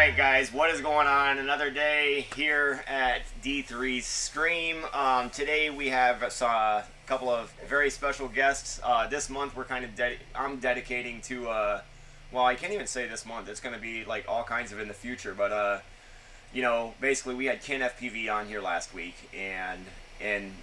Alright guys, what is going on? Another day here at D3's Stream. Today we have a couple of very special guests. This month we're kind of I'm dedicating to, well, I can't even say this month. It's going to be like all kinds of in the future. But, you know, basically we had KinFPV on here last week. And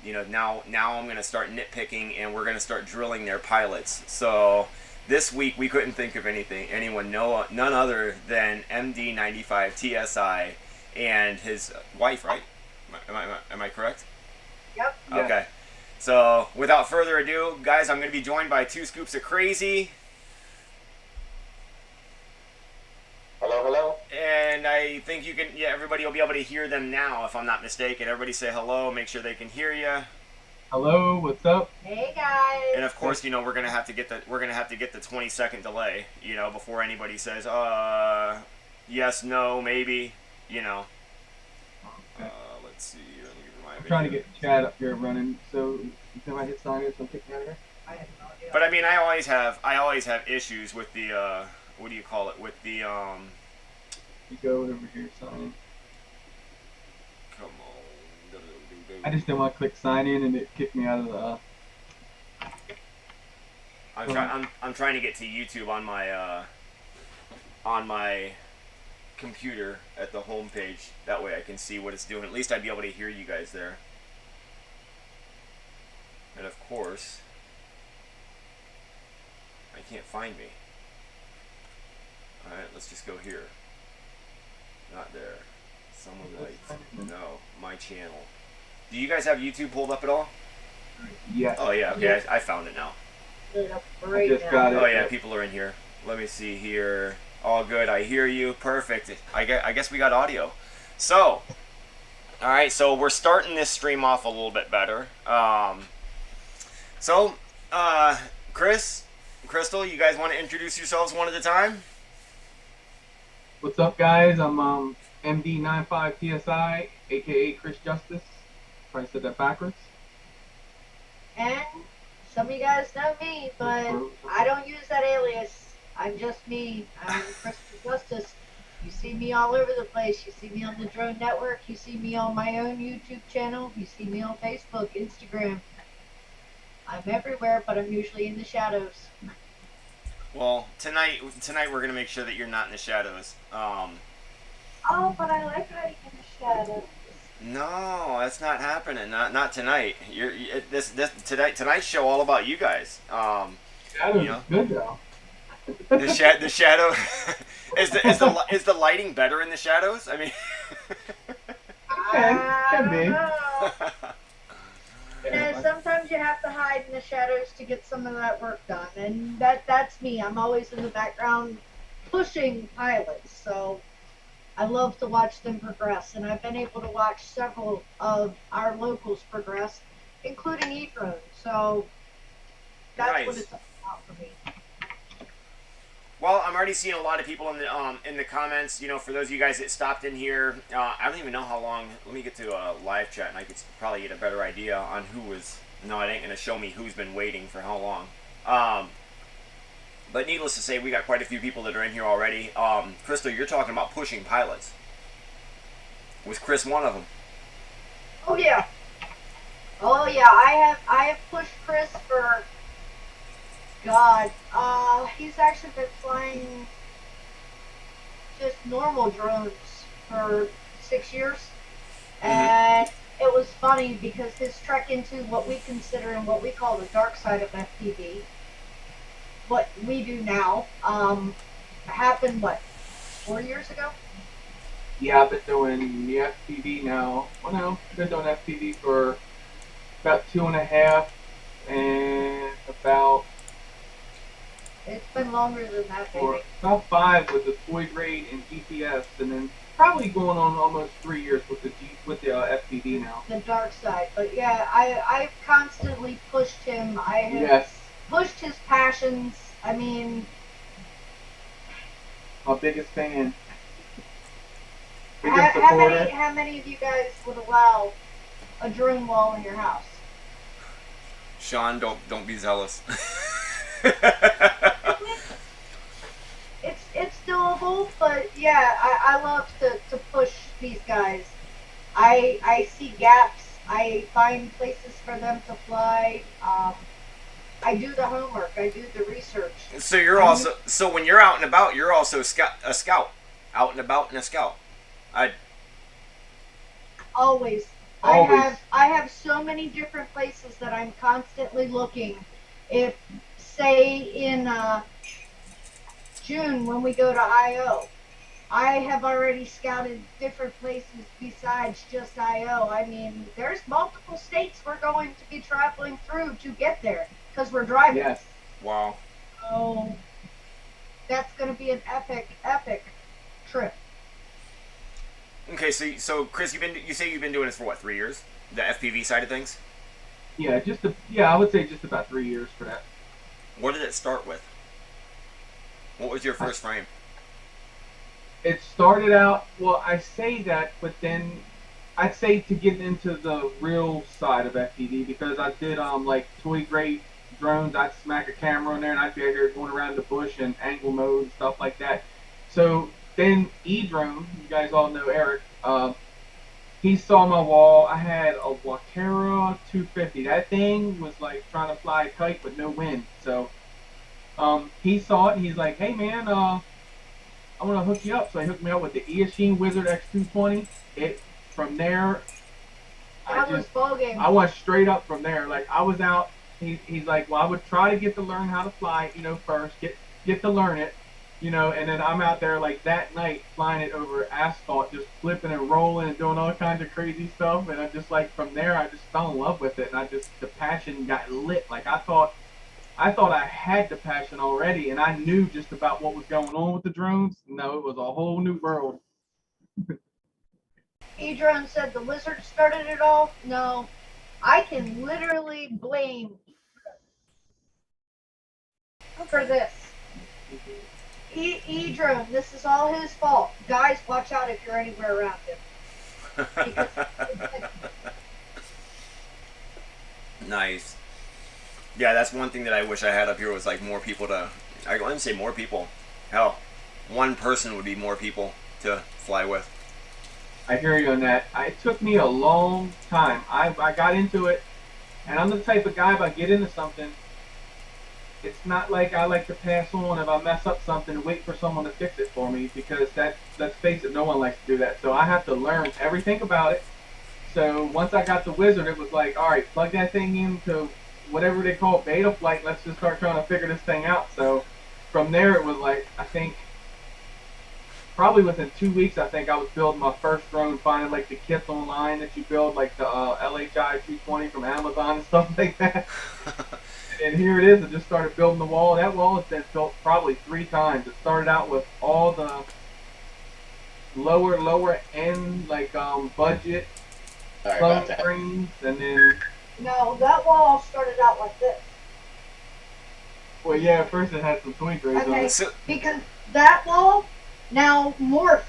you know, now I'm going to start nitpicking and we're going to start drilling their pilots. So this week we couldn't think of none other than MD95 TSI and his wife, right? Am I correct? Yep. Okay. So without further ado, guys, I'm going to be joined by two scoops of crazy. Hello, hello. And I think you can, yeah, everybody will be able to hear them now, if I'm not mistaken. Everybody say hello, make sure they can hear you. Hello, what's up? Hey guys. And of course, you know, we're gonna have to get the 20-second delay, you know, before anybody says, yes, no, maybe, you know. Okay. Let's see. Let me give my I'm trying to get the chat up here running, so if I hit sign in, so kick me out of here. I have no idea. But I mean, I always have issues with the what do you call it? With the You go over here, sign in. Come on. I just didn't want to click sign in and it kicked me out of the. I'm trying to get to YouTube on my computer at the home page. That way I can see what it's doing. At least I'd be able to hear you guys there. And of course, I can't find me. Alright, let's just go here. Not there. Someone like, no, my channel. Do you guys have YouTube pulled up at all? Yes. Oh yeah, okay, Yes. I found it now. I just got it. Oh yeah, people are in here. Let me see here. All good, I hear you. Perfect. I guess we got audio. So, alright, so we're starting this stream off a little bit better. Chris, Crystal, you guys want to introduce yourselves one at a time? What's up, guys? I'm MD95 TSI, aka Chris Justice. Probably said that backwards. And some of you guys know me, but I don't use that alias. I'm just me. I'm Crystal Justice. You see me all over the place. You see me on the Drone Network. You see me on my own YouTube channel. You see me on Facebook, Instagram. I'm everywhere, but I'm usually in the shadows. Well, tonight we're gonna make sure that you're not in the shadows. Oh, but I like hiding in the shadows. No, that's not happening. Not tonight. Tonight's show all about you guys. Shadows you know, is good though. the shadow is the lighting better in the shadows? I mean, Can be. You know, sometimes you have to hide in the shadows to get some of that work done, and that's me. I'm always in the background pushing pilots, so I love to watch them progress, and I've been able to watch several of our locals progress, including E-Drone, so that's nice. what it's all about for me. Well, I'm already seeing a lot of people in the comments. You know, for those of you guys that stopped in here, I don't even know how long. Let me get to a live chat, and I could probably get a better idea on who was. No, it ain't gonna show me who's been waiting for how long. But needless to say, we got quite a few people that are in here already. Crystal, you're talking about pushing pilots. Was Chris one of them? Oh yeah, I have pushed Chris for. God, he's actually been flying just normal drones for 6 years, and it was funny because his trek into what we consider and what we call the dark side of FPV, what we do now, happened, 4 years ago? Yeah, I've been doing the FPV now. Well, no, I've been doing FPV for about 2.5, and about. It's been longer than that, baby. Or about 5 with the toy grade and GPS, and then probably going on almost 3 years with the FPV now. The dark side, but yeah, I've constantly pushed him. I have pushed his passions. I mean, my biggest fan. How many of you guys would allow a drone wall in your house? Sean, don't be zealous. It's doable, but yeah, I love to push these guys. I see gaps. I find places for them to fly. I do the homework. I do the research. So you're also so when you're out and about, you're also a scout, out and about and a scout. I Always. Always. I have so many different places that I'm constantly looking. If say in June when we go to IO, I have already scouted different places besides just IO. I mean, there's multiple states we're going to be traveling through to get there because we're driving. Yes. wow. So that's going to be an epic trip. Okay, so Chris, you say you've been doing this for what, 3 years? The FPV side of things. Yeah, I would say just about 3 years for that. What did it start with? What was your first frame? It started out, well, I say that, but then I'd say to get into the real side of FPV because I did like toy grade drones. I'd smack a camera in there and I'd be out here going around the bush and angle mode and stuff like that. So then E-drone, you guys all know Eric. He saw my wall. I had a Wakera 250. That thing was like trying to fly a kite with no wind. So he saw it and he's like, "Hey man, I want to hook you up." So he hooked me up with the Eachine Wizard X220. From there, That was ball game. I went straight up from there. Like I was out. He's like, "Well, I would try to get to learn how to fly, first get to learn it, and then I'm out there like that night flying it over asphalt, just flipping and rolling and doing all kinds of crazy stuff. And I just like from there, I just fell in love with it, and the passion got lit. Like I thought I had the passion already, and I knew just about what was going on with the drones. No, it was a whole new world. E-drone said the wizard started it all. No, I can literally blame for this. E-drone, this is all his fault. Guys, watch out if you're anywhere around him. Nice. Yeah, that's one thing that I wish I had up here was like more people to. I wouldn't say more people. Hell, one person would be more people to fly with. I hear you on that. It took me a long time. I got into it, and I'm the type of guy, if I get into something, it's not like I like to pass on if I mess up something and wait for someone to fix it for me, because let's face it, no one likes to do that. So I have to learn everything about it. So once I got the Wizard, it was like, all right, plug that thing into whatever they call beta flight. Let's just start trying to figure this thing out. So from there, it was like, I think, probably within 2 weeks, I think I was building my first drone, finding like the kits online that you build, like the LHI 220 from Amazon and stuff like that. And here it is. I just started building the wall. That wall has been built probably 3 times. It started out with all the lower end like budget phone frames, and then No, that wall started out like this. well, yeah, at first it had some toy grades on Okay, it. because that wall now morphed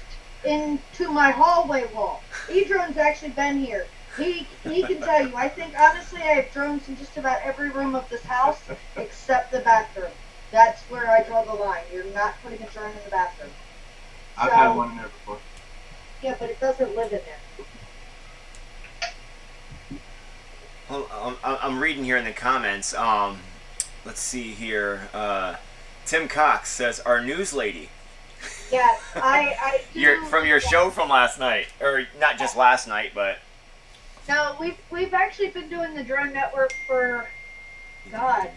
into my hallway wall. E-drone's actually been here. He can tell you. I think honestly, I have drones in just about every room of this house except the bathroom. That's where I draw the line. You're not putting a drone in the bathroom. I've had one in there before. Yeah, but it doesn't live in there. Well, I'm reading here in the comments. Let's see here. Tim Cox says, "Our news lady." Yeah, I do. From your show from last night, or not just last night, but No, we've actually been doing the drone network for God.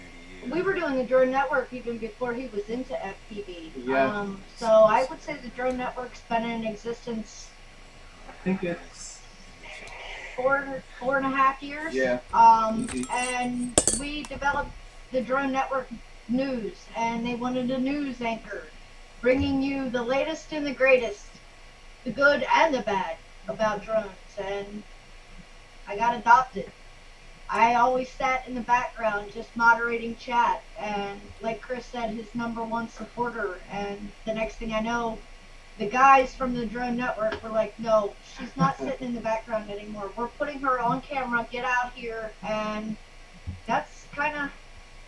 We were doing the drone network even before he was into FPV. Yeah. So I would say the drone network's been in existence I think it's 4.5 years. Yeah. And we developed the drone network news, and they wanted a news anchor, bringing you the latest and the greatest, the good and the bad about drones. And I got adopted. I always sat in the background just moderating chat, and like Chris said, his #1 supporter. And the next thing I know, the guys from the drone network were like, "No, she's not sitting in the background anymore. We're putting her on camera. Get out here." And that's kind of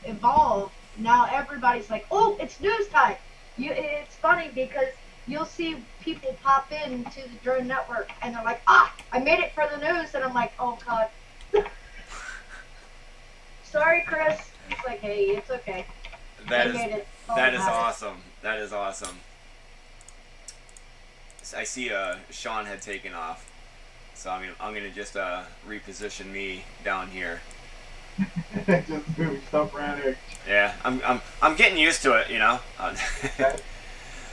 evolved. Now everybody's like, "Oh, it's news time." It's funny because you'll see people pop into the drone network and they're like, ah, I made it for the news. And I'm like, oh, God. Sorry, Chris. He's like, hey, it's okay. That I is made it. that is awesome. That is awesome. I see Sean had taken off, so I'm gonna just reposition me down here. Just move stuff around here. Yeah, I'm getting used to it, you know. Yeah,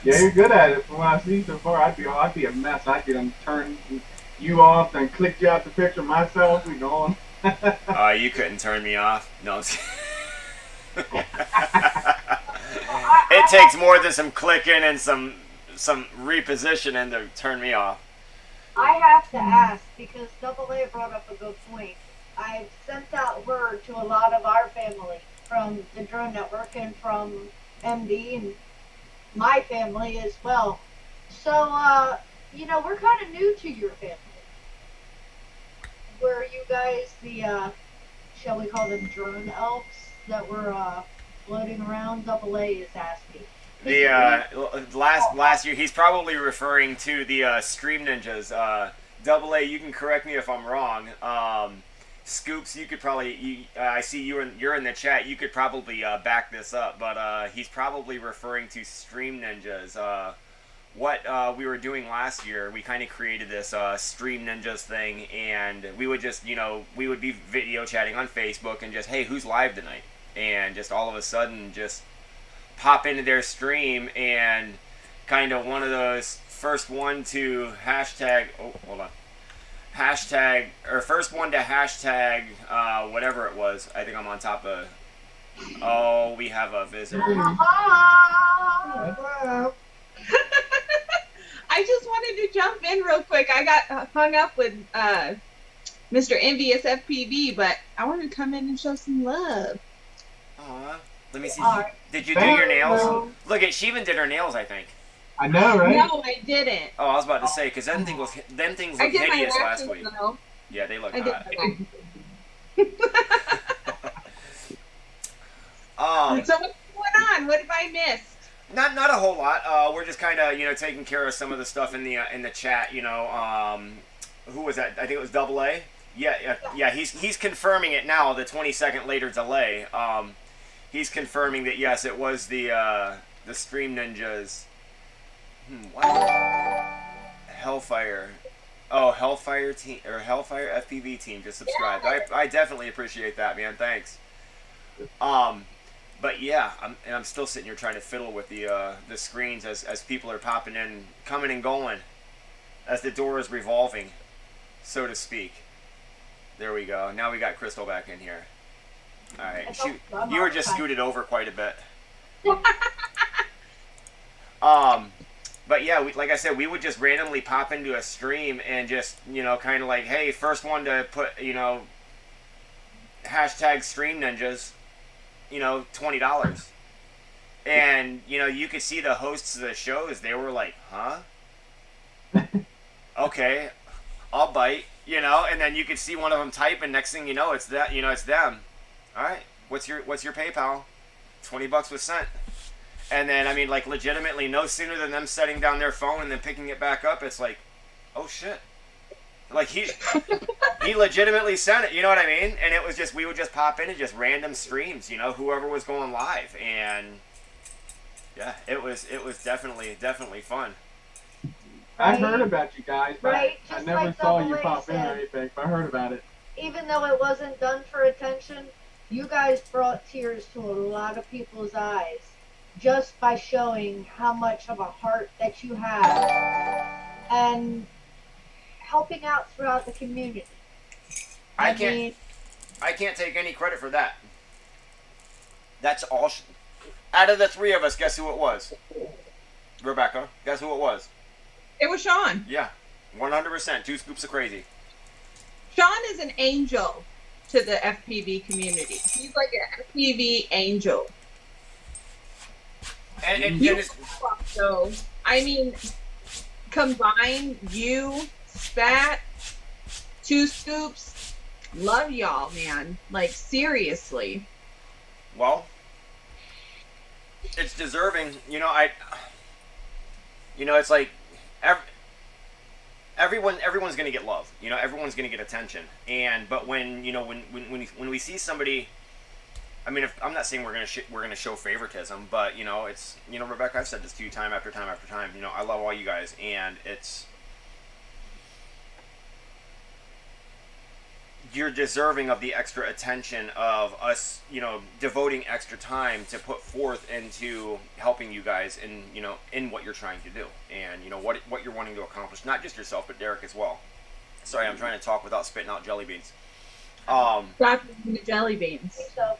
you're good at it. From what I've seen so far, I'd be a mess. I'd be turn you off, then click you out the picture myself. We going. You couldn't turn me off. No. It takes more than some clicking and some repositioning to turn me off. I have to ask because AA brought up a good point. I've sent out word to a lot of our family from the drone network and from MD and my family as well. So, you know, we're kind of new to your family. Were you guys the, shall we call them drone elves that were floating around? AA is asking. The last year, he's probably referring to the Stream Ninjas. AA, you can correct me if I'm wrong. Scoops, you could probably. I see you're in the chat. You could probably back this up, but he's probably referring to Stream Ninjas. What we were doing last year, we kind of created this Stream Ninjas thing, and we would just, we would be video chatting on Facebook and just, hey, who's live tonight? And just all of a sudden, just pop into their stream and kind of one of those first one to hashtag. Oh, hold on. Hashtag or first one to hashtag whatever it was. I think I'm on top of. Oh, we have a visitor. I just wanted to jump in real quick. I got hung up with Mr. Envious FPV, but I want to come in and show some love. Aw, let me see. Did you do your nails? Look at, she even did her nails, I think. I know, right? No, I didn't. Oh, I was about to say, because them things looked hideous last week. Though. Yeah, they look I hot. So what's going on? What have I missed? Not a whole lot. We're just kind of taking care of some of the stuff in the chat. Who was that? I think it was AA. Yeah. He's confirming it now. The 20-second later delay. He's confirming that yes, it was the Stream Ninjas. What? Hellfire. Oh, Hellfire team or Hellfire FPV team just subscribed. Yeah. I definitely appreciate that, man. Thanks. But yeah, I'm still sitting here trying to fiddle with the screens as people are popping in, coming and going, as the door is revolving, so to speak. There we go. Now we got Crystal back in here. All right, you were just scooted over quite a bit. But yeah, like I said, we would just randomly pop into a stream and just kind of like, hey, first one to put hashtag Stream Ninjas. $20. And, you could see the hosts of the shows, they were like, huh? Okay, I'll bite, and then you could see one of them type, and next thing you know, it's that, it's them. All right, what's your PayPal? $20 was sent. And then, like, legitimately, no sooner than them setting down their phone and then picking it back up, it's like, oh shit. Like, he legitimately sent it, you know what I mean? And it was just, we would just pop in and just random streams, whoever was going live. And yeah, it was definitely fun. I heard about you guys, but I never like saw you AA pop in or said, anything, but I heard about it. even though it wasn't done for attention, you guys brought tears to a lot of people's eyes just by showing how much of a heart that you have and helping out throughout the community. I can't take any credit for that. That's all. Out of the three of us, guess who it was? Rebecca, guess who it was? It was Sean. Yeah, 100%. 2 scoops of crazy. Sean is an angel to the FPV community. He's like an FPV angel. And so, combine you, Spat, 2 scoops, love y'all, man. Like, seriously. Well, it's deserving. you know, it's like everyone's gonna get love. You know, everyone's gonna get attention. And but when you know when we see somebody, I mean, if, I'm not saying we're gonna show favoritism, but you know, it's you know, Rebecca, I've said this to you time after time after time. You know, I love all you guys, and it's you're deserving of the extra attention of us, you know, devoting extra time to put forth into helping you guys in, you know, in what you're trying to do, and you know what you're wanting to accomplish, not just yourself but Derek as well. Sorry, I'm trying to talk without spitting out jelly beans. Stop eating the jelly beans. So,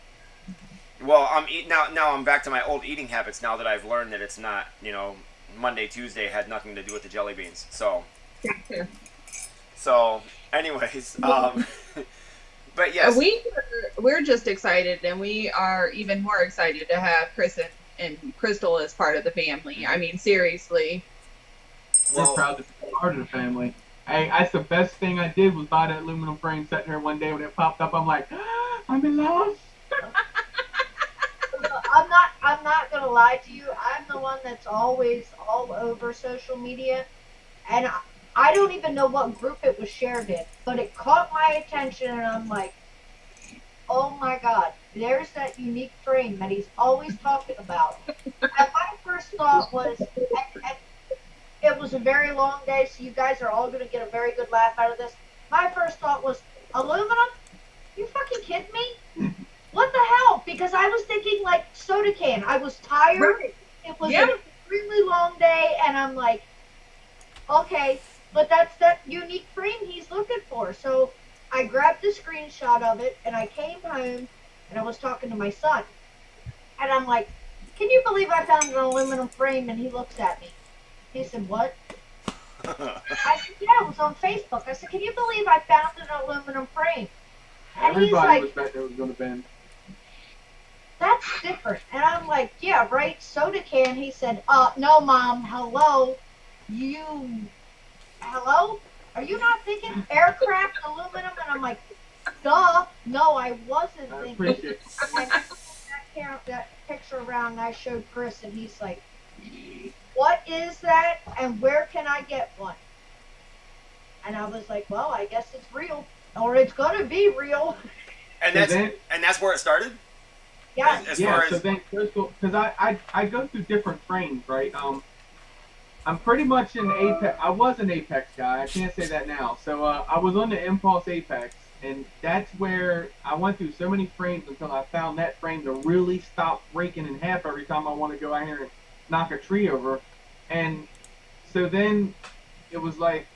Well, I'm eat now. Now I'm back to my old eating habits. Now that I've learned that it's not, you know, Monday, Tuesday had nothing to do with the jelly beans. Gotcha. So, anyways, but yes, We're just excited, and we are even more excited to have Chris and Crystal as part of the family. I mean, seriously. We're proud to be part of the family. Hey, that's the best thing I did was buy that aluminum frame sitting there one day when it popped up. I'm like, I'm in love. I'm not gonna lie to you. I'm the one that's always all over social media, and I don't even know what group it was shared in, but it caught my attention, and I'm like, oh my God, there's that unique frame that he's always talking about. And my first thought was, and it was a very long day, so you guys are all gonna get a very good laugh out of this. My first thought was, aluminum? You fucking kidding me? What the hell? Because I was thinking like soda can. I was tired. Right. It was an extremely long day, and I'm like, okay, but that's that unique frame he's looking for. So I grabbed a screenshot of it, and I came home, and I was talking to my son. And I'm like, can you believe I found an aluminum frame? And he looks at me. He said, what? I said, yeah, it was on Facebook. I said, can you believe I found an aluminum frame? And Everybody he's like, was bet there was going to bend. that's different. And I'm like, yeah, right, soda can. He said, no, Mom, hello? Hello? Are you not thinking aircraft aluminum? And I'm like, duh, no, I wasn't I thinking. appreciate it. And I pulled that picture around, and I showed Chris, and he's like, what is that, and where can I get one? And I was like, well, I guess it's real, or it's going to be real. and that's where it started. Yeah. As Yeah, far so as then Crystal, because I go through different frames, right? I'm pretty much an Apex. I was an Apex guy. I can't say that now. So I was on the Impulse Apex, and that's where I went through so many frames until I found that frame to really stop breaking in half every time I want to go out here and knock a tree over. And so then it was like,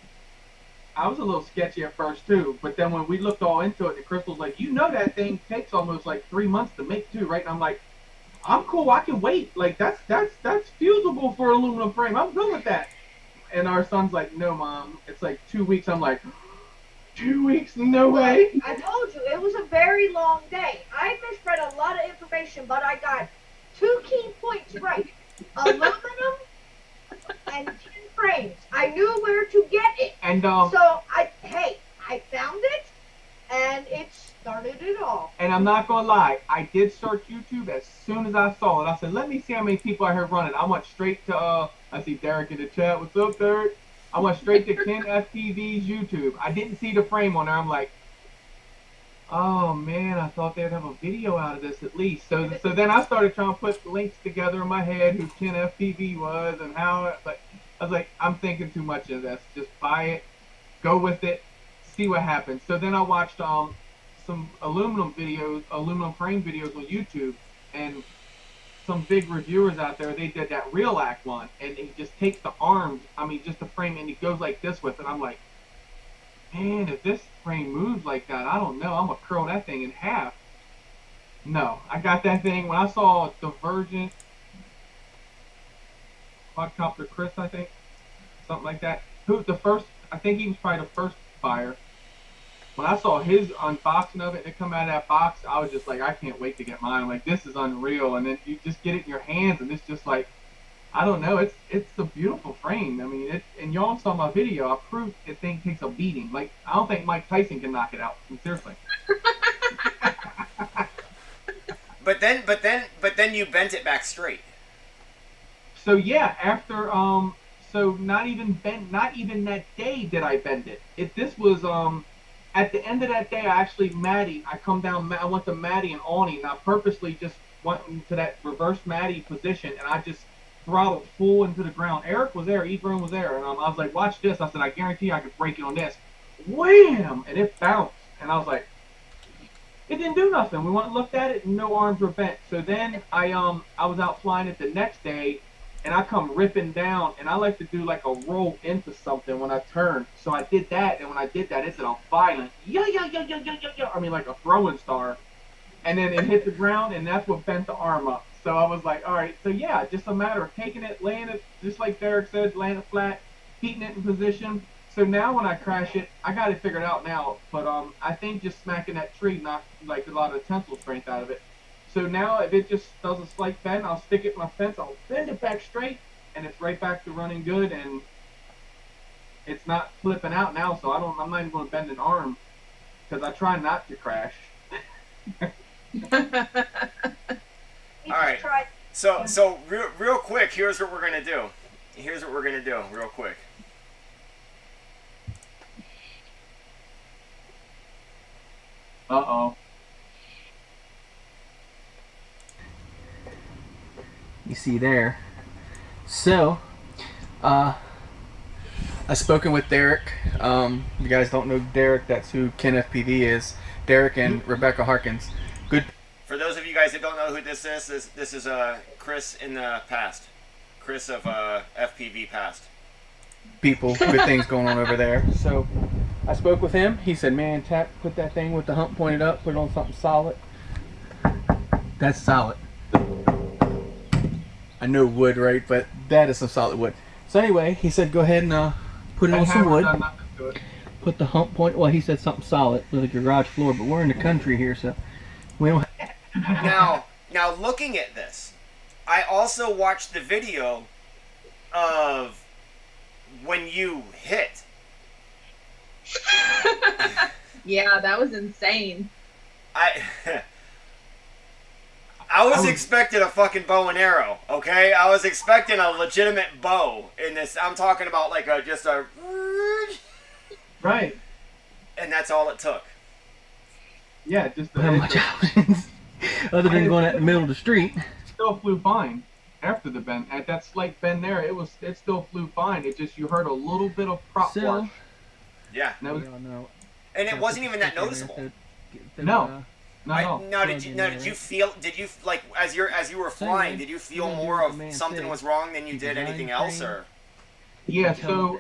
I was a little sketchy at first too, but then when we looked all into it, the Crystal's like, you know that thing takes almost like 3 months to make too, right? And I'm like, I'm cool, I can wait. Like that's feasible for an aluminum frame. I'm good with that. And our son's like, no, Mom, it's like 2 weeks. I'm like, 2 weeks? No way. I told you, it was a very long day. I misread a lot of information, but I got 2 key points right. Aluminum and tin frames. I knew where to get it. And So I found it, and it started it all. And I'm not gonna lie, I did search YouTube as soon as I saw it. I said, let me see how many people I heard running. I went straight to I see Derek in the chat. What's up, Derek? I went straight to KinFPV's YouTube. I didn't see the frame on there. I'm like, oh man, I thought they'd have a video out of this at least. So then I started trying to put links together in my head who KinFPV was and how. But I was like, I'm thinking too much of this. Just buy it, go with it, see what happens. So then I watched some aluminum frame videos on YouTube, and some big reviewers out there, they did that Real Act one, and he just takes the arms, just the frame, and he goes like this with it. I'm like, man, if this frame moves like that, I don't know, I'm gonna curl that thing in half. No, I got that thing, when I saw Divergent Quadcopter Chris, I think, something like that, I think he was probably the first buyer. When I saw his unboxing of it and it come out of that box, I was just like, I can't wait to get mine. I'm like, this is unreal. And then you just get it in your hands, and it's just like, I don't know, it's a beautiful frame. And y'all saw my video. I proved the thing takes a beating. Like, I don't think Mike Tyson can knock it out. Seriously. but then you bent it back straight. So yeah, after So not even that day did I bend it. This was at the end of that day, I actually I went to Maddie and Ani, and I purposely just went into that reverse Maddie position, and I just throttled full into the ground. Eric was there, Ephraim was there, and I was like, watch this. I said, I guarantee I could break it on this. Wham! And it bounced, and I was like, it didn't do nothing. We went and looked at it, and no arms were bent. So then I was out flying it the next day, and I come ripping down, and I like to do like a roll into something when I turn. So I did that, and when I did that, it did a violent I mean, like a throwing star. And then it hit the ground, and that's what bent the arm up. So I was like, all right, so yeah, just a matter of taking it, laying it, just like Derek said, laying it flat, keeping it in position. So now when I crash it, I got it figured out now. But I think just smacking that tree knocked like a lot of tensile strength out of it. So now if it just does a slight bend, I'll stick it in my fence, I'll bend it back straight, and it's right back to running good, and it's not flipping out now. So I'm not even going to bend an arm because I try not to crash. All right. So real quick, here's what we're gonna do. Real quick. Uh-oh. You see there. So, I've spoken with Derek. You guys don't know Derek, that's who KinFPV is. Derek and Rebecca Harkins. Good. For those of you guys that don't know who this is, this is Chris in the past. Chris of FPV past. People, good things going on over there. So, I spoke with him. He said, man, put that thing with the hump pointed up, put it on something solid. That's solid. I know wood, right? But that is some solid wood. So anyway, he said, go ahead and put it on some wood. Put the hump point. Well, he said something solid, like your garage floor. But we're in the country here, so we don't. Now looking at this, I also watched the video of when you hit. Yeah, that was insane. I was expecting a fucking bow and arrow, okay? I was expecting a legitimate bow in this. I'm talking about like just a... Right. And that's all it took. Yeah, just Not much options. Other than going out in the middle of the street. Still flew fine after the bend. At that slight bend there, it still flew fine. It just, you heard a little bit of prop wash. Yeah. And it wasn't even that noticeable. No. No. Now, did you feel, like, as you were flying, did you feel more of something was wrong than you did anything else, or? Yeah, so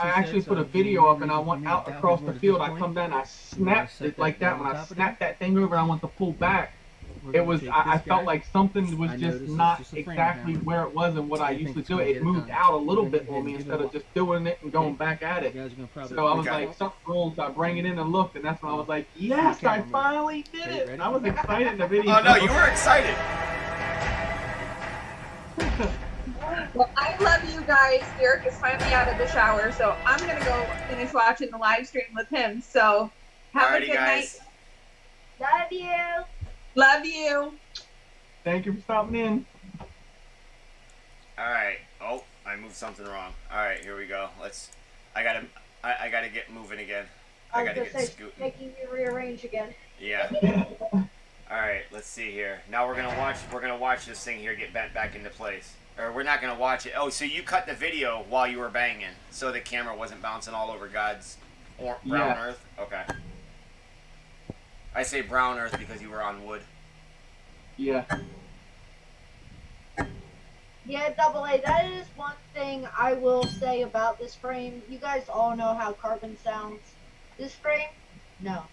I actually put a video up, and I went out across the field. I come down, I snapped it like that. When I snapped that thing over, I went to pull back. It was, I felt like something was just not exactly where it was and what I used to do. It moved out a little bit for me instead of just doing it and going back at it. So I was like, something's wrong. So I bring it in and looked, and that's when I was like, yes, I finally did it. And I was excited in the video. Oh no, you were excited. Well, I love you guys. Derek is finally out of the shower, so I'm gonna go finish watching the live stream with him. So have a good night. Love you. Love you. Thank you for stopping in. All right. Oh, I moved something wrong. All right, here we go. I gotta get moving again. I gotta get scooting. Making you rearrange again. Yeah. All right. Let's see here. Now we're gonna watch this thing here get bent back into place. Or we're not gonna watch it. Oh, so you cut the video while you were banging, so the camera wasn't bouncing all over God's brown earth. Okay. I say brown earth because you were on wood. Yeah. Yeah, Double A, that is one thing I will say about this frame. You guys all know how carbon sounds. This frame, no.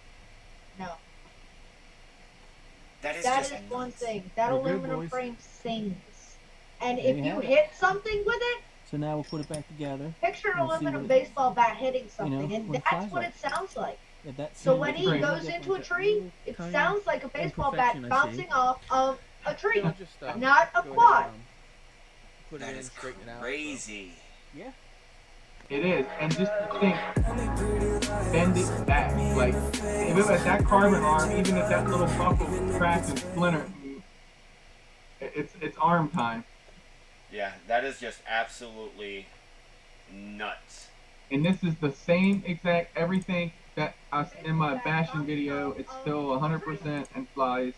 That is one thing. That aluminum frame sings. And if you hit something with it, so now we'll put it back together. Picture an aluminum baseball bat hitting something, and that's what it sounds like. So when he goes into a tree, it sounds like a baseball bat bouncing off of a tree, not a quad. That is crazy. Yeah. It is, and just think, bend it back. Like, if it was that carbon arm, even if that little buckle cracked and splintered, it's arm time. Yeah, that is just absolutely nuts. And this is the same exact everything that I in my bashing video. It's still 100% and flies.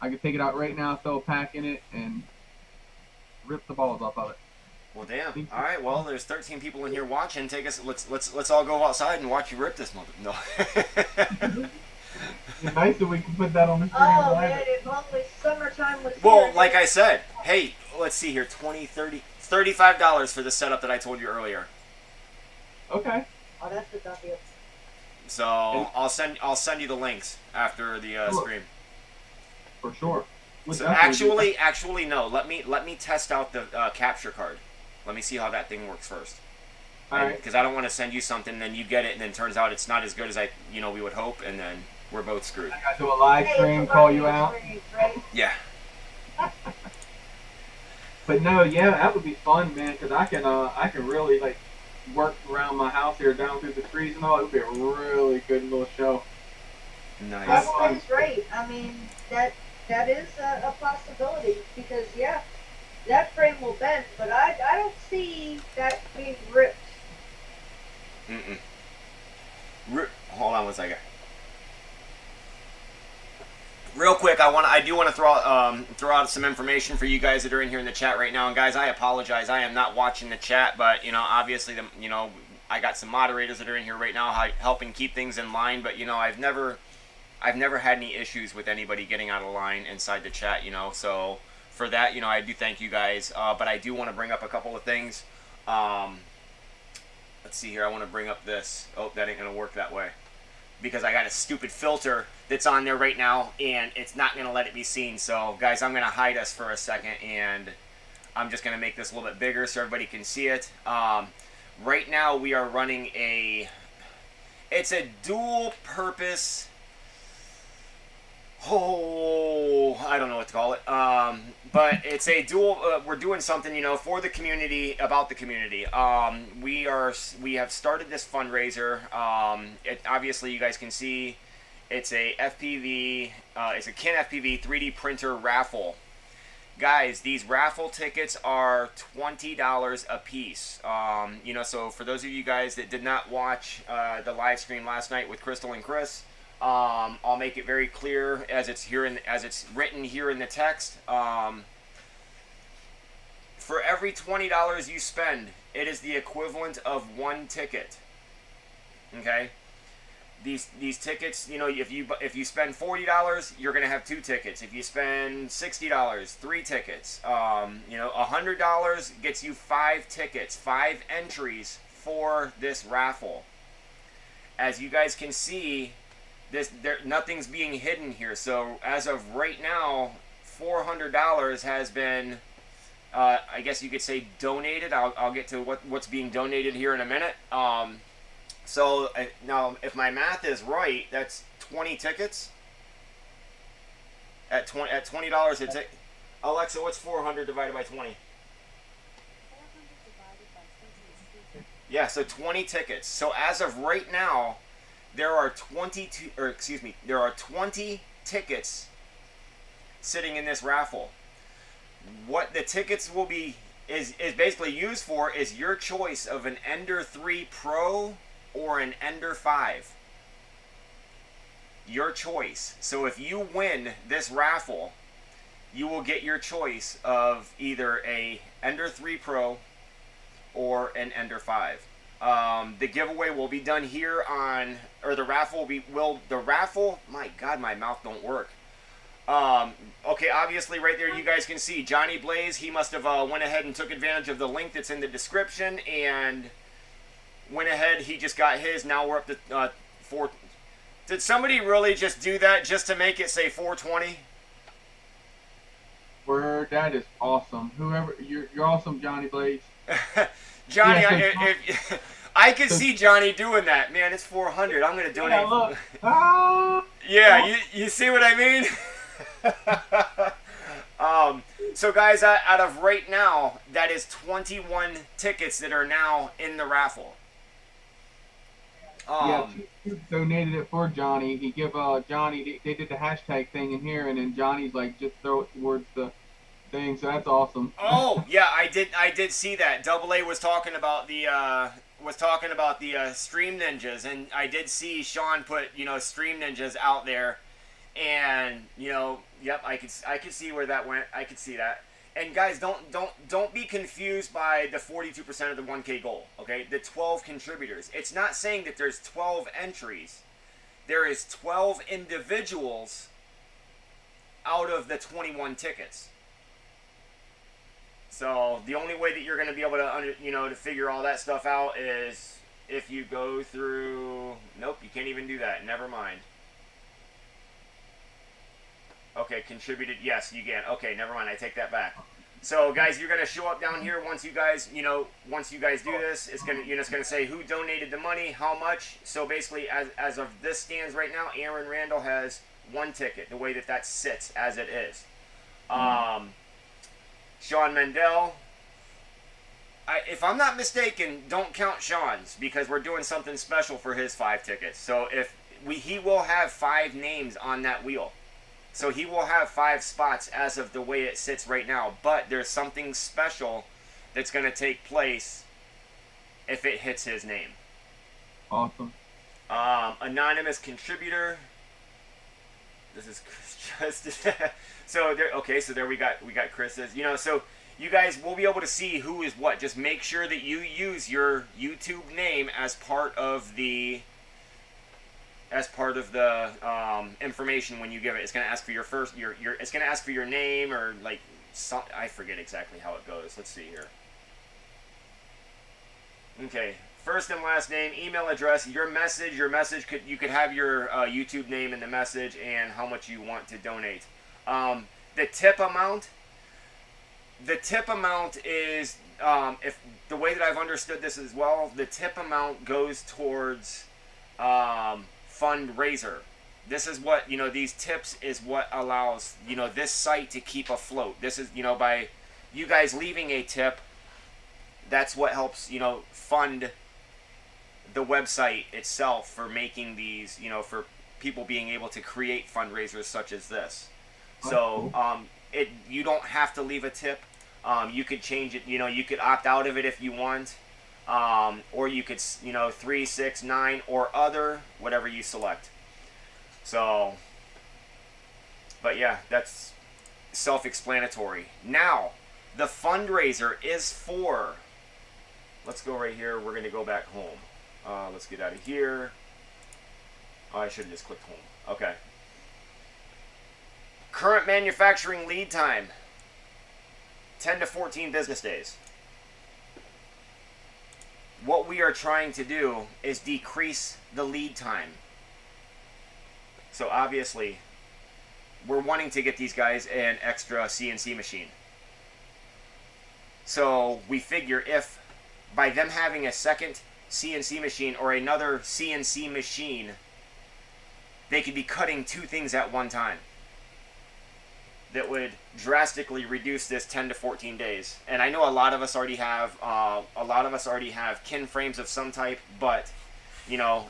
I can take it out right now, throw a pack in it, and rip the balls off of it. Well, damn. All right. Well, there's 13 people in here watching. Take us. Let's all go outside and watch you rip this mother. No. It's nice that we can put that on the screen. Oh man, if only summertime was Well, here. like I said, hey, let's see here. $35 for the setup that I told you earlier. Okay. Oh, that's a done deal. So I'll send you the links after the stream. For sure. So actually no. Let me test out the capture card. Let me see how that thing works first. Alright. Because I don't want to send you something, and then you get it, and then turns out it's not as good as we would hope, and then we're both screwed. I gotta do a live stream, call you out. Right? Yeah. But no, yeah, that would be fun, man. Because I can really like work around my house here, down through the trees and all. It would be a really good little show. Nice. That's great. I mean, that is a possibility because yeah, that frame will bend, but I don't see that being ripped. Hold on one second. Real quick, I do want to throw out some information for you guys that are in here in the chat right now. And guys, I apologize. I am not watching the chat, but obviously I got some moderators that are in here right now helping keep things in line. But I've never had any issues with anybody getting out of line inside the chat. So for that, I do thank you guys. But I do want to bring up a couple of things. Let's see here. I want to bring up this. Oh, that ain't gonna work that way. Because I got a stupid filter that's on there right now, and it's not going to let it be seen. So, guys, I'm going to hide us for a second, and I'm just going to make this a little bit bigger so everybody can see it. Right now, we are running it's a dual-purpose, I don't know what to call it, but it's a dual, we're doing something, for the community, about the community. We have started this fundraiser. Obviously, you guys can see it's a FPV, it's a KinFPV 3D printer raffle. Guys, these raffle tickets are $20 a piece. So for those of you guys that did not watch the live stream last night with Crystal and Chris, I'll make it very clear as it's written here in the text. For every $20 you spend, it is the equivalent of one ticket. Okay, these tickets, if you spend $40, you're gonna have 2 tickets. If you spend $60, 3 tickets. $100 gets you 5 tickets, 5 entries for this raffle. As you guys can see, nothing's being hidden here. So as of right now, $400 has been, I guess you could say, donated. I'll get to what's being donated here in a minute. So now, if my math is right, that's 20 tickets. At $20 a ticket. Alexa, what's 400 divided by 20? Yeah, so 20 tickets. So as of right now, there are 20 tickets sitting in this raffle. What the tickets will be is basically used for is your choice of an Ender 3 Pro or an Ender 5. Your choice. So if you win this raffle, you will get your choice of either a Ender 3 Pro or an Ender 5. The giveaway will be done here on, or the raffle my God, my mouth don't work. Okay, obviously right there you guys can see Johnny Blaze, he must have went ahead and took advantage of the link that's in the description and went ahead, he just got his. Now we're up to 4. Did somebody really just do that just to make it say 420? Word, that is awesome. Whoever, you're awesome, Johnny Blaze. Johnny, yeah, I could see Johnny doing that. Man, it's 400. I'm going to donate. Yeah, look. Ah, yeah, you see what I mean? So guys, out of right now, that is 21 tickets that are now in the raffle. You donated it for Johnny. He give Johnny, they did the hashtag thing in here, and then Johnny's like, just throw it towards the thing, so that's awesome. Oh yeah, I did see that. Double A was talking about the Stream Ninjas, and I did see Sean put Stream Ninjas out there, and yep, I could see where that went. I could see that. And guys, don't be confused by the 42% of the 1K goal. Okay, the 12 contributors. It's not saying that there's 12 entries. There is 12 individuals out of the 21 tickets. So the only way that you're going to be able to to figure all that stuff out is if you go through. Nope, you can't even do that. Never mind. Okay, contributed. Yes, you can. Okay, never mind. I take that back. So, guys, you're gonna show up down here once you guys do this. It's gonna, it's gonna say who donated the money, how much. So basically, as of this stands right now, Aaron Randall has 1 ticket. The way that sits as it is. Sean Mendel. If I'm not mistaken, don't count Sean's because we're doing something special for his 5 tickets. So he will have 5 names on that wheel. So he will have 5 spots as of the way it sits right now. But there's something special that's going to take place if it hits his name. Awesome. Anonymous contributor. This is just so there. Okay, so there we got Chris's. So you guys will be able to see who is what. Just make sure that you use your YouTube name as part of the information when you give it. It's going to ask for your first it's going to ask for your name or like I forget exactly how it goes. Let's see here. Okay, first and last name, email address, your message you could have your YouTube name in the message and how much you want to donate. The tip amount is if the way that I've understood this as well, the tip amount goes towards fundraiser. This is what these tips is what allows this site to keep afloat. This is by you guys leaving a tip, that's what helps fund the website itself for making these for people being able to create fundraisers such as this. So you don't have to leave a tip. You could change it. You could opt out of it if you want. Or you could 3, 6, 9 or other, whatever you select. So but yeah, that's self-explanatory. Now the fundraiser is for, let's go right here, we're going to go back home. Let's get out of here. Oh, I should have just clicked home. Okay, current manufacturing lead time 10 to 14 business days. What we are trying to do is decrease the lead time. So obviously, we're wanting to get these guys an extra CNC machine. So we figure if by them having a second CNC machine or another CNC machine, they could be cutting 2 things at one time. That would drastically reduce this 10 to 14 days. And I know a lot of us already have kin frames of some type, but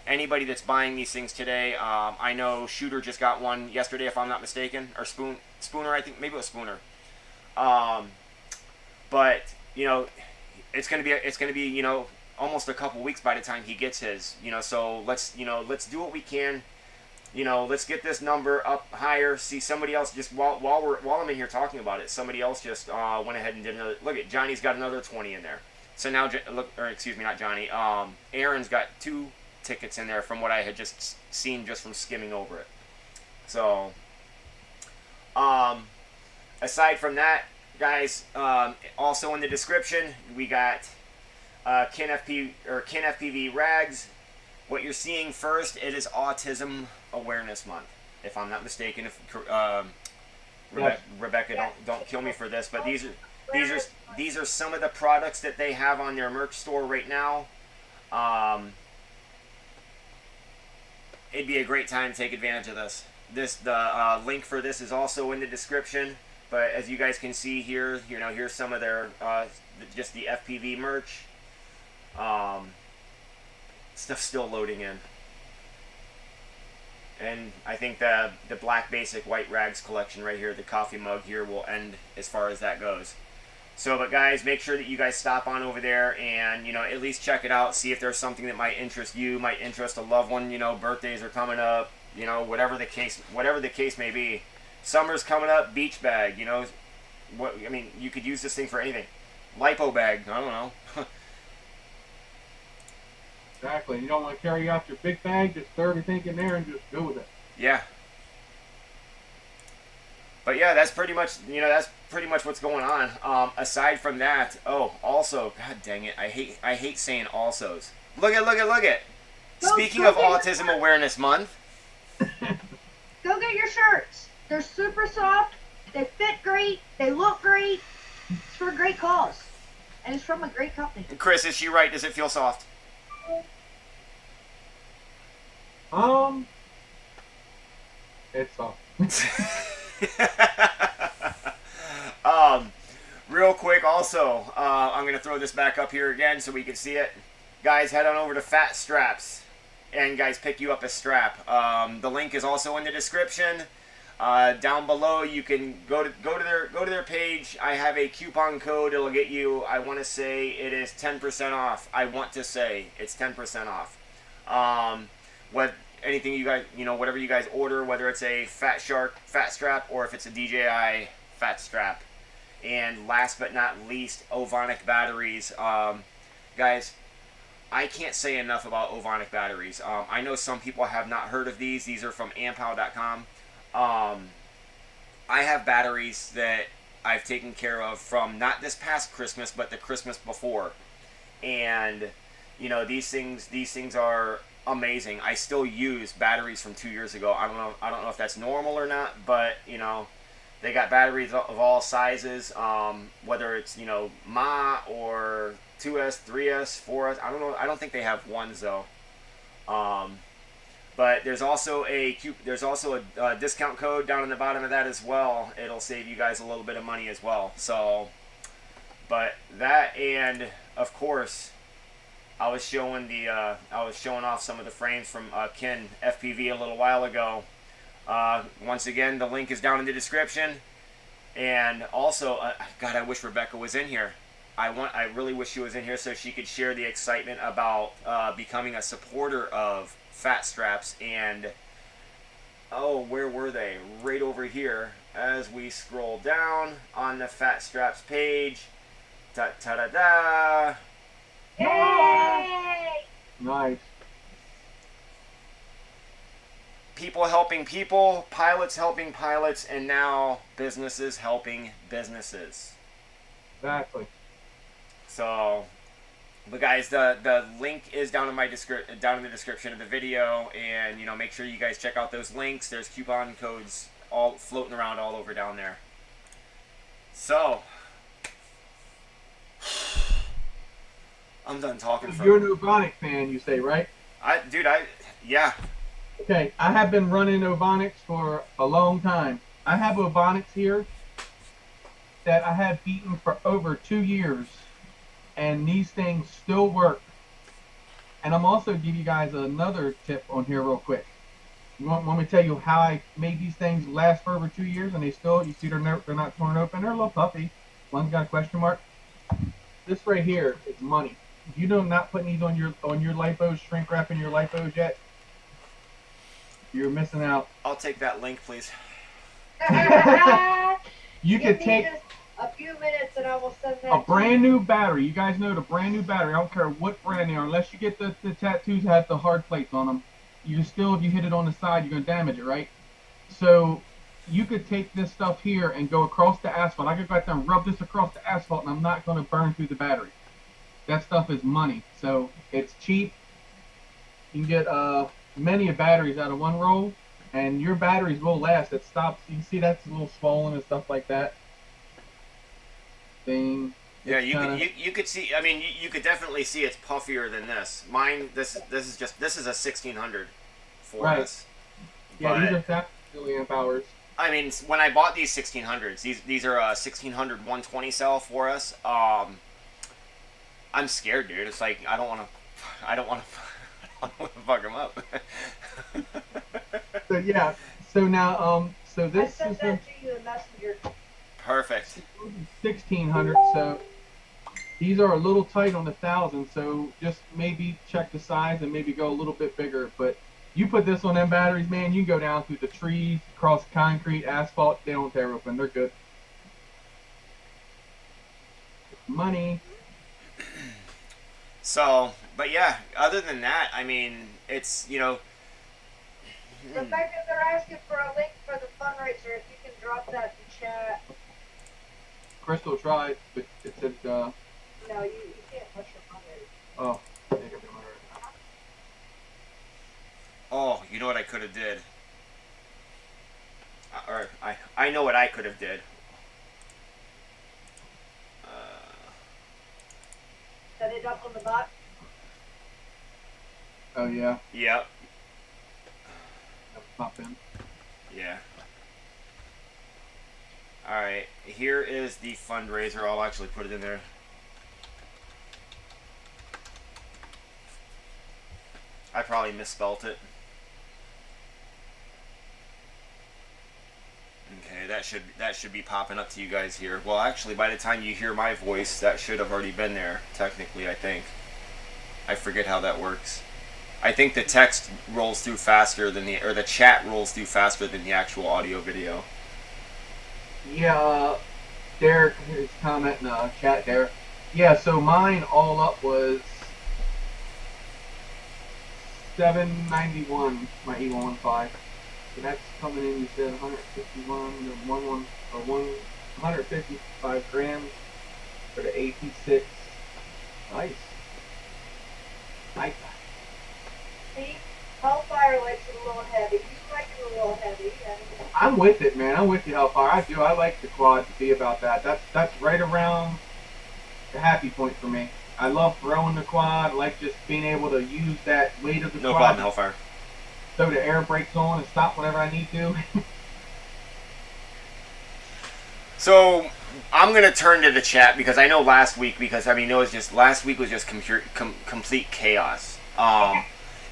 anybody that's buying these things today, I know Shooter just got one yesterday, if I'm not mistaken, or Spooner, I think maybe it was Spooner. But it's gonna be almost a couple weeks by the time he gets his. So let's do what we can. Let's get this number up higher. See, somebody else just while I'm in here talking about it, somebody else just went ahead and did another. Look at Johnny's got another 20 in there. So now, excuse me, not Johnny. Aaron's got 2 tickets in there from what I had just seen just from skimming over it. So, aside from that, guys, also in the description we got KinFPV rags. What you're seeing first, it is Autism Awareness Month, if I'm not mistaken. If Rebecca, don't kill me for this, but these are some of the products that they have on their merch store right now. It'd be a great time to take advantage of this. The link for this is also in the description. But as you guys can see here, here's some of their just the FPV merch. Stuff's still loading in. And I think the black basic white rags collection right here, the coffee mug here, will end as far as that goes. So, but guys, make sure that you guys stop on over there and, you know, at least check it out. See if there's something that might interest you, might interest a loved one. You know, birthdays are coming up. You know, whatever the case may be. Summer's coming up. Beach bag. You know, what I mean, you could use this thing for anything. Lipo bag. I don't know. Exactly. You don't want to carry out your big bag. Just throw everything in there and just go with it. Yeah. But yeah, that's pretty much, you know, that's pretty much what's going on. Aside from that, oh, also, god dang it, I hate saying alsos. Look at. Speaking of Autism Awareness Month. Go get your shirts. They're super soft. They fit great. They look great. It's for a great cause. And it's from a great company. Chris, is she right? Does it feel soft? It's soft. Real quick also, I'm going to throw this back up here again so we can see it. Guys, head on over to FatStraps and guys, pick you up a strap. The link is also in the description. Down below, you can go to their page. I have a coupon code. It'll get you, I want to say it is 10% off. I want to say it's 10% off. Anything you guys, you know, whatever you guys order, whether it's a Fat Shark Fat Strap or if it's a DJI Fat Strap. And last but not least, Ovonic batteries. Guys, I can't say enough about Ovonic batteries. I know some people have not heard of these. These are from Ampow.com. I have batteries that I've taken care of from not this past Christmas, but the Christmas before. And, you know, these things are amazing. I still use batteries from 2 years ago. I don't know if that's normal or not, but, you know, they got batteries of all sizes, whether it's, you know, Ma or 2S, 3S, 4S. I don't know. I don't think they have ones though. But there's also a discount code down in the bottom of that as well. It'll save you guys a little bit of money as well. So, but that, and of course, I was showing off some of the frames from KinFPV a little while ago. Once again, the link is down in the description. And also, God, I wish Rebecca was in here. I really wish she was in here so she could share the excitement about becoming a supporter of FatStraps. And oh, where were they? Right over here. As we scroll down on the FatStraps page. Da da da da. Yay! Nice. People helping people, pilots helping pilots, and now businesses helping businesses. Exactly. So, but guys, the link is down in the description of the video, and you know, make sure you guys check out those links. There's coupon codes all floating around all over down there. So, I'm done talking. You're an Ovonic fan, you say, right? Yeah. Okay, I have been running Ovonics for a long time. I have Ovonics here that I have beaten for over 2 years, and these things still work. And I'm also give you guys another tip on here real quick. You want me to tell you how I made these things last for over 2 years, and they still, you see they're not torn open. They're a little puffy. One's got a question mark. This right here is money. If you know not putting these on your lipos, shrink wrapping your lipos yet, you're missing out. I'll take that link, please. You could take just a few minutes and I will send that a brand new battery. You guys know the brand new battery. I don't care what brand they are, unless you get the tattoos that have the hard plates on them. You still, if you hit it on the side, you're gonna damage it, right? So you could take this stuff here and go across the asphalt. I could go out there and rub this across the asphalt, and I'm not gonna burn through the battery. That stuff is money. So it's cheap. You can get many batteries out of one roll, and your batteries will last. It stops. You can see that's a little swollen and stuff like that. Thing. Yeah, you could see. I mean, you could definitely see it's puffier than this. Mine, this is a 1600 for Right. us. Yeah, But, these are milliamp hours. I mean, when I bought these 1600s, these are a 1600 120 cell for us. I'm scared, dude. It's like I don't want to fuck them up. So yeah. So now so I this sent is that to you in Messenger. Perfect. 1600. So these are a little tight on 1,000. So just maybe check the size and maybe go a little bit bigger. But you put this on them batteries, man. You can go down through the trees, across concrete, asphalt. They don't tear open. They're good. Money. So, but yeah, other than that, I mean, it's, you know. The fact that they're asking for a link for the fundraiser, if you can drop that in chat. Crystal tried, but it said, No, you can't push your fundraiser. oh, I think I've been wondering. Oh, you know what I could have did? Or I know what I could have did. Set it up on the bot. Oh yeah, Yep. pop in. Yeah. Alright, here is the fundraiser. I'll actually put it in there. I probably misspelt it. Okay, that should be popping up to you guys here. Well, actually, by the time you hear my voice, that should have already been there, technically, I think. I forget how that works. I think the text rolls through faster than the chat rolls through faster than the actual audio video. Yeah, Derek, his comment in the chat there. Yeah, so mine all up was $791, my E115. So that's coming in, you said 151 to 155 grams for the AP6. Nice. Like that. See, Hellfire likes it a little heavy. You like it a little heavy. I'm with it, man. I'm with you, Hellfire. I do. I like the quad to be about that. That's right around the happy point for me. I love throwing the quad. I like just being able to use that weight of the No quad. problem, Hellfire. Throw the air brakes on and stop whenever I need to. So I'm gonna turn to the chat because I know last week last week was just complete chaos.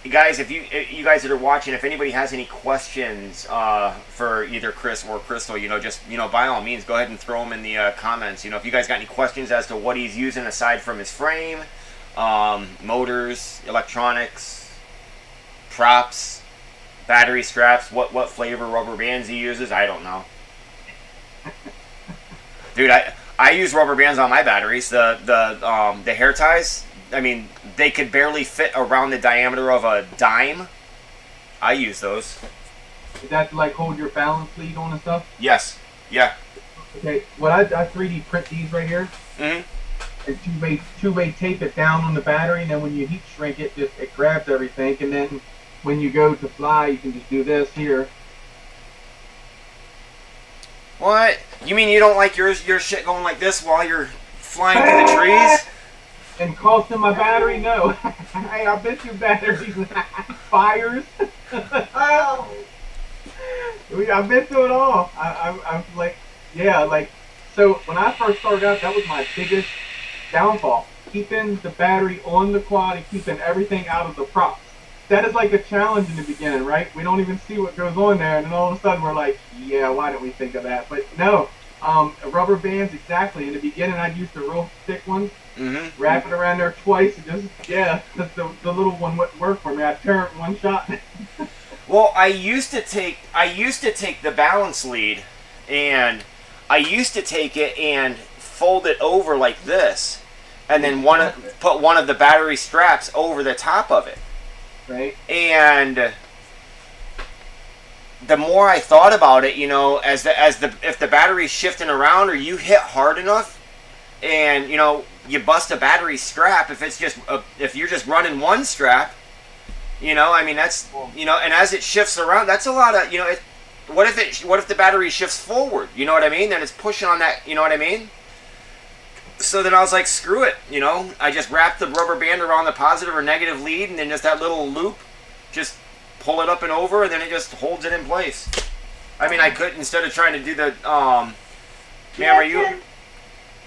Guys, if you guys that are watching, if anybody has any questions for either Chris or Crystal, just by all means go ahead and throw them in the comments. If you guys got any questions as to what he's using aside from his frame, motors, electronics, props, battery straps, what flavor rubber bands he uses, I don't know. Dude, I use rubber bands on my batteries. The hair ties, I mean, they could barely fit around the diameter of a dime. I use those. Is that to like hold your balance lead on and stuff? Yes. Yeah. Okay. Well, I 3D print these right here. Mm-hmm. And two-way tape it down on the battery, and then when you heat shrink it, it grabs everything, and then when you go to fly, you can just do this here. What? You mean you don't like your shit going like this while you're flying through the trees? And costing my battery? No. Hey, I've been through batteries with fires. Oh. I've been through it all. I'm like, yeah, like, so when I first started out, that was my biggest downfall. Keeping the battery on the quad and keeping everything out of the props. That is like a challenge in the beginning, right? We don't even see what goes on there, and then all of a sudden we're like, yeah, why didn't we think of that? But no, rubber bands, exactly. In the beginning, I used the real thick ones, wrap it around there twice, and just, the little one wouldn't work for me. I'd tear it in one shot. Well, I used to take the balance lead, and I used to take it and fold it over like this, and then put one of the battery straps over the top of it. Right. And the more I thought about it, if the battery's shifting around or you hit hard enough, and you bust a battery strap, if you're just running one strap, that's and as it shifts around, that's a lot of what if the battery shifts forward? You know what I mean? Then it's pushing on that. You know what I mean? So then I was like, screw it, I just wrapped the rubber band around the positive or negative lead, and then just that little loop, just pull it up and over, and then it just holds it in place. I mean, I could, instead of trying to do the, ma'am, are you?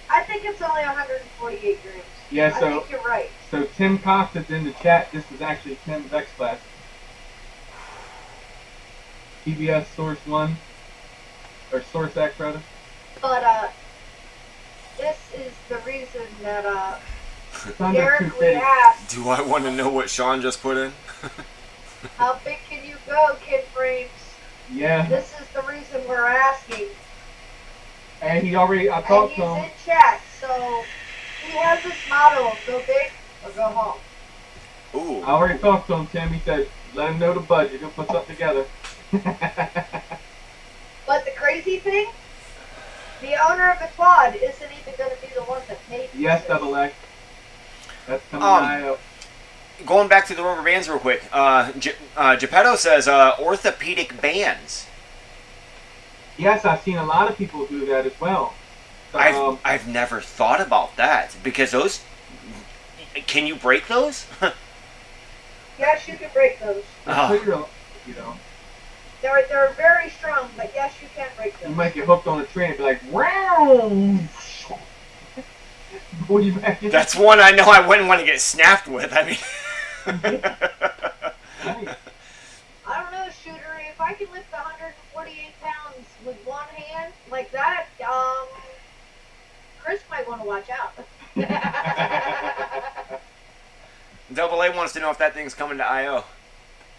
I think it's only 148 grams. Yeah, so, I think you're right. So Tim Cox is in the chat. This is actually Tim's X-Class. PBS Source 1, or Source X rather. But this is the reason that It's under Derek, we 250. asked, Do I want to know what Sean just put in? how big can you go, KinFrames? Yeah, This is the reason we're asking. and he already, I And talked he's to him. in chat, so he has this motto of go big or go home. Ooh. I already talked to him, Tim. He said, let him know the budget. He'll put something together. But the crazy thing, the owner of the quad isn't even going to be the one that made this. Yes, Double X. That's coming out. Going back to the rubber bands real quick. Geppetto says orthopedic bands. Yes, I've seen a lot of people do that as well. I've never thought about that because those. Can you break those? Yes, you can break those. You know, They're very strong, but yes, you can break them. you might get hooked on a train and be like, wow! Pull you back in. That's one I know I wouldn't want to get snapped with. I mean. Right. I don't know, shooter. If I can lift 148 pounds with one hand like that, Chris might want to watch out. Double A wants to know if that thing's coming to IO.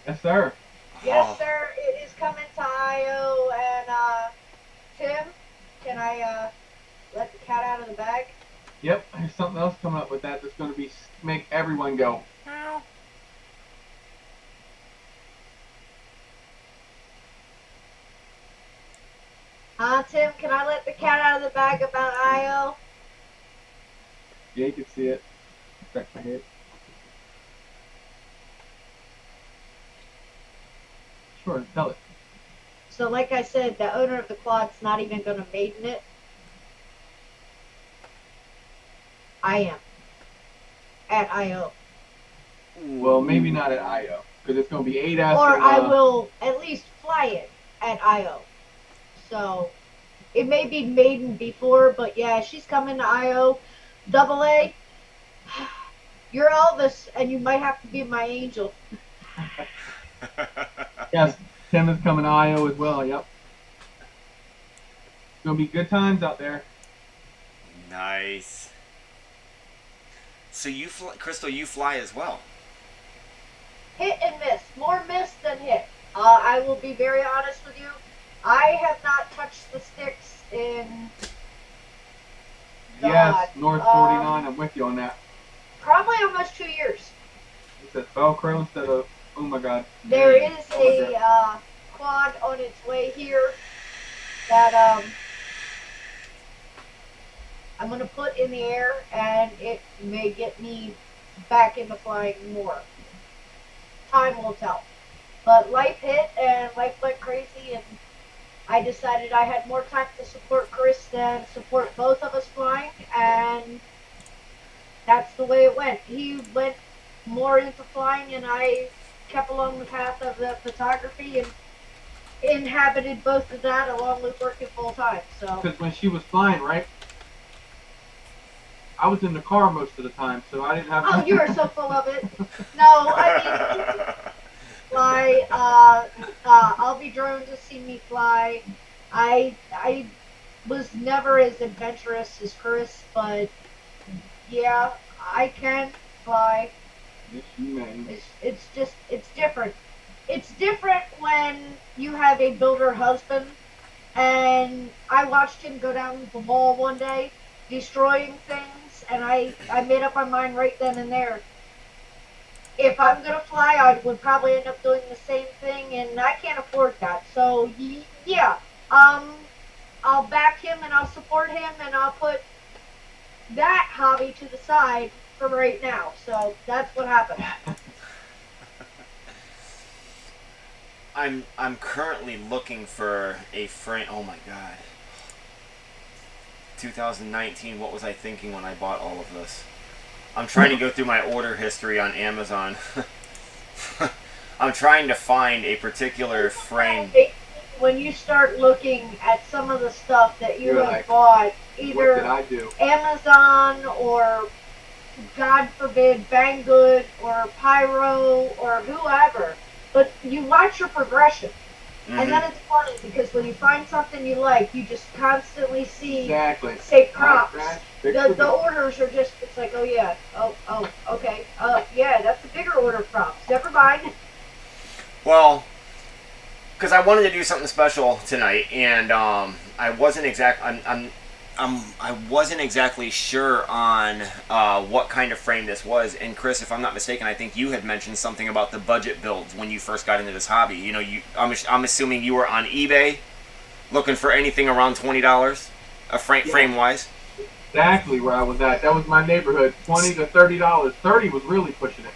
Yes, sir. Yes, sir. It is coming to IO. And Tim, can I let the cat out of the bag? Yep, there's something else coming up with that that's going to make everyone go. Tim, can I let the cat out of the bag about IO? Yeah, you can see it. Crack my head. Sure, tell it. So, like I said, the owner of the quad's not even going to maiden it. I am. At IO. Well, maybe not at IO, because it's going to be 8S. Or and, I will at least fly it at IO. So, it may be maiden before, but yeah, she's coming to IO. Double A, you're Elvis, and you might have to be my angel. Yes, Tim is coming to IO as well, yep. It's going to be good times out there. Nice. So Crystal, you fly as well. Hit and miss. More miss than hit. I will be very honest with you. I have not touched the sticks in... Yes, North 49, I'm with you on that. Probably almost 2 years. It says Velcro instead of, oh my god. There is a quad on its way here that I'm going to put in the air, and it may get me back into flying more. Time will tell. But life hit, and life went crazy, and I decided I had more time to support Chris than support both of us flying, and that's the way it went. He went more into flying, and I kept along the path of the photography and inhabited both of that along with working full time. So Because when she was flying, right? I was in the car most of the time, so I didn't have. oh, you are so full of it. No, I mean, fly. I'll be drawn to see me fly. I was never as adventurous as Chris, but yeah, I can fly. Yes, you may. It's different. It's different when you have a builder husband, and I watched him go down the wall one day, destroying things, and I made up my mind right then and there. If I'm gonna fly, I would probably end up doing the same thing, and I can't afford that. So yeah, I'll back him and I'll support him, and I'll put that hobby to the side for right now. So that's what happened. I'm currently looking for a frame. Oh my god. 2019. What was I thinking when I bought all of this? I'm trying to go through my order history on Amazon. I'm trying to find a particular frame. When you start looking at some of the stuff that you You're have like, bought, What did either I do? Amazon or, God forbid, Banggood or Pyro or whoever, but you watch your progression. And then it's funny because when you find something you like, you just constantly see, Exactly. say, props. The orders are just, it's like, oh yeah, okay, yeah, that's a bigger order of props. Never mind. Well, because I wanted to do something special tonight, and I wasn't I wasn't exactly sure on what kind of frame this was. And Chris, if I'm not mistaken, I think you had mentioned something about the budget builds when you first got into this hobby. You know, I'm assuming you were on eBay looking for anything around $20 a frame wise. Exactly where I was at. That was my neighborhood. $20 to $30. 30 was really pushing it.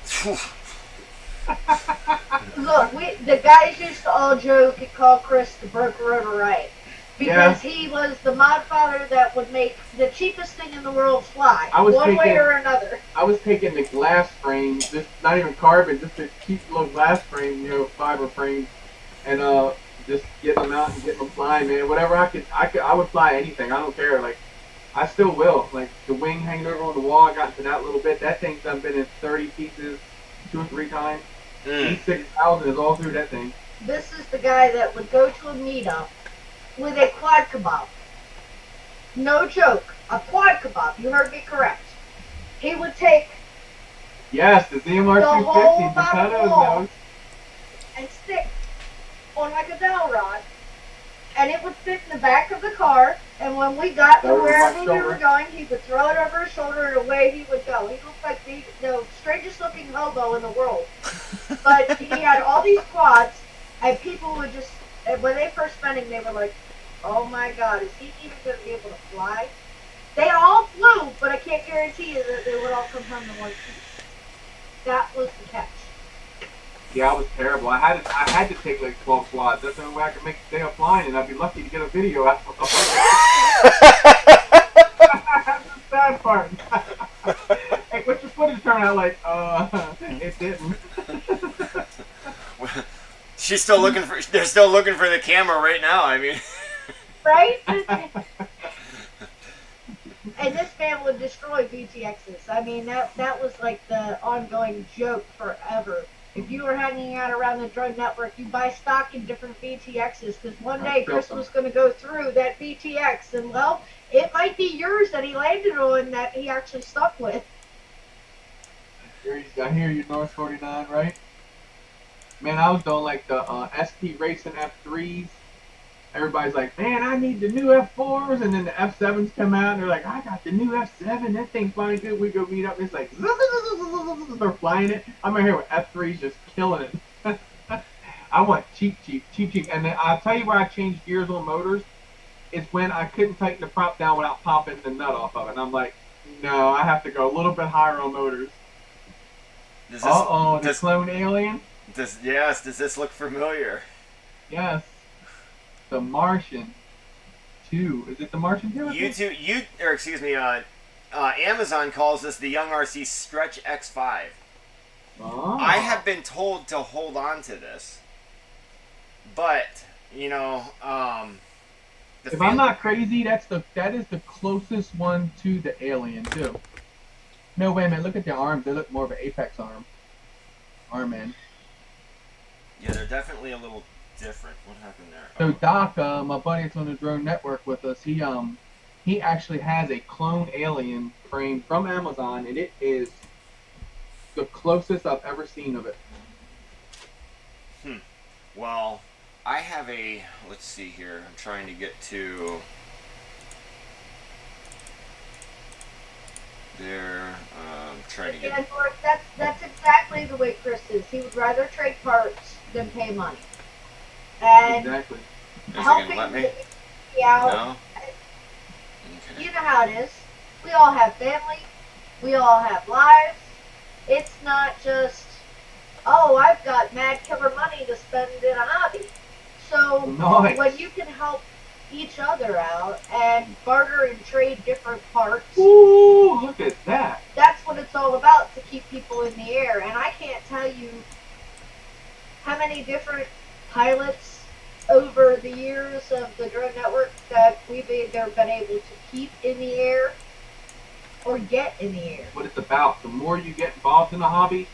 Look, the guys used to all joke and call Chris the broke rotor right. Because he was the mod father that would make the cheapest thing in the world fly, one way or another. I was taking the glass frame, just not even carbon, just a cheap little glass frame, you know, fiber frame, and just getting them out and getting them flying, man. Whatever I would fly anything. I don't care. Like, I still will. Like the wing hanging over on the wall, I got into that a little bit. That thing's done been in 30 pieces 2 or 3 times. E6000 is all through that thing. This is the guy that would go to a meetup with a quad kebab. No joke. A quad kebab. You heard me correct. He would take the ZMR the whole 250, the bottom wall and stick on like a dowel rod, and it would fit in the back of the car, and when we got to wherever we were going, he would throw it over his shoulder and away he would go. He looked like the strangest looking hobo in the world. But he had all these quads, and people would just, when they first met him, they were like, oh my God, is he even going to be able to fly? They all flew, but I can't guarantee you that they would all come home in one piece. That was the catch. Yeah, I was terrible. I had to take like 12 quads. That's the only way I could make a day of flying, and I'd be lucky to get a video out of That's the sad part. Hey, what's your footage turn out like? It didn't. She's still looking for. They're still looking for the camera right now. I mean, right? And this man would destroy VTXs. I mean, that was like the ongoing joke forever. If you were hanging out around the drone network, you buy stock in different VTXs because one day Chris was going to go through that VTX, and well, it might be yours that he landed on that he actually stuck with. I hear you, North 49, right? Man, I was doing like the SP Racing F3s. Everybody's like, man, I need the new F4s, and then the F7s come out, and they're like, I got the new F7, that thing's flying good. We go meet up, and it's like, they're flying it. I'm right here with F3s just killing it. I want cheap. And then I'll tell you where I changed gears on motors. It's when I couldn't tighten the prop down without popping the nut off of it. And I'm like, no, I have to go a little bit higher on motors. The clone alien? Does this look familiar? Yes. The Martian 2. Is it the Martian 2? Amazon calls this the Young RC Stretch X5. Oh. I have been told to hold on to this, but you know, if I'm not crazy, that is the closest one to the alien too. No, wait a minute. Look at the arms. They look more of an Apex arm end. Yeah, they're definitely a little different. What happened there? So Doc, my buddy that's on the drone network with us, he actually has a clone alien frame from Amazon, and it is the closest I've ever seen of it. Well, I have a. Let's see here. I'm trying to get to there. Trying to get. And that's exactly the way Chris is. He would rather trade parts than pay money. And exactly. helping the out. No? Okay. You know how it is. We all have family. We all have lives. It's not just, oh, I've got mad killer money to spend in a hobby. So nice. When you can help each other out and barter and trade different parts. Ooh, look at that. That's what it's all about, to keep people in the air. And I can't tell you how many different pilots over the years of the drone network that we've either been able to keep in the air or get in the air. What it's about. The more you get involved in the hobby,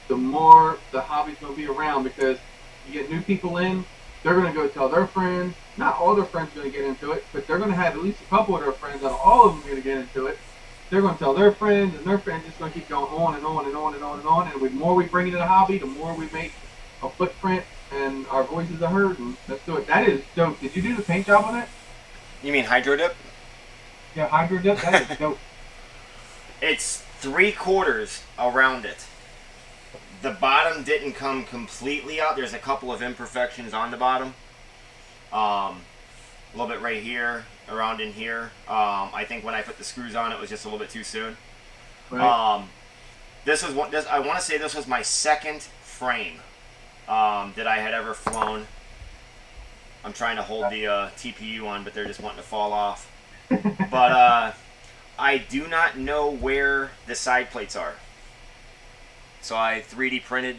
the more the hobby's going to be around, because you get new people in, They're going to go tell their friends. Not all their friends are going to get into it, but they're going to have at least a couple of their friends, and all of them are going to get into it. They're going to tell their friends, and their friends just going to keep going on and on and on and on and on. And the more we bring it to the hobby, the more we make a footprint and our voices are heard. And let's do it. That is dope. Did you do the paint job on it? You mean hydro dip? Yeah, hydro dip. That is dope. It's 3/4 around it. The bottom didn't come completely out. There's a couple of imperfections on the bottom. A little bit right here, around in here. I think when I put the screws on, it was just a little bit too soon. Right. This was one. I want to say this was my second frame that I had ever flown. I'm trying to hold the TPU on, but they're just wanting to fall off. But I do not know where the side plates are. So I 3D printed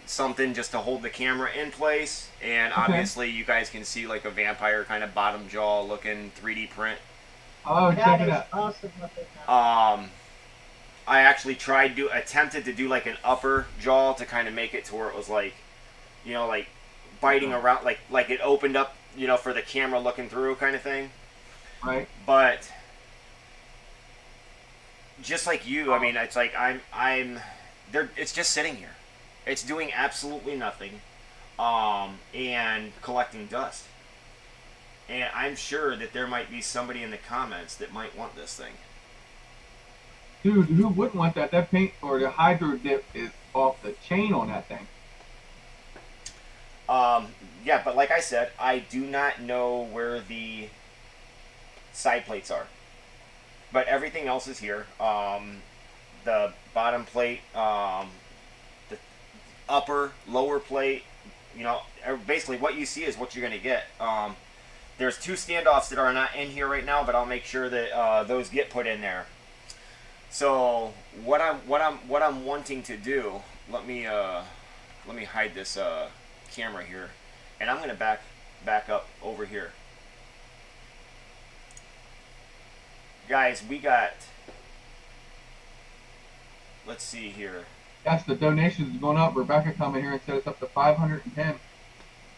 something just to hold the camera in place, and obviously you guys can see like a vampire kind of bottom jaw looking 3D print. Oh, check it out. Awesome looking. I actually attempted to do like an upper jaw to kind of make it to where it was like, you know, like biting around, like it opened up, you know, for the camera looking through kind of thing. Right. But just like you, I mean, it's like I'm there. It's just sitting here. It's doing absolutely nothing, and collecting dust. And I'm sure that there might be somebody in the comments that might want this thing. Dude, who wouldn't want that? That paint or the hydro dip is off the chain on that thing. Yeah, but like I said, I do not know where the side plates are. But everything else is here. The bottom plate, the upper, lower plate, you know, basically what you see is what you're going to get. There's 2 standoffs that are not in here right now, but I'll make sure that those get put in there. So what I'm wanting to do, let me hide this camera here, and I'm going to back up over here. Guys, we got, let's see here. Yes, the donations is going up. Rebecca coming here and said it's up to $510.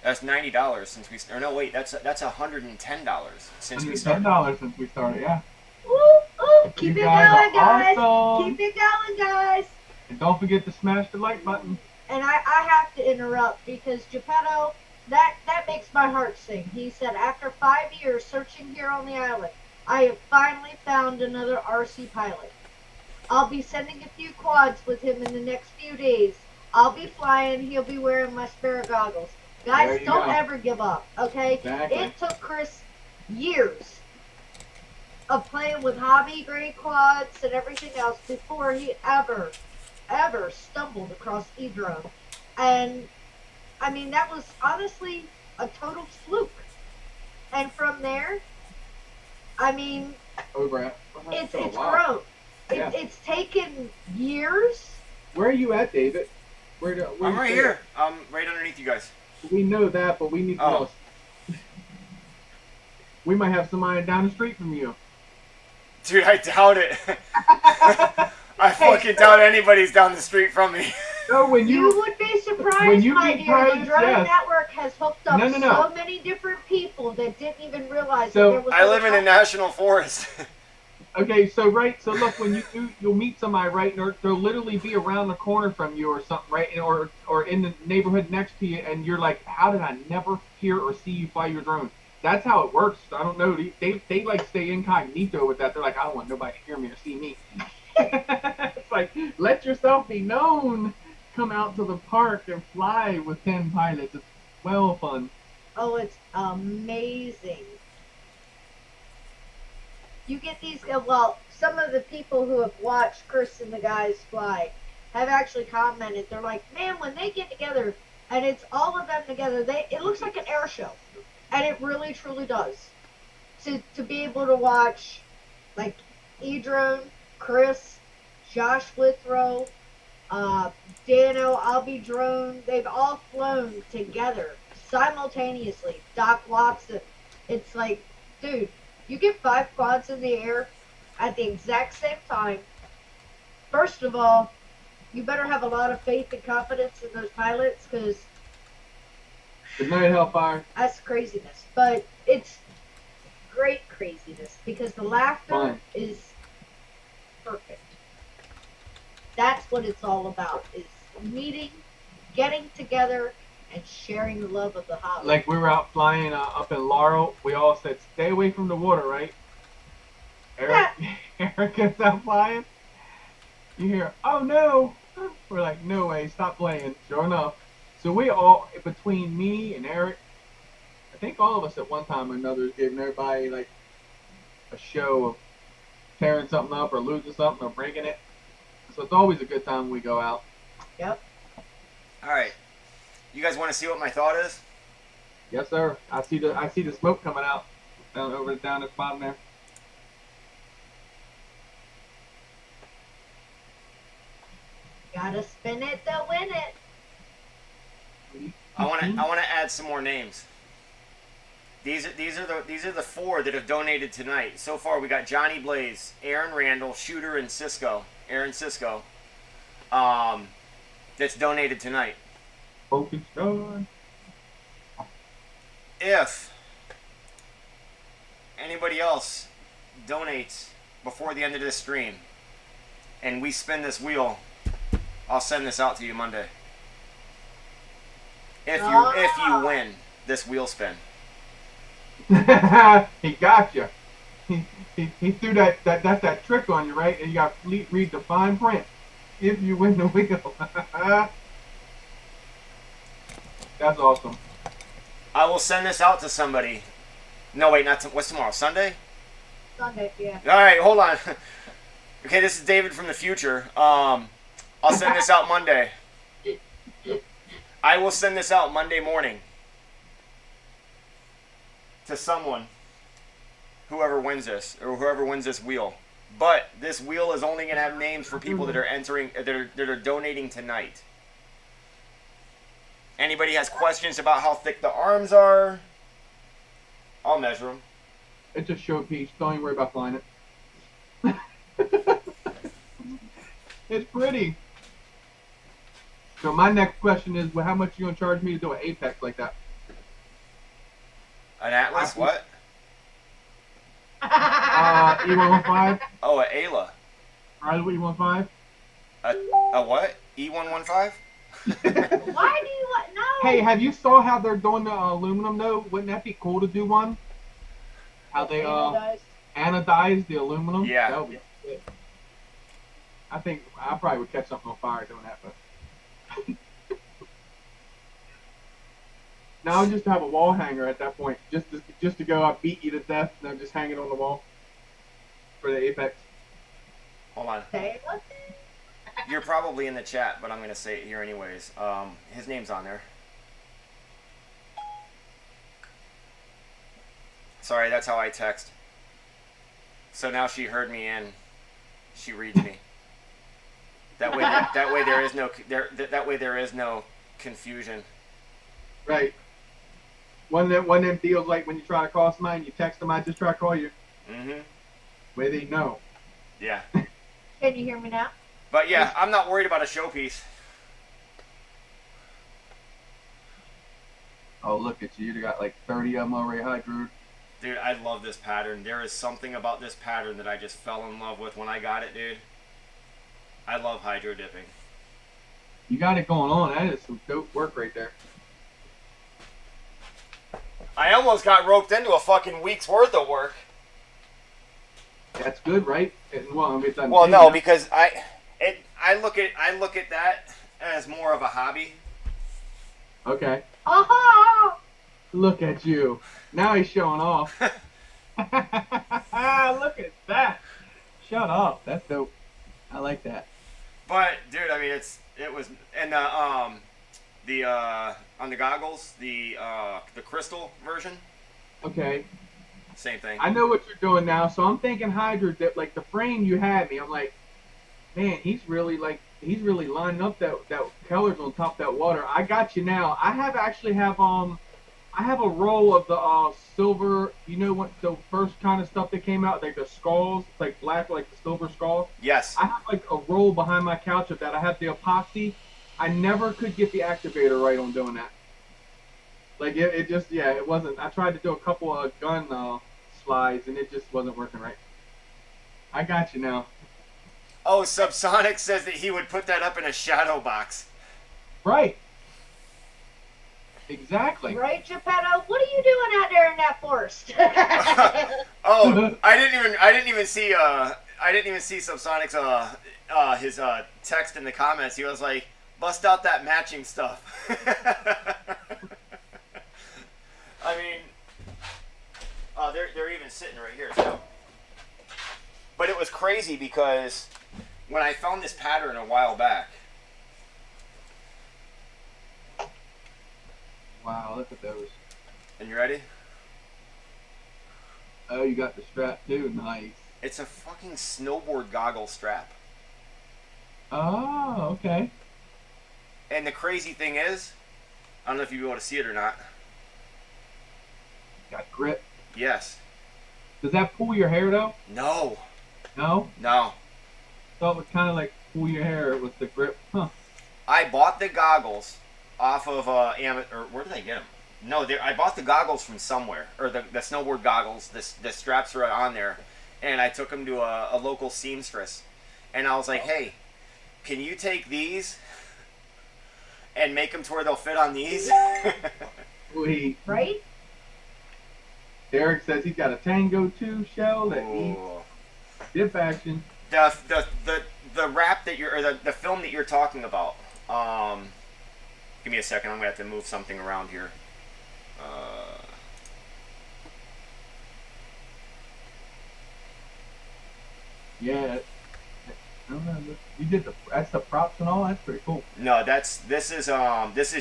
That's $90 since we. Or no, wait, that's $110 since we started. $110 since we started, yeah. Ooh, ooh, keep You it guys going, guys. awesome. Keep it going, guys. And don't forget to smash the like button. And I have to interrupt because Geppetto, that makes my heart sing. He said, after 5 years searching here on the island, I have finally found another RC pilot. I'll be sending a few quads with him in the next few days. I'll be flying. He'll be wearing my spare goggles. Guys, don't ever give up, okay? Exactly. It took Chris years of playing with hobby grade quads and everything else before he ever stumbled across e-drone. And, I mean, that was honestly a total fluke. And from there, I mean, it's grown. Yeah. It's taken years. Where are you at, David? I'm right here. I'm right underneath you guys. We know that, but we need to know. We might have somebody down the street from you. Dude, I doubt it. I fucking doubt anybody's down the street from me. No, when You would be surprised, when you my meet dear. pilots, The drone yes. network has hooked up No. so many different people that didn't even realize So, that there was I live in a national forest. Okay, so look, when you'll meet somebody, right, and they'll literally be around the corner from you or something, right, or in the neighborhood next to you, and you're like, how did I never hear or see you fly your drone? That's how it works. I don't know. They like stay incognito with that. They're like, I don't want nobody to hear me or see me. It's like, let yourself be known. Come out to the park and fly with 10 pilots. It's well fun. Oh, it's amazing. You get these, well, some of the people who have watched Chris and the guys fly have actually commented. They're like, man, when they get together, and it's all of them together, it looks like an air show. And it really, truly does. To be able to watch, like, E-Drone, Chris, Josh Withrow, Dano, I'll Be Drone, they've all flown together simultaneously. Doc Watson. It's like, dude, you get 5 quads in the air at the exact same time. First of all, you better have a lot of faith and confidence in those pilots, because Good night, Hellfire. That's craziness, but it's great craziness because the laughter Fun. is perfect. That's what it's all about: is meeting, getting together, and sharing the love of the hobby. Like we were out flying up in Laurel, we all said, "Stay away from the water," right? Eric gets out flying. You hear, "Oh no!" We're like, "No way, stop playing." Sure enough, so we all, between me and Eric, I think all of us at one time or another is giving everybody like a show of tearing something up or losing something or breaking it. So it's always a good time when we go out. Yep. All right. You guys want to see what my thought is? Yes, sir. I see the smoke coming out down at the bottom there. Gotta spin it to win it. I want to add some more names. These are the 4 that have donated tonight. So far we got Johnny Blaze, Aaron Randall, Shooter, and Cisco. Aaron Cisco. That's donated tonight. Focus on. If anybody else donates before the end of this stream and we spin this wheel, I'll send this out to you Monday. If you win this wheel spin. He got you. He threw that trick on you, right? And you got to read the fine print. If you win the wheel. That's awesome. I will send this out to somebody. No, wait, what's tomorrow? Sunday? Sunday, yeah. All right, hold on. Okay, this is David from the future. I'll send this out Monday. I will send this out Monday morning to someone, whoever wins this, or whoever wins this wheel. But this wheel is only going to have names for people that are entering, that are donating tonight. Anybody has questions about how thick the arms are, I'll measure them. It's a showpiece. Don't even worry about flying it. It's pretty. So my next question is, well, how much are you going to charge me to do an apex like that? An Atlas? What? E115? Oh, an Ayla. Right, E115? A what? E115? Why do you want no? Hey, have you saw how they're doing the aluminum though? Wouldn't that be cool to do one? How they anodize the aluminum? Yeah. That would be sick. I think I probably would catch something on fire doing that, but now just to have a wall hanger at that point, just to go, I beat you to death, and then just hang it on the wall for the apex. Hold on. Say what? You're probably in the chat, but I'm going to say it here anyways. His name's on there. Sorry, that's how I text. So now she heard me and she reads me. That way there is no confusion. Right. One of them deals like when you try to call somebody and you text them, I just try to call you. Mm-hmm. Where they know. Yeah. Can you hear me now? But yeah, I'm not worried about a showpiece. Oh, look at you. You got like 30 of them already hydroed. Dude, I love this pattern. There is something about this pattern that I just fell in love with when I got it, dude. I love hydro dipping. You got it going on. That is some dope work right there. I almost got roped into a fucking week's worth of work. That's good, right? Well, no, because I look at that as more of a hobby. Okay. Aha! Look at you. Now he's showing off. Look at that. Shut up. That's dope. I like that. But dude, I mean, it was, and on the goggles, the crystal version. Okay. Same thing. I know what you're doing now, so I'm thinking hydro dip. Like the frame you had me, I'm like, man, he's really lining up that colors on top of that water. I got you now. I have a roll of the silver. You know what the first kind of stuff that came out, like the skulls, like black, like the silver skull. Yes. I have like a roll behind my couch of that. I have the epoxy. I never could get the activator right on doing that. Like it just it wasn't. I tried to do a couple of gun slides and it just wasn't working right. I got you now. Oh, Subsonic says that he would put that up in a shadow box. Right. Exactly. Right, Geppetto? What are you doing out there in that forest? Oh, I didn't even see Subsonic's his text in the comments. He was like, "Bust out that matching stuff." I mean, they're even sitting right here too. But it was crazy because when I found this pattern a while back. Wow, look at those. And you ready? Oh, you got the strap too. Nice. It's a fucking snowboard goggle strap. Oh, okay. And the crazy thing is, I don't know if you'll be able to see it or not. Got grip. Yes. Does that pull your hair though? No. No. No. So it would kind of like pull your hair with the grip. Huh. I bought the goggles off of or where did I get them? No, I bought the goggles from somewhere, or the snowboard goggles. The straps are on there, and I took them to a local seamstress, and I was like, "Hey, can you take these and make them to where they'll fit on these?" Sweet. Right? Derek says he's got a Tango 2 shell that needs dip action. The wrap that you're, or the film that you're talking about. Give me a second. I'm gonna have to move something around here. Yeah. I don't know. You did that's the props and all. That's pretty cool. No, this is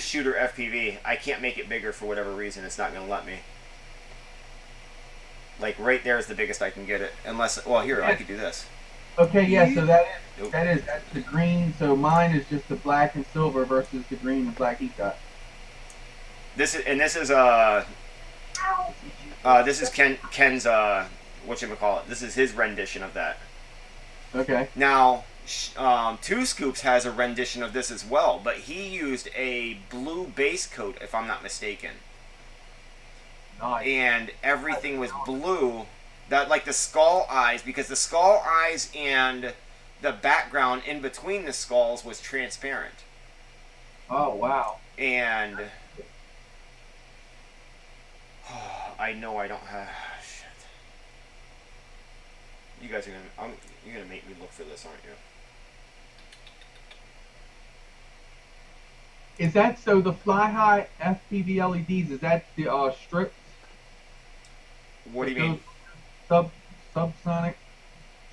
Shooter FPV. I can't make it bigger for whatever reason. It's not gonna let me. Like right there is the biggest I can get it. Unless, well, here I could do this. Okay, yeah. So that's the green. So mine is just the black and silver versus the green and black heat dot. This is Ken's whatchamacallit. This is his rendition of that. Okay. Now, Two Scoops has a rendition of this as well, but he used a blue base coat, if I'm not mistaken. Nice. And everything was blue. That, like the skull eyes, because the skull eyes and the background in between the skulls was transparent. Oh wow. And I know I don't have shit. You guys are you're gonna make me look for this, aren't you? Is that so? The Fly High FPV LEDs, is that the strips? What do you mean? Subsonic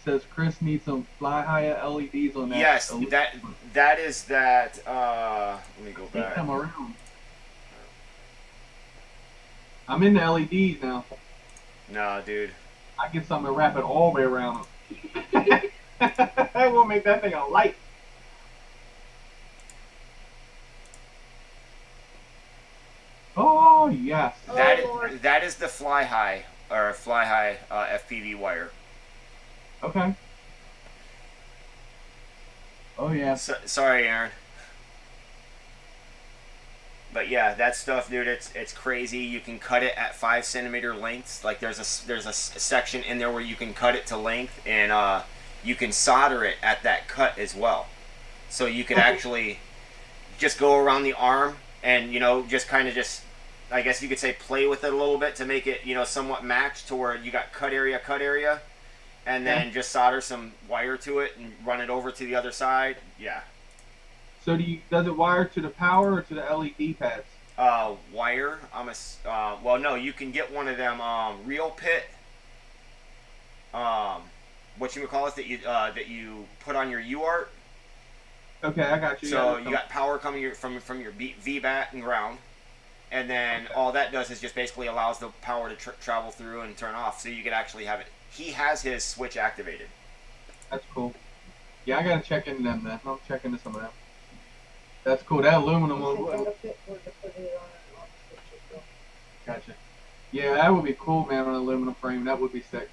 says Chris needs some Fly High LEDs on that. Yes, that is that. Let me go back. Take them around. I'm in the LEDs now. Nah, dude. I get something to wrap it all the way around them. I will make that thing a light. Oh yes. That is the Fly High FPV wire. Okay. Oh yeah. Sorry, Aaron. But yeah, that stuff, dude, it's crazy. You can cut it at 5cm lengths. Like there's a section in there where you can cut it to length, and you can solder it at that cut as well. So you could actually just go around the arm and just kind of I guess you could say play with it a little bit to make it somewhat match to where you got cut area, and then just solder some wire to it and run it over to the other side. Yeah. So does it wire to the power or to the LED pads? Wire. Well, no, you can get one of them reel pit. Whatchamacallit that you put on your UART. Okay, I got you. So you got power coming from your V-bat and ground, and then all that does is just basically allows the power to travel through and turn off, so you could actually have it. He has his switch activated. That's cool. Yeah, I gotta check into them then. I'm checking into some of them. That's cool. That aluminum one. Gotcha. Yeah, that would be cool, man, on an aluminum frame. That would be sick.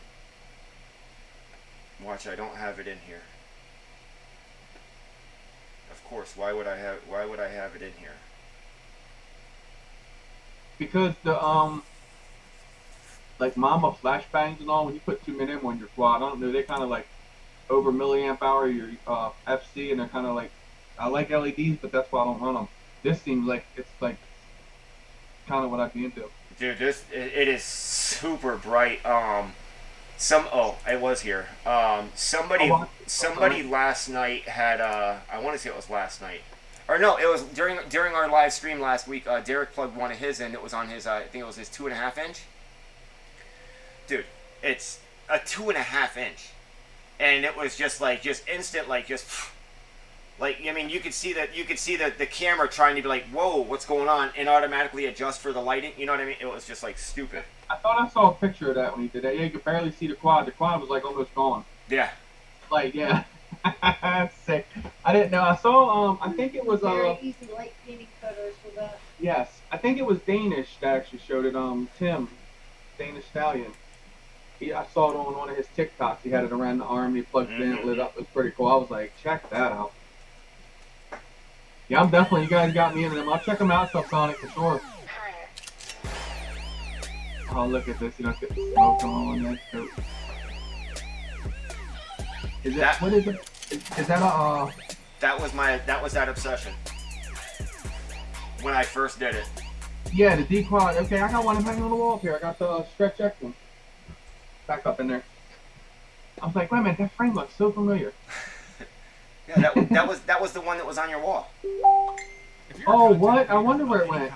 Watch, I don't have it in here. Of course, why would I have it in here? because the like Mama flashbangs and all, when you put 2 min on your quad, I don't know, they kind of like over milliamp hour your FC, and they're kind of like, I like LEDs, but that's why I don't run them. This seems like it's like kind of what I'd be into. Dude, it is super bright. It was here. Somebody last night had I want to say it was last night, or no, it was during our live stream last week. Derek plugged one of his in. It was on his I think it was his 2.5 inch. Dude, it's a 2.5 inch, and it was just instant, like, I mean, you could see the camera trying to be like, whoa, what's going on, and automatically adjust for the lighting. You know what I mean? It was just like stupid. I thought I saw a picture of that when he did that. Yeah, you could barely see the quad. The quad was like almost gone. Yeah. Like, yeah. That's sick. I didn't know. I saw, I think it was, very easy light painting photos for that. Yes. I think it was Danish that actually showed it, Tim, Danish Stallion. I saw it on one of his TikToks. He had it around the arm. He plugged it in, lit up. It was pretty cool. I was like, check that out. Yeah, I'm definitely, you guys got me into them. I'll check them out, Subsonic, for sure. Oh, look at this. You know, it's getting smoke going on that. Is that, what is it? Is that a, That was that obsession. When I first did it. Yeah, the D-quad. Okay, I got one hanging on the wall up here. I got the Stretch X one. Back up in there. I was like, wait a minute, that frame looks so familiar. Yeah, that was the one that was on your wall. Oh, what? I wonder where it went.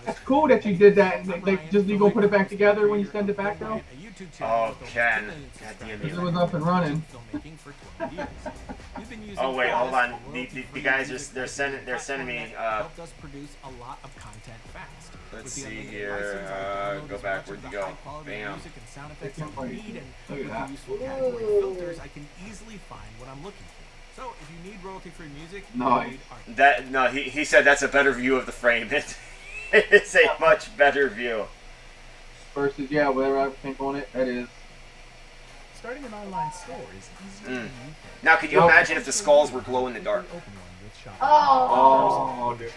It's cool that you did that. And you gonna put it back together when you send it back, though? Oh, Ken. God damn It you. was up and running. Oh wait, hold on. The guys they're sending me. Let's see here. Go back. Where'd you go? Bam. Look at that. Filters, I can easily find what I'm looking for. So if you need royalty-free music, Nice. He said that's a better view of the frame. It's a much better view. Versus, yeah, whatever I think on it, that is. Starting an online store is easier. Now, could you imagine if the skulls were glow in the dark? Oh, dude.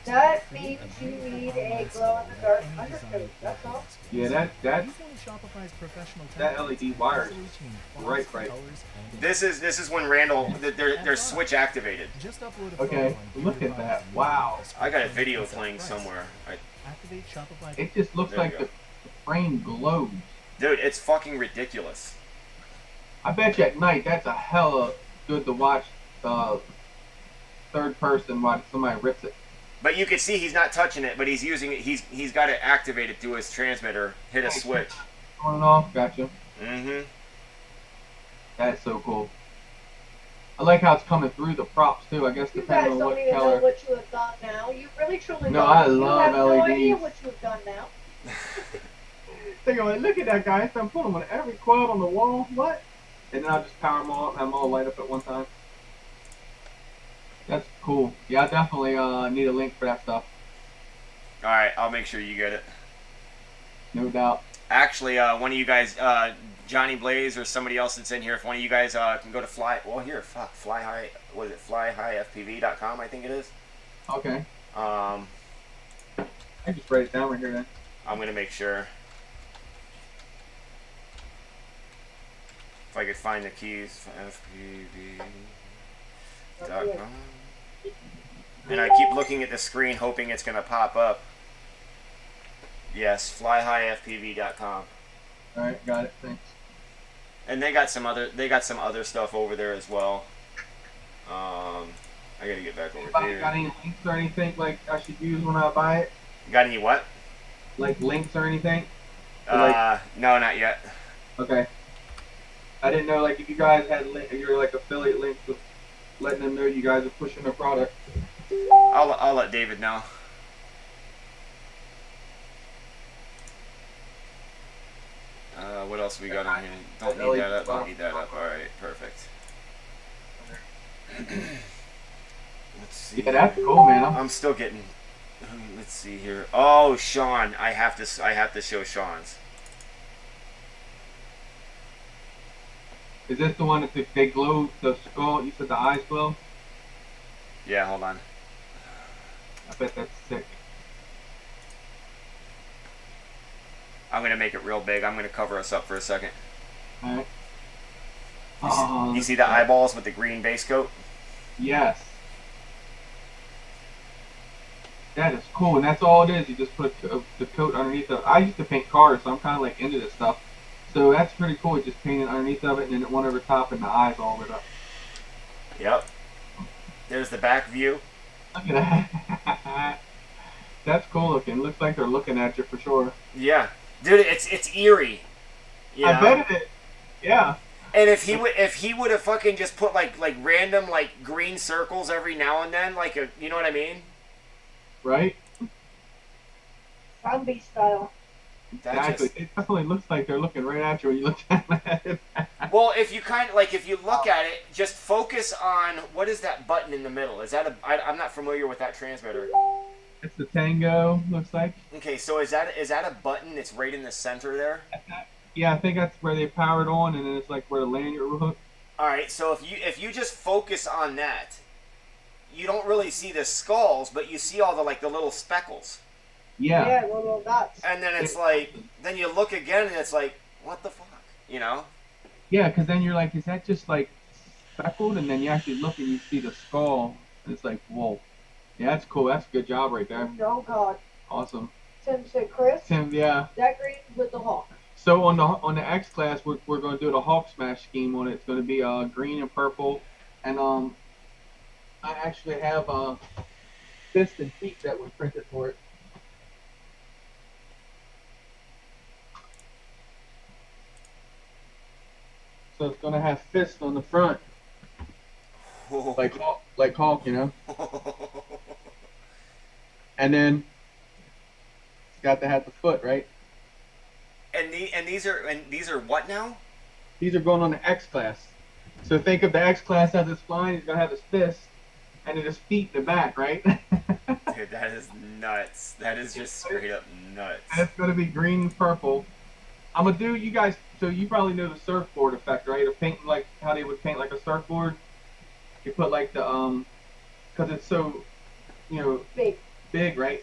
that means you need a glow-in-the-dark undercoat. That's all. Yeah, that LED wire is right. This is when Randall they're switch activated. Okay, look at that. Wow. I got a video playing somewhere. It just looks like the frame glows. Dude, it's fucking ridiculous. I bet you at night that's a hella good to watch third person while somebody rips it. But you can see he's not touching it, but he's using it. He's got it activated through his transmitter. Hit a switch. On and off. Gotcha. Mm-hmm. That's so cool. I like how it's coming through the props too. I guess You guys depending on don't what even know color. what you have done now. You really truly No, don't. I You love have no LEDs. idea what you have done now. Think of it. Look at that guy. I'm putting them on every quad on the wall. What? And then I'll just power them all up, have them all light up at one time. That's cool. Yeah, I definitely need a link for that stuff. All right, I'll make sure you get it. No doubt. Actually, one of you guys, Johnny Blaze or somebody else that's in here, if one of you guys can go to flyhighfpv.com, I think it is. Okay. I just write it down right here then. I'm gonna make sure. If I could find the keys, fpv.com. And I keep looking at the screen hoping it's gonna pop up. Yes, flyhighfpv.com. Alright, got it, thanks. And they got some other stuff over there as well. I gotta get back over Anybody here. got any links or anything like I should use when I buy it? Got any what? Like links or anything? No, not yet. Okay. I didn't know like if you guys had your like affiliate links with letting them know you guys are pushing their product. I'll let David know. What else we got on here? Don't need that up. Don't need that up. All right, perfect. Let's see. Yeah, that's cool, man. I'm still getting. Let's see here. Oh, Sean, I have to show Sean's. Is this the one that they glow the skull? You said the eyes glow? Yeah, hold on. I bet that's sick. I'm gonna make it real big. I'm gonna cover us up for a second. All right. You see the eyeballs with the green base coat? Yes. That is cool, and that's all it is. You just put the coat underneath of. I used to paint cars, so I'm kind of like into this stuff. So that's pretty cool. Just painting underneath of it, and then one over top, and the eyes all lit up. Yep. There's the back view. Look at that. That's cool looking. Looks like they're looking at you for sure. Yeah, dude, it's eerie. You know? I bet it. Yeah. And if he would have fucking just put like random like green circles every now and then, like a, you know what I mean? Right. Zombie style. Exactly. It definitely looks like they're looking right at you when you look at it. Well, if you kind of like, if you look at it, just focus on what is that button in the middle? Is that I'm not familiar with that transmitter. It's the Tango, looks like. Okay, so is that a button that's right in the center there? Yeah, I think that's where they power it on, and then it's like where the lanyard will hook. All right, so if you just focus on that, you don't really see the skulls, but you see all the like the little speckles. Yeah. Yeah, little dots. And then it's like, then you look again, and it's like, what the fuck, you know? Yeah, because then you're like, is that just like speckled? And then you actually look and you see the skull, and it's like, whoa. Yeah, that's cool. That's a good job right there. Oh God. Awesome. Tim said, Chris, Tim, yeah. that green with the hawk. So on the X class, we're going to do the Hawk Smash scheme on it. It's going to be green and purple, and I actually have fist and feet that we printed for it. So it's going to have fists on the front, like Hulk, you know. And then it's got to have the foot, right? And these are what now? These are going on the X class. So think of the X class as it's flying. He's gonna have his fist and then his feet in the back, right? Dude, that is nuts. That is just straight up nuts. And it's gonna be green and purple. I'm gonna do you guys. So you probably know the surfboard effect, right? Of painting like how they would paint like a surfboard. You put like the because it's so, you know, big, right?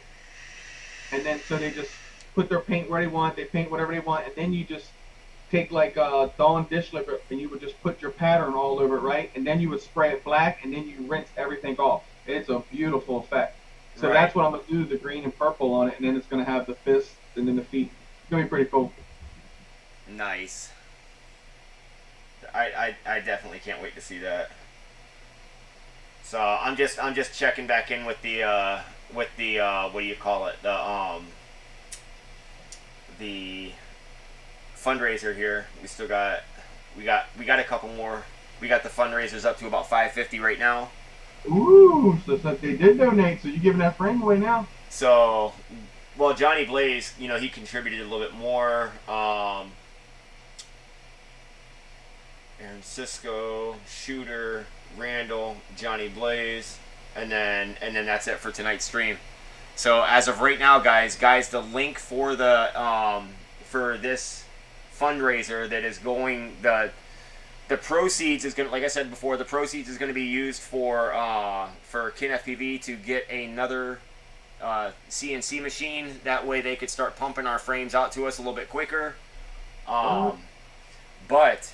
And then so they just put their paint where they want, they paint whatever they want, and then you just take like a Dawn dish liquor and you would just put your pattern all over it, right? And then you would spray it black and then you rinse everything off. It's a beautiful effect. So Right. that's what I'm going to do, the green and purple on it, and then it's going to have the fists and then the feet. It's going to be pretty cool. Nice. I definitely can't wait to see that. So I'm just checking back in with the what do you call it, the fundraiser here. We got a couple more. We got the fundraisers up to about $550 right now. Ooh, so they did donate, so you're giving that frame away now? So, well, Johnny Blaze, you know, he contributed a little bit more. Aaron Cisco, Shooter, Randall, Johnny Blaze, and then that's it for tonight's stream. So as of right now, guys, the link for the for this fundraiser that is going, the proceeds is going to, like I said before, the proceeds is going to be used for KinFPV to get another CNC machine. That way they could start pumping our frames out to us a little bit quicker. But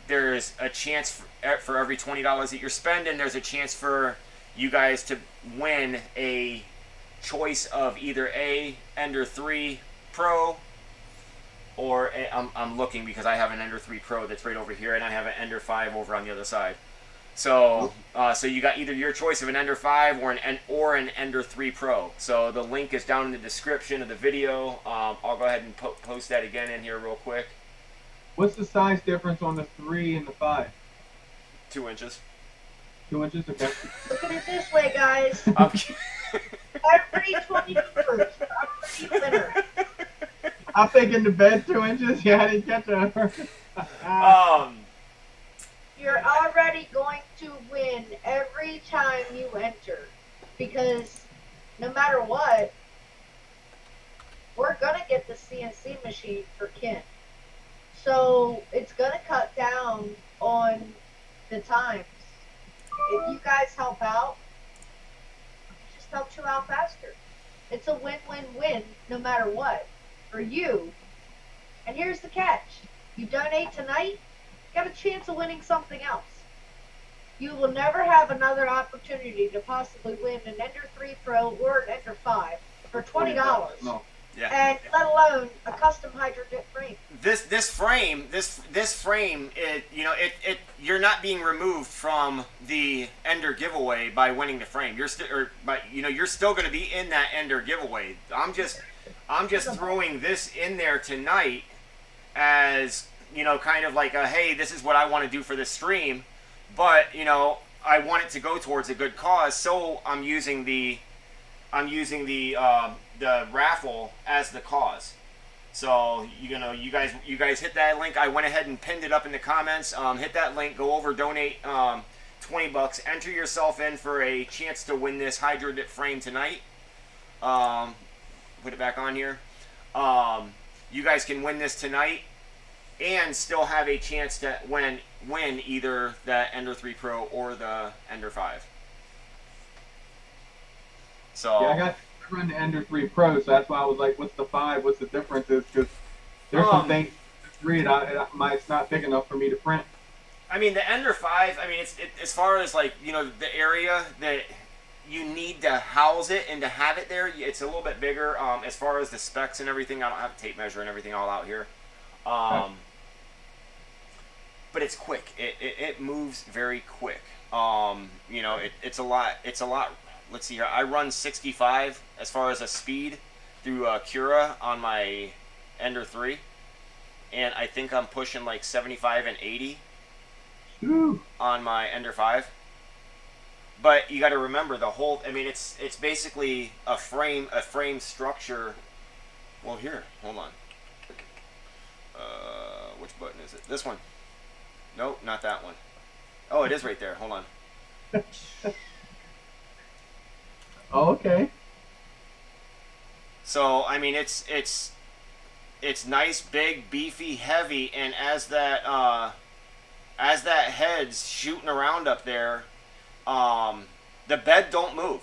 there's a chance for every $20 that you're spending, there's a chance for you guys to win a choice of either a Ender 3 Pro, or I'm looking because I have an Ender 3 Pro that's right over here, and I have an Ender 5 over on the other side. So so you got either your choice of an Ender 5 or an Ender 3 Pro. So the link is down in the description of the video. I'll go ahead and post that again in here real quick. What's the size difference on the 3 and the 5? 2 inches. 2 inches? Okay. Look at it this way, guys. Every 20 viewers, I'm already winner. I'm thinking the bed 2 inches. Yeah, I didn't catch that. You're already going to win every time you enter, because no matter what, we're gonna get the CNC machine for Kin. So it's gonna cut down on the times. If you guys help out, just helps you out faster. It's a win-win-win no matter what for you. And here's the catch. You donate tonight, got a chance of winning something else. You will never have another opportunity to possibly win an Ender 3 Pro or an Ender 5 for $20. No. Yeah. And let alone a custom hydro dip frame. This frame, you're not being removed from the Ender giveaway by winning the frame. You're still going to be in that Ender giveaway. I'm just throwing this in there tonight as, kind of like a, hey, this is what I want to do for this stream, but I want it to go towards a good cause, so I'm using the raffle as the cause. So you guys hit that link. I went ahead and pinned it up in the comments. Hit that link, go over, donate $20, enter yourself in for a chance to win this hydro dip frame tonight. Put it back on here. You guys can win this tonight and still have a chance to win either the Ender 3 Pro or the Ender 5. So Yeah, I got to run the Ender 3 Pro, so that's why I was like, what's the 5? What's the difference? Is because there's some things to read. It's not big enough for me to print. I mean, the Ender 5, I mean, it's as far as like, the area that you need to house it and to have it there, it's a little bit bigger. As far as the specs and everything, I don't have a tape measure and everything all out here. But it's quick. It moves very quick. It's a lot. Let's see here. I run 65 as far as a speed through Cura on my Ender 3, and I think I'm pushing like 75 and 80 on my Ender 5. But you got to remember the whole. I mean, it's basically a frame structure. Well, here, hold on. Which button is it? This one. Nope, not that one. Oh, it is right there. Hold on. Oh, okay. So I mean, it's nice, big, beefy, heavy, and as that head's shooting around up there, the bed don't move.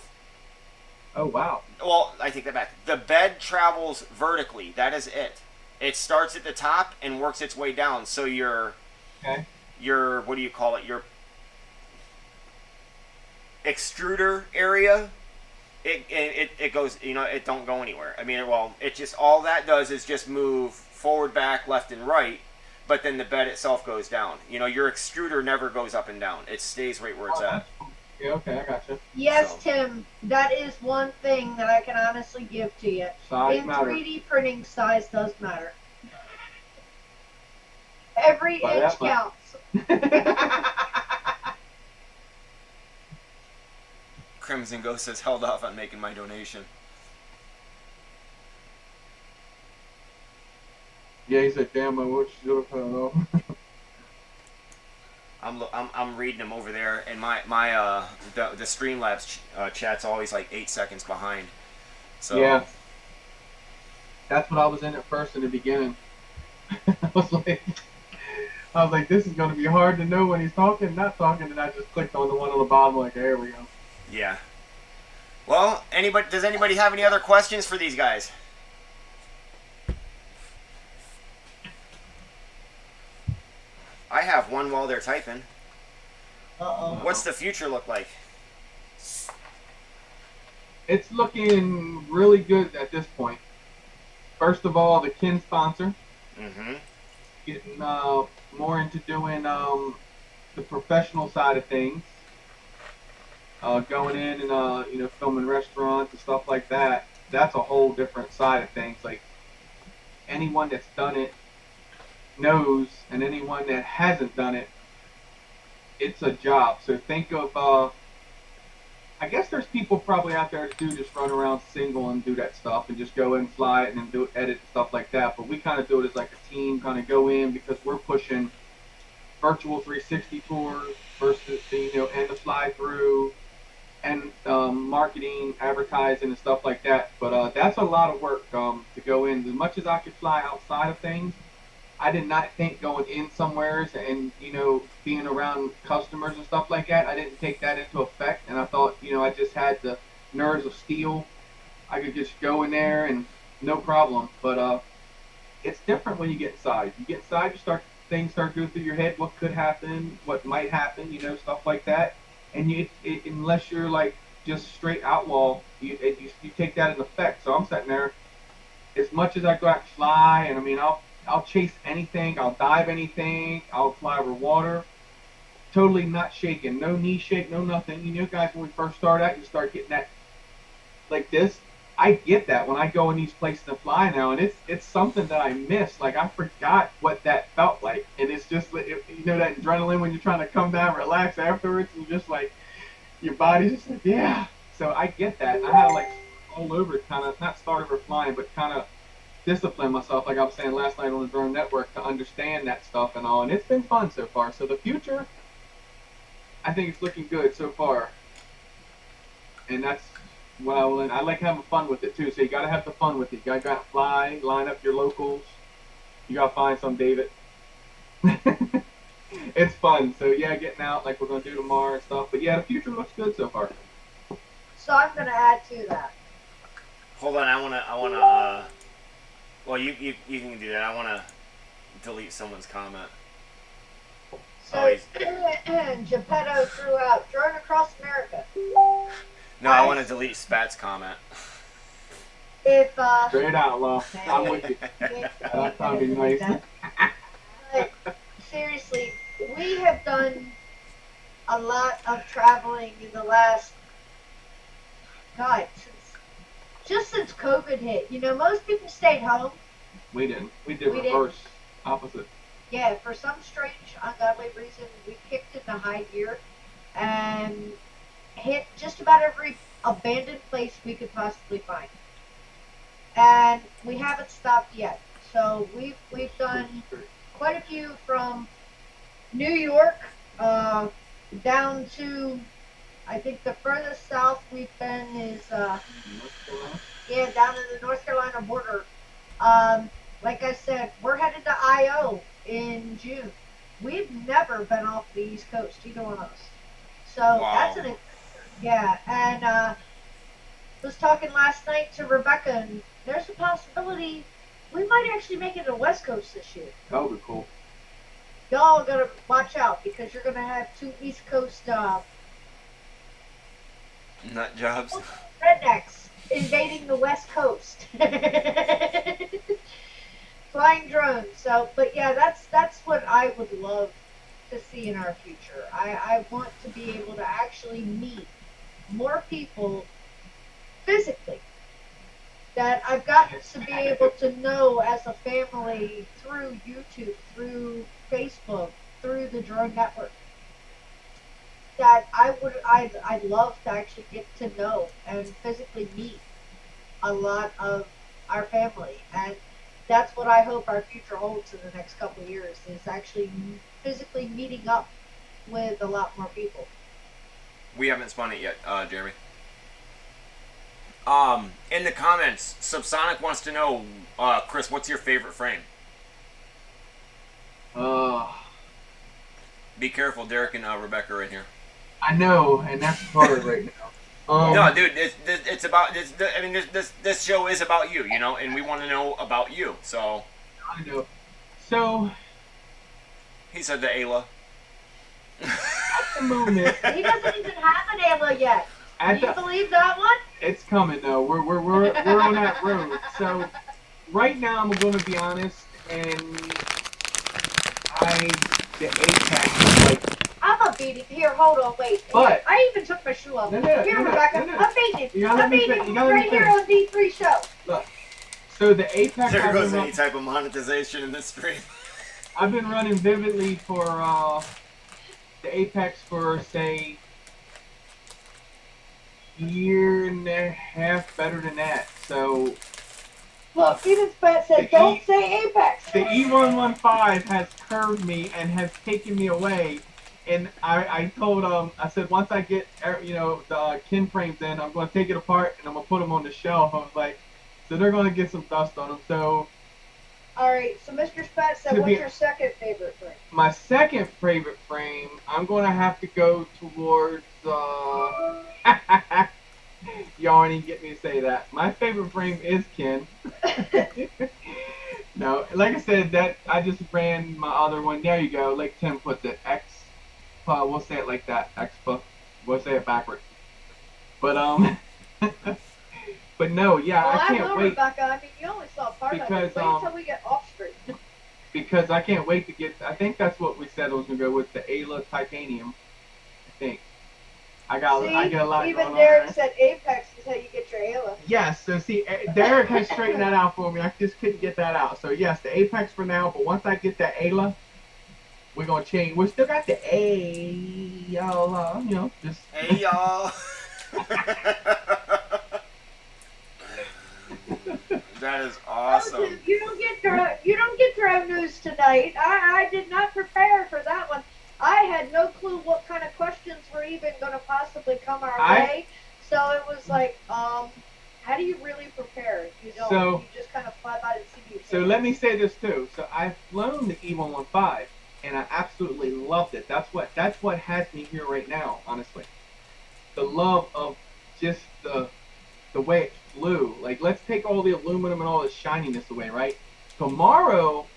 Oh, wow. Well, I take that back. The bed travels vertically. That is it. It starts at the top and works its way down. So your what do you call it? Your extruder area. It goes, it don't go anywhere. I mean, it just, all that does is just move forward, back, left, and right, but then the bed itself goes down. Your extruder never goes up and down. It stays right where it's at. Yeah, okay, I gotcha. Yes, So. Tim, that is one thing that I can honestly give to you. Size In matters. 3D printing, size does matter. Every By inch that counts. Crimson Ghost has held off on making my donation. Yeah, he said, damn, I wish you should have I'm reading them over there, and my the Streamlabs chat's always like 8 seconds behind. So Yeah. That's what I was in at first in the beginning. I was like, this is going to be hard to know when he's talking, not talking, and I just clicked on the one on the bottom, like, there we go. yeah. Well, does anybody have any other questions for these guys? I have one while they're typing. Uh-oh. What's the future look like? It's looking really good at this point. First of all, the Kin sponsor. Mm-hmm. Getting more into doing the professional side of things. Going in and filming restaurants and stuff like that. That's a whole different side of things. Like, anyone that's done it knows, and anyone that hasn't done it, it's a job. So think of I guess there's people probably out there that do just run around single and do that stuff and just go in, fly it, and then do edit and stuff like that. But we kind of do it as like a team, kind of go in, because we're pushing virtual 360 tours versus and the fly through and marketing, advertising, and stuff like that. But that's a lot of work to go in. As much as I could fly outside of things, I did not think going in somewheres and being around customers and stuff like that, I didn't take that into effect, and I thought I just had to nerves of steel. I could just go in there and no problem. But it's different when you get inside. You get inside, things start going through your head. What could happen? What might happen? You know, stuff like that. And unless you're like just straight outlaw, you take that in effect. So I'm sitting there. As much as I go out and fly, and I mean, I'll chase anything. I'll dive anything. I'll fly over water. Totally not shaking. No knee shake. No nothing. You know, guys, when we first start out, you start getting that like this. I get that when I go in these places to fly now, and it's something that I miss. Like I forgot what that felt like, and it's just you know that adrenaline when you're trying to come down, relax afterwards, and just like your body's just like yeah. So I get that. I had to like all over kind of not start over flying, but kind of discipline myself, like I was saying last night on the Drone Network, to understand that stuff and all. And it's been fun so far. So the future, I think it's looking good so far, and that's. Well, and I like having fun with it too. So you gotta have the fun with it. You gotta fly, line up your locals. You gotta find some David. It's fun. So yeah, getting out like we're gonna do tomorrow and stuff. But yeah, the future looks good so far. So I'm gonna add to that. Hold on, I wanna. Well, you can do that. I wanna delete someone's comment. So Geppetto threw out drone across America. No, I want to delete Spat's comment. If Straight outlaw. I'm with you. That sounds be nice. But seriously, we have done a lot of traveling in the last since COVID hit. You know, most people stayed home. We didn't. We did reverse, opposite. Yeah, for some strange, ungodly reason, we kicked into high gear and hit just about every abandoned place we could possibly find. And we haven't stopped yet. So we've done quite a few from New York down to, I think the furthest south we've been is down to the North Carolina border. Like I said, we're headed to I.O. in June. We've never been off the East Coast, either one of us. So wow. That's and was talking last night to Rebecca, and there's a possibility we might actually make it to the West Coast this year. That would be cool. Y'all gotta watch out because you're gonna have two East Coast nut jobs rednecks invading the West Coast, flying drones. So, but yeah, that's what I would love to see in our future. I want to be able to actually meet more people physically that I've gotten to be able to know as a family through YouTube, through Facebook, through the Drone Network. That I'd love to actually get to know and physically meet a lot of our family, and that's what I hope our future holds in the next couple of years, is actually physically meeting up with a lot more people. We haven't spun it yet, Jeremy. In the comments, Subsonic wants to know, Chris, what's your favorite frame? Be careful, Derek and Rebecca are in here. I know, and that's hard right now. No, dude, it's about. I mean, this show is about you, you know, and we want to know about you. So. I know. So. He said to Ayla. At the moment. He doesn't even have an Ayla yet. Can you believe that one? It's coming though. We're on that road. So right now I'm going to be honest, and the Apex is like. I'm a beating. Here, hold on, wait. But I even took my shoe off. Here, Rebecca, I'm beating. I'm beating right here on D3 show. Look. So the Apex. There goes any type of monetization in this stream. I've been running Vividly for the Apex for say year and a half, better than that. So look, even Spat said, don't say Apex. The E115 has curved me and has taken me away. And I told I said once I get the kin frames in, I'm going to take it apart and I'm going to put them on the shelf. I was like, so they're going to get some dust on them. So. All right. So Mr. Spat said, what's your second favorite frame? My second favorite frame, I'm going to have to go towards Y'all ain't get me to say that. My favorite frame is Ken. No, like I said, that I just ran my other one. There you go. Like Tim puts it, X. We'll say it like that. Expa. We'll say it backwards. But but no, yeah, Well, I I can't will, wait Rebecca. I mean, you only saw part of it. because Wait until we get off screen. because I can't wait to get. I think that's what we said I was gonna go with the Ayla titanium. I think I get a lot even going Derek on there. said Apex is how you get your Ayla. Yes, so see, Derek has straightened that out for me. I just couldn't get that out. So yes, the Apex for now, but once I get that Ayla, we're gonna change. We still got the Ayla, you know, just. Hey y'all. That is awesome. You don't get drone news tonight. I did not prepare for that one. I had no clue what kind of questions were even going to possibly come our way. So it was like, how do you really prepare? You don't. You just kind of fly by the seat of your pants. So let me say this too. So I've flown the E115 and I absolutely loved it. That's what has me here right now, honestly. The love of just the way it flew. Like, let's take all the aluminum and all the shininess away, right? Tomorrow,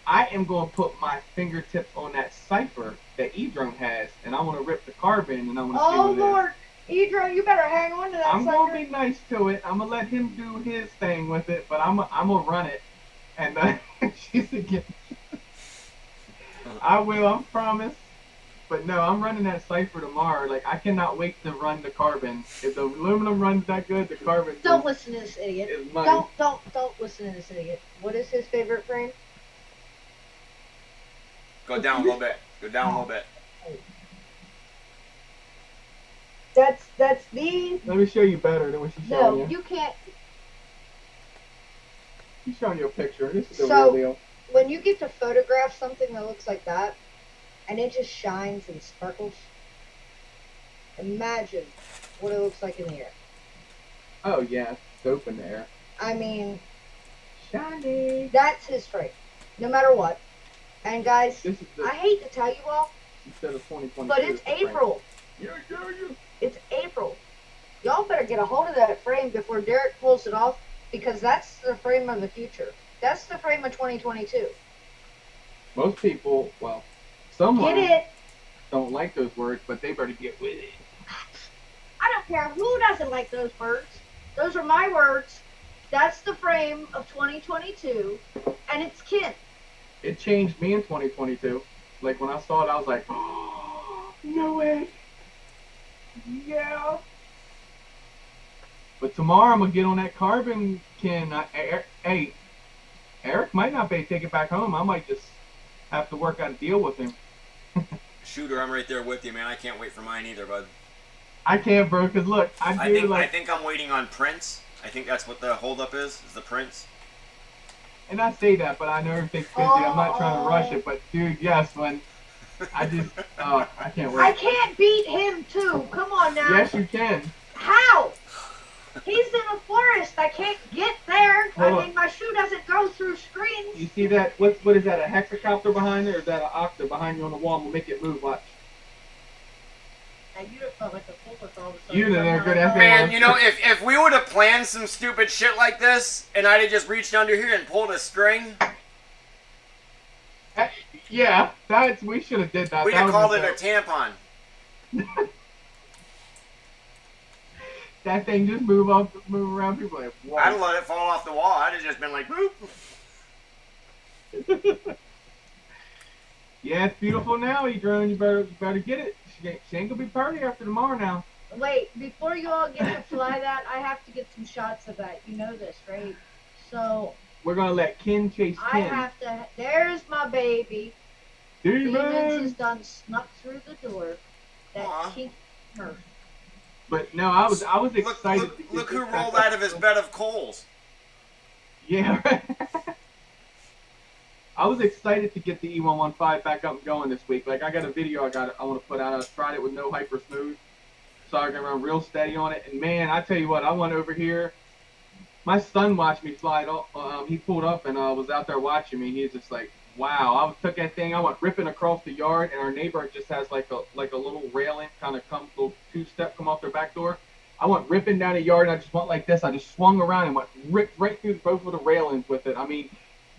I am going to put my fingertips on that cipher that E-Drone has, and I want to rip the carbon, and I want to see what it is. Oh, Lord. E-Drone, you better hang on to that I'm sucker. going to be nice to it. I'm going to let him do his thing with it, but I'm going to run it. And she's again. I will, I promise. But no, I'm running that cipher tomorrow. Like, I cannot wait to run the carbon. If the aluminum runs that good, the carbon. Don't listen to this idiot. Is money. Don't listen to this idiot. What is his favorite frame? Go down a little bit. Go down a little bit. That's the. Let me show you better than what she's showing you. No, you can't. She's showing you a picture. This is the So, real deal. when you get to photograph something that looks like that, and it just shines and sparkles, imagine what it looks like in the air. Oh yeah, it's dope in the air. I mean, Shiny. that's his frame, no matter what. And guys, This is I hate to tell you all, instead of 2022. but it's April. Yeah. It's April. Y'all better get a hold of that frame before Derek pulls it off, because that's the frame of the future. That's the frame of 2022. Most people, well, someone Get it? don't like those words, but they better get with it. I don't care who doesn't like those words. Those are my words. That's the frame of 2022, and it's Kin. It changed me in 2022. Like when I saw it, I was like, oh, no way. Yeah. But tomorrow I'm gonna get on that carbon, Ken. Hey, Eric might not be able to take it back home. I might just have to work out a deal with him. Shooter, I'm right there with you, man. I can't wait for mine either, bud. I can't, bro, because look, I think I'm waiting on Prince. I think that's what the holdup is the Prince. And I say that, but I know everything's busy. I'm not trying to rush it, but dude, yes, when I just, I can't wait. I can't beat him too. Come on now. Yes, you can. How? He's in a forest. I can't get there. Hold I on. mean, my shoe doesn't go through screens. You see that? What is that? A hexacopter behind there, or is that an octa behind you on the wall? We'll make it move. Watch. And you just felt like a fool with all of a sudden. You did a good effort. Man, you know, if we would have planned some stupid shit like this, and I'd have just reached under here and pulled a string, Yeah, we should have did that. we'd have called it a tampon. That thing just move around. People like, whoa. I'd have let it fall off the wall. I'd have just been like, boop. Yeah, it's beautiful now, E-Drone. You better get it. She ain't gonna be pretty after tomorrow now. Wait, before you all get to fly that, I have to get some shots of that. You know this, right? So We're gonna let Ken chase I Ken. have to. There's my baby. Demons has done snuck through the door. That Aw. kink Murph. But no, I was excited. Look who rolled out of his bed of coals. Yeah. Right. I was excited to get the E115 back up and going this week. Like I got a video I want to put out. I tried it with no hyper smooth, so I can run real steady on it. And man, I tell you what, I went over here. My son watched me fly it. He pulled up and was out there watching me. He's just like, wow. I took that thing. I went ripping across the yard, and our neighbor just has like a little railing, kind of little two-step come off their back door. I went ripping down a yard, and I just went like this. I just swung around and went ripped right through both of the railings with it. I mean,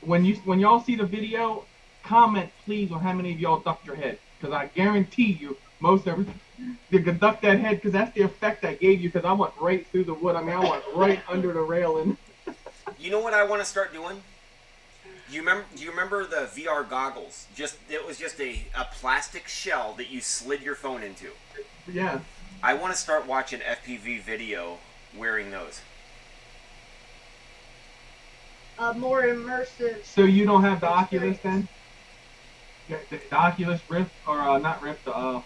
when y'all see the video, comment please on how many of y'all ducked your head, because I guarantee you most of you can duck that head, because that's the effect I gave you. Because I went right through the wood. I mean, I went right under the railing. You know what I want to start doing? Do you remember the VR goggles? It was just a plastic shell that you slid your phone into. Yeah. I want to start watching FPV video wearing those. More immersive. So you don't have the Oculus then? The Oculus Rift, or not Rift, I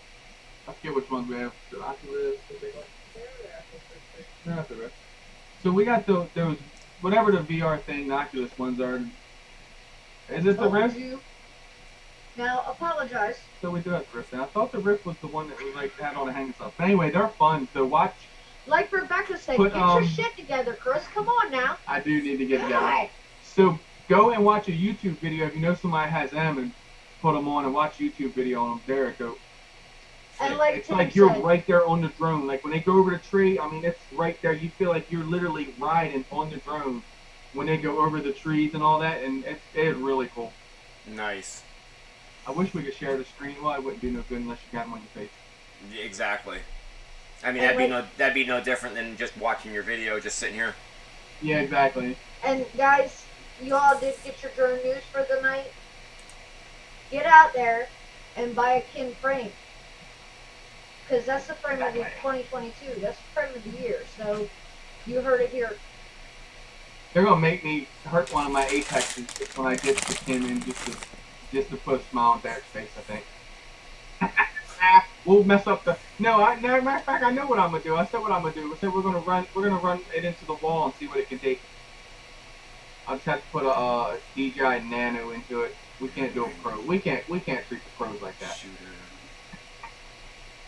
forget which ones we have. The Oculus, not the Rift. So we got those, whatever the VR thing, the Oculus ones are. Is it the Rift? Now, apologize. So we do have the Rift. And I thought the Rift was the one that was like had all the hanging stuff. But anyway, they're fun. So watch. Like Rebecca said, Put, get your shit together, Chris. Come on now. I do need to get together. God. So go and watch a YouTube video if you know somebody has them, and put them on and watch YouTube video on them. There it goes. And like It's Tim like you're said, right there on the drone. Like when they go over the tree, I mean, it's right there. You feel like you're literally riding on the drone when they go over the trees and all that, and it's really cool. Nice. I wish we could share the screen. Well, it wouldn't do no good unless you got them on your face. Exactly. I mean, And that'd be no different than just watching your video, just sitting here. Yeah, exactly. and guys, you all did get your drone news for the night. Get out there and buy a Kin frame. Because that's the frame of the 2022. That's the frame of the year. So, you heard it here. They're gonna make me hurt one of my apexes when I get the Kin in just to put a smile on Derek's face, I think. We'll mess up the. No, matter of fact, I know what I'm gonna do. I said what I'm gonna do. I said we're gonna run it into the wall and see what it can take. I'll just have to put a DJI Nano into it. We can't do a pro. We can't treat the pros like that. Shooter.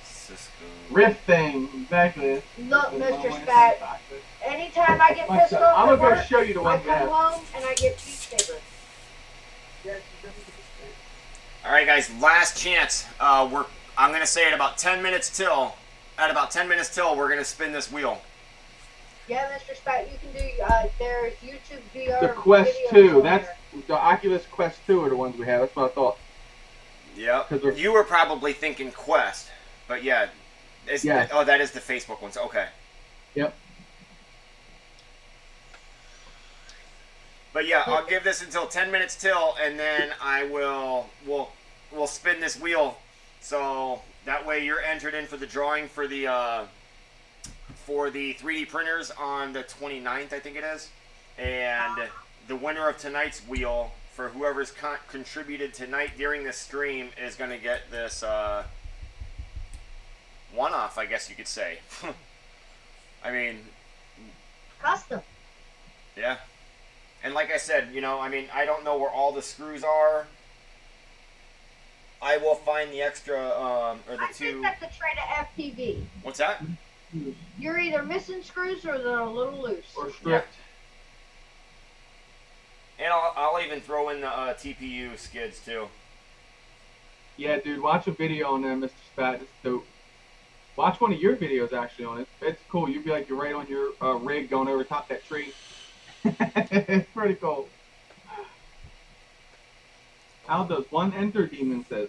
Cisco. Rift thing, exactly. Look, Mr. Spat, anytime I get pissed off I'm at gonna go work, show you the I ones we come have. home and I get Beat Saber. All right, guys. Last chance. I'm gonna say at about 10 minutes till. At about 10 minutes till, we're gonna spin this wheel. Yeah, Mr. Spat, you can do, there's YouTube VR The Quest videos 2. on That's there. the Oculus Quest 2 are the ones we have. That's what I thought. Yep. You were probably thinking Quest, but yeah. Yes. Oh, that is the Facebook one. So okay. Yep. But yeah, I'll give this until 10 minutes till, and then we'll spin this wheel, so that way you're entered in for the drawing for the 3D printers on the 29th, I think it is, and the winner of tonight's wheel for whoever's contributed tonight during this stream is going to get this one-off, I guess you could say. I mean, Custom. yeah. And like I said, I mean, I don't know where all the screws are. I will find the extra, or the I two. think that's a trait of FPV. What's that? You're either missing screws or they're a little loose. Or stripped. And I'll even throw in the TPU skids too. Yeah, dude, watch a video on there, Mr. Spat. It's dope. Watch one of your videos actually on it. It's cool. You'd be like you're right on your rig going over top that tree. It's pretty cool. How does one enter, Demon says?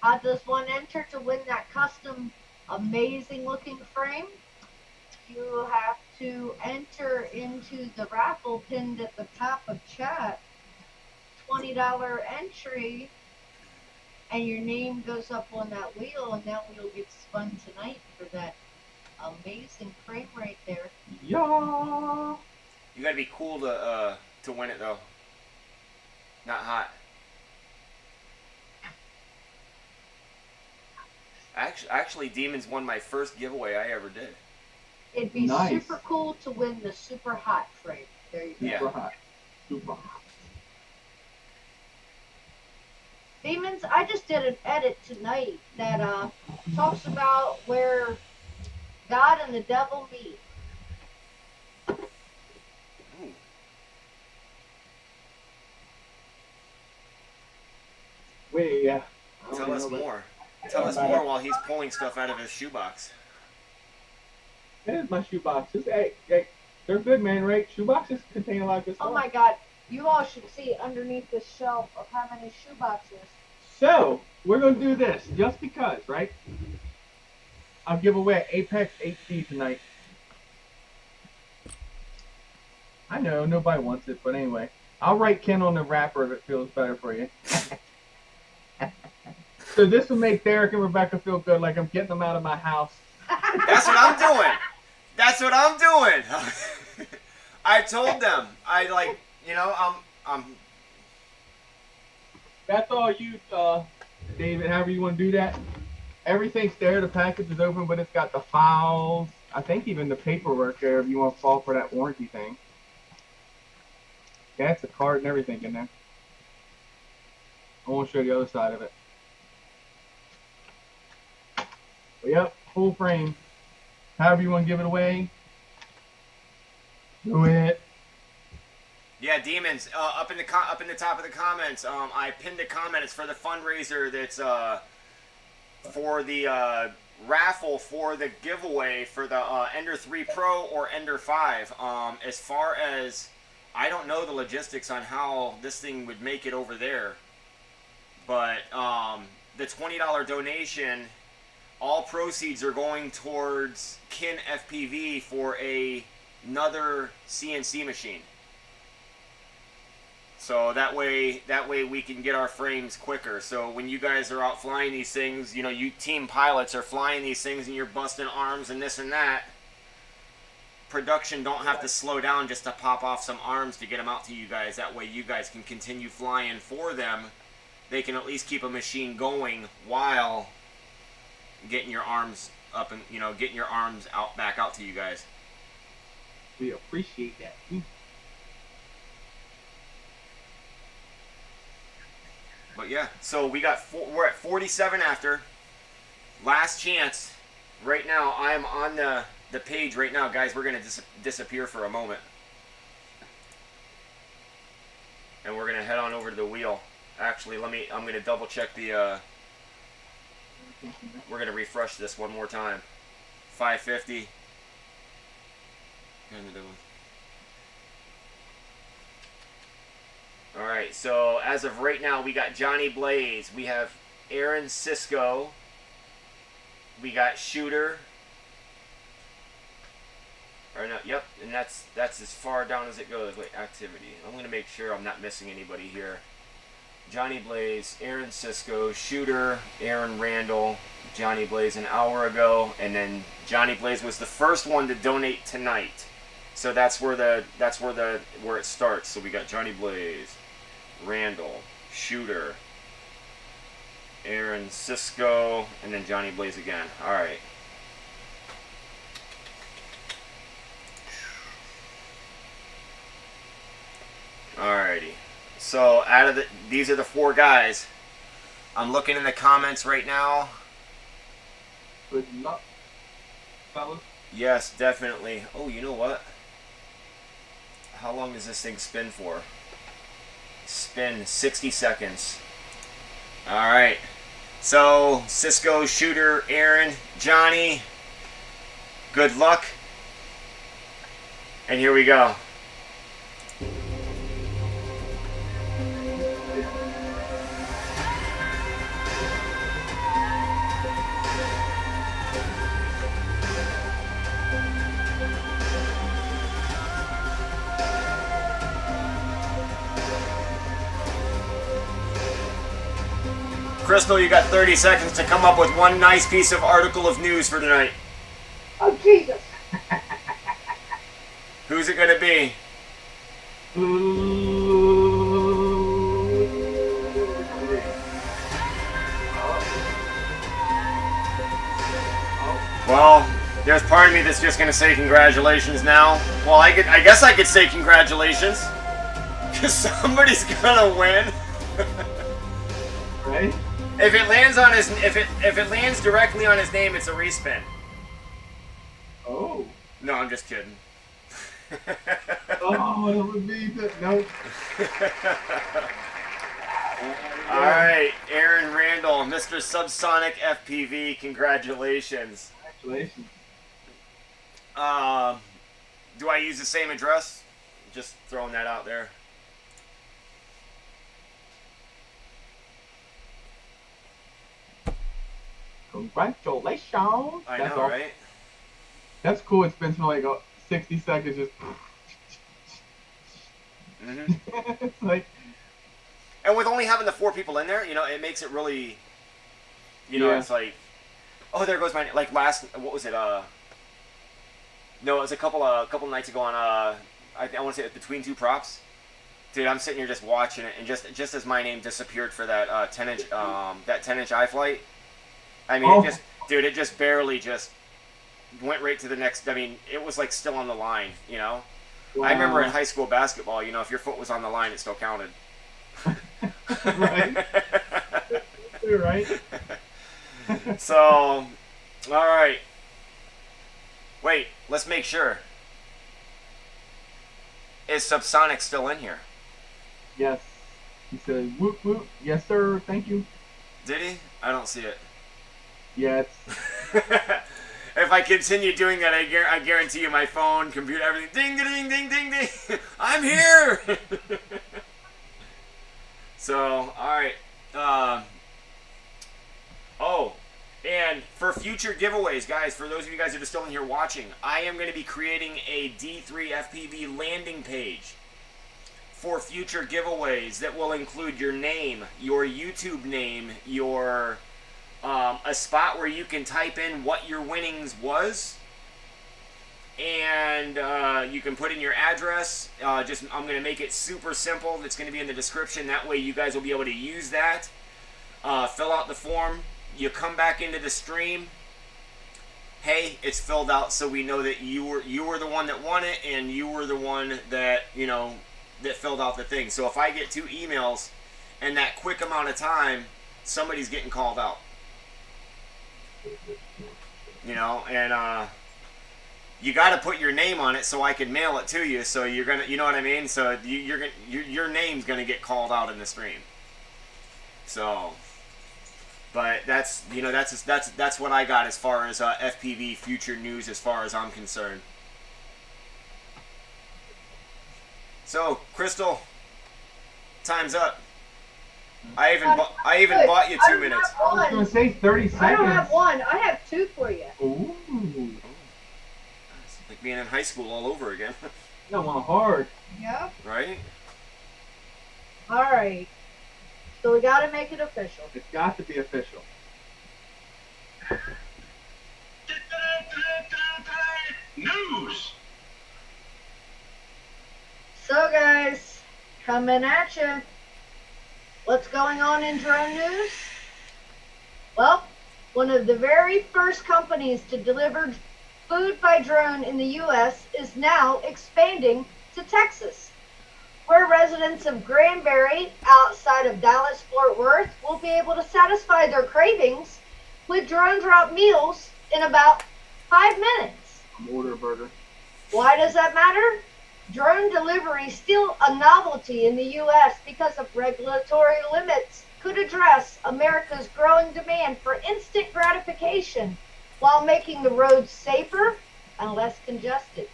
How does one enter to win that custom, amazing looking frame? You have to enter into the raffle pinned at the top of chat. $20 entry, and your name goes up on that wheel, and that wheel gets spun tonight for that amazing frame right there. Yeah. You gotta be cool to win it though. Not hot. Actually, Demons won my first giveaway I ever did. It'd be Nice. super cool to win the super hot frame. There you go. Yeah. Super hot. Super hot. Demons, I just did an edit tonight that talks about where God and the devil meet. Ooh. Wait, yeah. I don't Tell even us know about- more. Tell us more while he's pulling stuff out of his shoebox. There's my shoe boxes. Hey, they're good, man, right? Shoe boxes contain a lot of good stuff. Oh my god, you all should see underneath the shelf of how many shoe boxes. So, we're going to do this just because, right? I'll give away Apex HD tonight. I know, nobody wants it, but anyway. I'll write Ken on the wrapper if it feels better for you. So this will make Derek and Rebecca feel good, like I'm getting them out of my house. That's what I'm doing. That's what I'm doing. I told them. I like, you know, I'm. That's all you, David, however you want to do that. Everything's there. The package is open, but it's got the files. I think even the paperwork there if you want to fall for that warranty thing. Yeah, it's a card and everything in there. I want to show you the other side of it. But yep, full frame. However you want to give it away, do it. Yeah, demons. Up in the top of the comments. I pinned a comment. It's for the fundraiser. That's for the raffle for the giveaway for the Ender 3 Pro or Ender 5. As far as I don't know the logistics on how this thing would make it over there, but the $20 donation, all proceeds are going towards KinFPV for another CNC machine. So that way we can get our frames quicker. So when you guys are out flying these things, you know, you team pilots are flying these things and you're busting arms and this and that, production don't have to slow down just to pop off some arms to get them out to you guys. That way you guys can continue flying for them. They can at least keep a machine going while getting your arms up and, you know, getting your arms back out to you guys. We appreciate that. But yeah, so we're at 47 after. Last chance. Right now, I am on the page right now, guys. We're gonna disappear for a moment, and we're gonna head on over to the wheel. Actually, I'm gonna double check the. We're gonna refresh this one more time. 550. Alright, so as of right now, we got Johnny Blaze, we have Aaron Cisco, we got Shooter, or no, yep, and that's as far down as it goes. Wait, activity. I'm going to make sure I'm not missing anybody here. Johnny Blaze, Aaron Cisco, Shooter, Aaron Randall, Johnny Blaze an hour ago, and then Johnny Blaze was the first one to donate tonight. So that's where it starts. So we got Johnny Blaze, Randall, Shooter, Aaron Cisco, and then Johnny Blaze again. All right. Alrighty. So out of these are the 4 guys. I'm looking in the comments right now. Good luck, fellas. Yes, definitely. Oh, you know what? How long does this thing spin for? Spin 60 seconds. Alright. So, Cisco, Shooter, Aaron, Johnny, good luck. And here we go. Crystal, you got 30 seconds to come up with one nice piece of article of news for tonight. Oh, Jesus. Who's it going to be? Well, there's part of me that's just going to say congratulations now. Well, I guess I could say congratulations. Because somebody's going to win. Right? If it lands on his, if it lands directly on his name, it's a respin. Oh. No, I'm just kidding. Oh, it would be the no. All right, Aaron Randall, Mr. Subsonic FPV, congratulations. Congratulations. Do I use the same address? Just throwing that out there. Congratulations. I That's know, all. right? That's cool. It's been like 60 seconds just. It's like. And with only having the 4 people in there, you know, it makes it really, you know, Yeah. it's like, oh, there goes my, like what was it? No, it was a couple nights ago on, I want to say Between Two Props. Dude, I'm sitting here just watching it, and just as my name disappeared for that 10-inch iFlight, I mean, it just barely just went right to the next. I mean, it was like still on the line, you know. Wow. I remember in high school basketball, you know, if your foot was on the line, it still counted. Right. You're right. So, all right. Wait, let's make sure. Is Subsonic still in here? Yes. He said, "Whoop whoop." Yes, sir. Thank you. Did he? I don't see it. Yes. If I continue doing that, I guarantee you my phone, computer, everything, ding, ding, ding, ding, ding. I'm here. So, all right. Oh, and for future giveaways, guys, for those of you guys that are still in here watching, I am going to be creating a D3 FPV landing page for future giveaways that will include your name, your YouTube name, your a spot where you can type in what your winnings was, and you can put in your address. I'm going to make it super simple. It's going to be in the description. That way you guys will be able to use that. Fill out the form. You come back into the stream. Hey, it's filled out, so we know that you were the one that won it, and you were the one that, you know, that filled out the thing. So if I get 2 emails in that quick amount of time, somebody's getting called out. You know, and you got to put your name on it so I can mail it to you. So you're gonna, you know what I mean? So your name's gonna get called out in the stream. So, but that's, you know, that's what I got as far as FPV future news as far as I'm concerned. So, Crystal, time's up. I even bought you 2 minutes. I was going to say 30 seconds. I don't have 1. I have 2 for you. Ooh. It's like being in high school all over again. No, one hard. Yep. Right? All right. So we got to make it official. It's got to be official. News. So guys, coming at you. What's going on in drone news? Well, one of the very first companies to deliver food by drone in the U.S. is now expanding to Texas, where residents of Granbury, outside of Dallas-Fort Worth, will be able to satisfy their cravings with drone drop meals in about 5 minutes. Mortar burger. Why does that matter? Drone delivery is still a novelty in the U.S. because of regulatory limits could address America's growing demand for instant gratification while making the roads safer and less congested.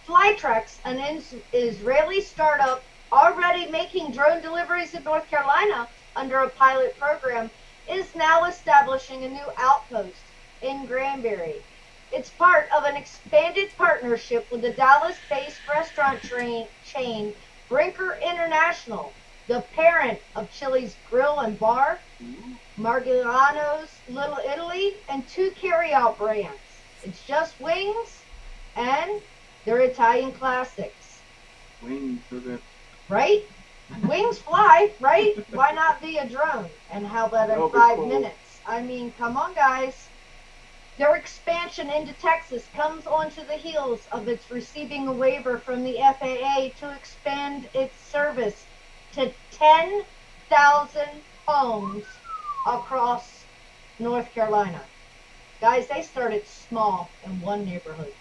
Flytrex, an Israeli startup already making drone deliveries in North Carolina under a pilot program, is now establishing a new outpost in Granbury. It's part of an expanded partnership with the Dallas-based restaurant chain Brinker International, the parent of Chili's Grill and Bar, Margiano's Little Italy, and 2 carry-out brands. It's just wings, and they're Italian classics. Wings are good. Right? Wings fly, right? Why not via drone? And how about in 5 minutes? I mean, come on, guys. Their expansion into Texas comes onto the heels of its receiving a waiver from the FAA to expand its service to 10,000 homes across North Carolina. Guys, they started small in one neighborhood.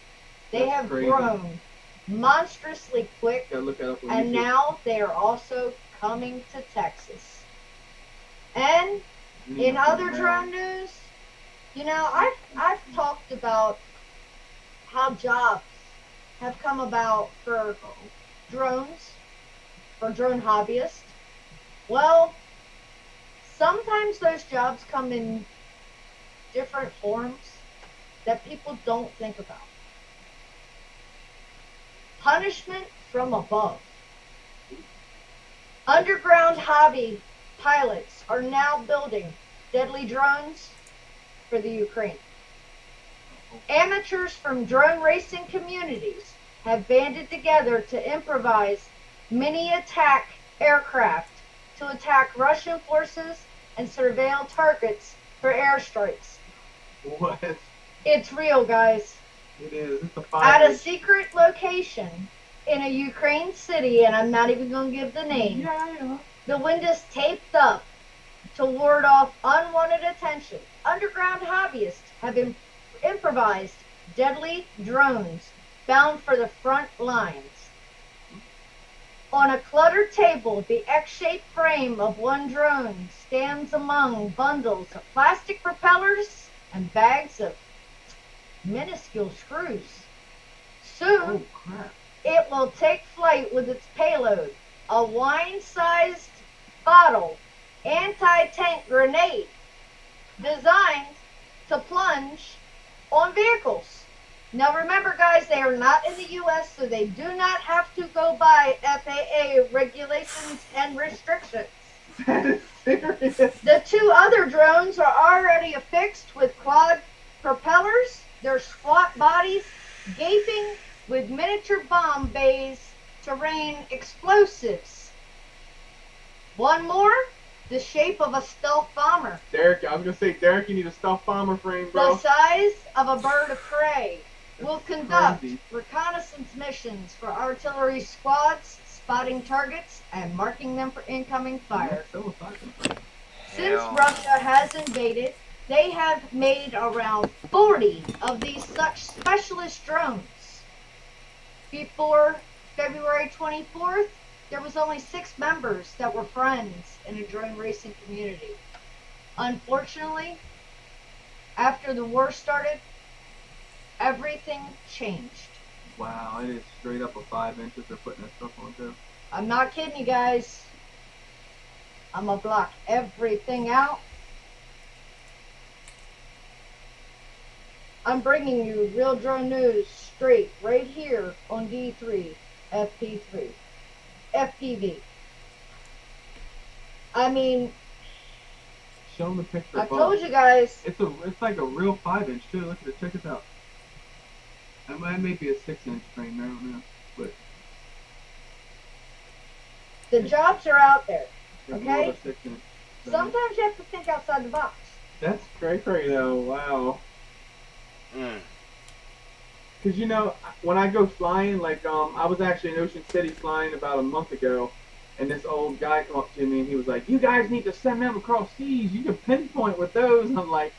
They have grown monstrously quick, Gotta look that up on and YouTube. now they are also coming to Texas. And in other drone news, you know, I've talked about how jobs have come about for drones, for drone hobbyists. Well, sometimes those jobs come in different forms that people don't think about. Punishment from above. Underground hobby pilots are now building deadly drones for the Ukraine. Amateurs from drone racing communities have banded together to improvise mini attack aircraft to attack Russian forces and surveil targets for airstrikes. What? It's real, guys. It is. It's a At a 5-inch. secret location in a Ukraine city, and I'm not even going to give the name, Yeah. the windows taped up to ward off unwanted attention. Underground hobbyists have improvised deadly drones bound for the front lines. On a cluttered table, the X-shaped frame of one drone stands among bundles of plastic propellers and bags of minuscule screws. Soon, Oh crap. it will take flight with its payload, a wine-sized bottle anti-tank grenade designed to plunge on vehicles. Now remember, guys, they are not in the U.S., so they do not have to go by FAA regulations and restrictions. That is serious. The two other drones are already affixed with quad propellers, their squat bodies gaping with miniature bomb bays to rain explosives. One more, the shape of a stealth bomber, Derek, I was gonna say, Derek, you need a stealth bomber frame, the bro. size of a bird of prey, will That's conduct crazy. reconnaissance missions for artillery squads, spotting targets and marking them for incoming fire. So a 5-inch frame. Since Hell. Russia has invaded, they have made around 40 of these such specialist drones. Before February 24th, there was only 6 members that were friends in a drone racing community. Unfortunately, after the war started, everything changed. Wow, it is straight up a 5 inches they're putting that stuff on too. I'm not kidding you guys. I'm gonna block everything out. I'm bringing you real drone news straight right here on D3 FPV. I mean, Show them the picture I above. told you guys. It's like a real 5-inch too. Look at it. Check this out. That may be a 6-inch frame. I don't know, but The jobs are out there. it's Okay. more of a 6-inch. So Sometimes you have to think outside the box. that's great though. Wow. Cause you know when I go flying, like I was actually in Ocean City flying about a month ago, and this old guy came up to me and he was like, "You guys need to send them across seas. You can pinpoint with those." And I'm like,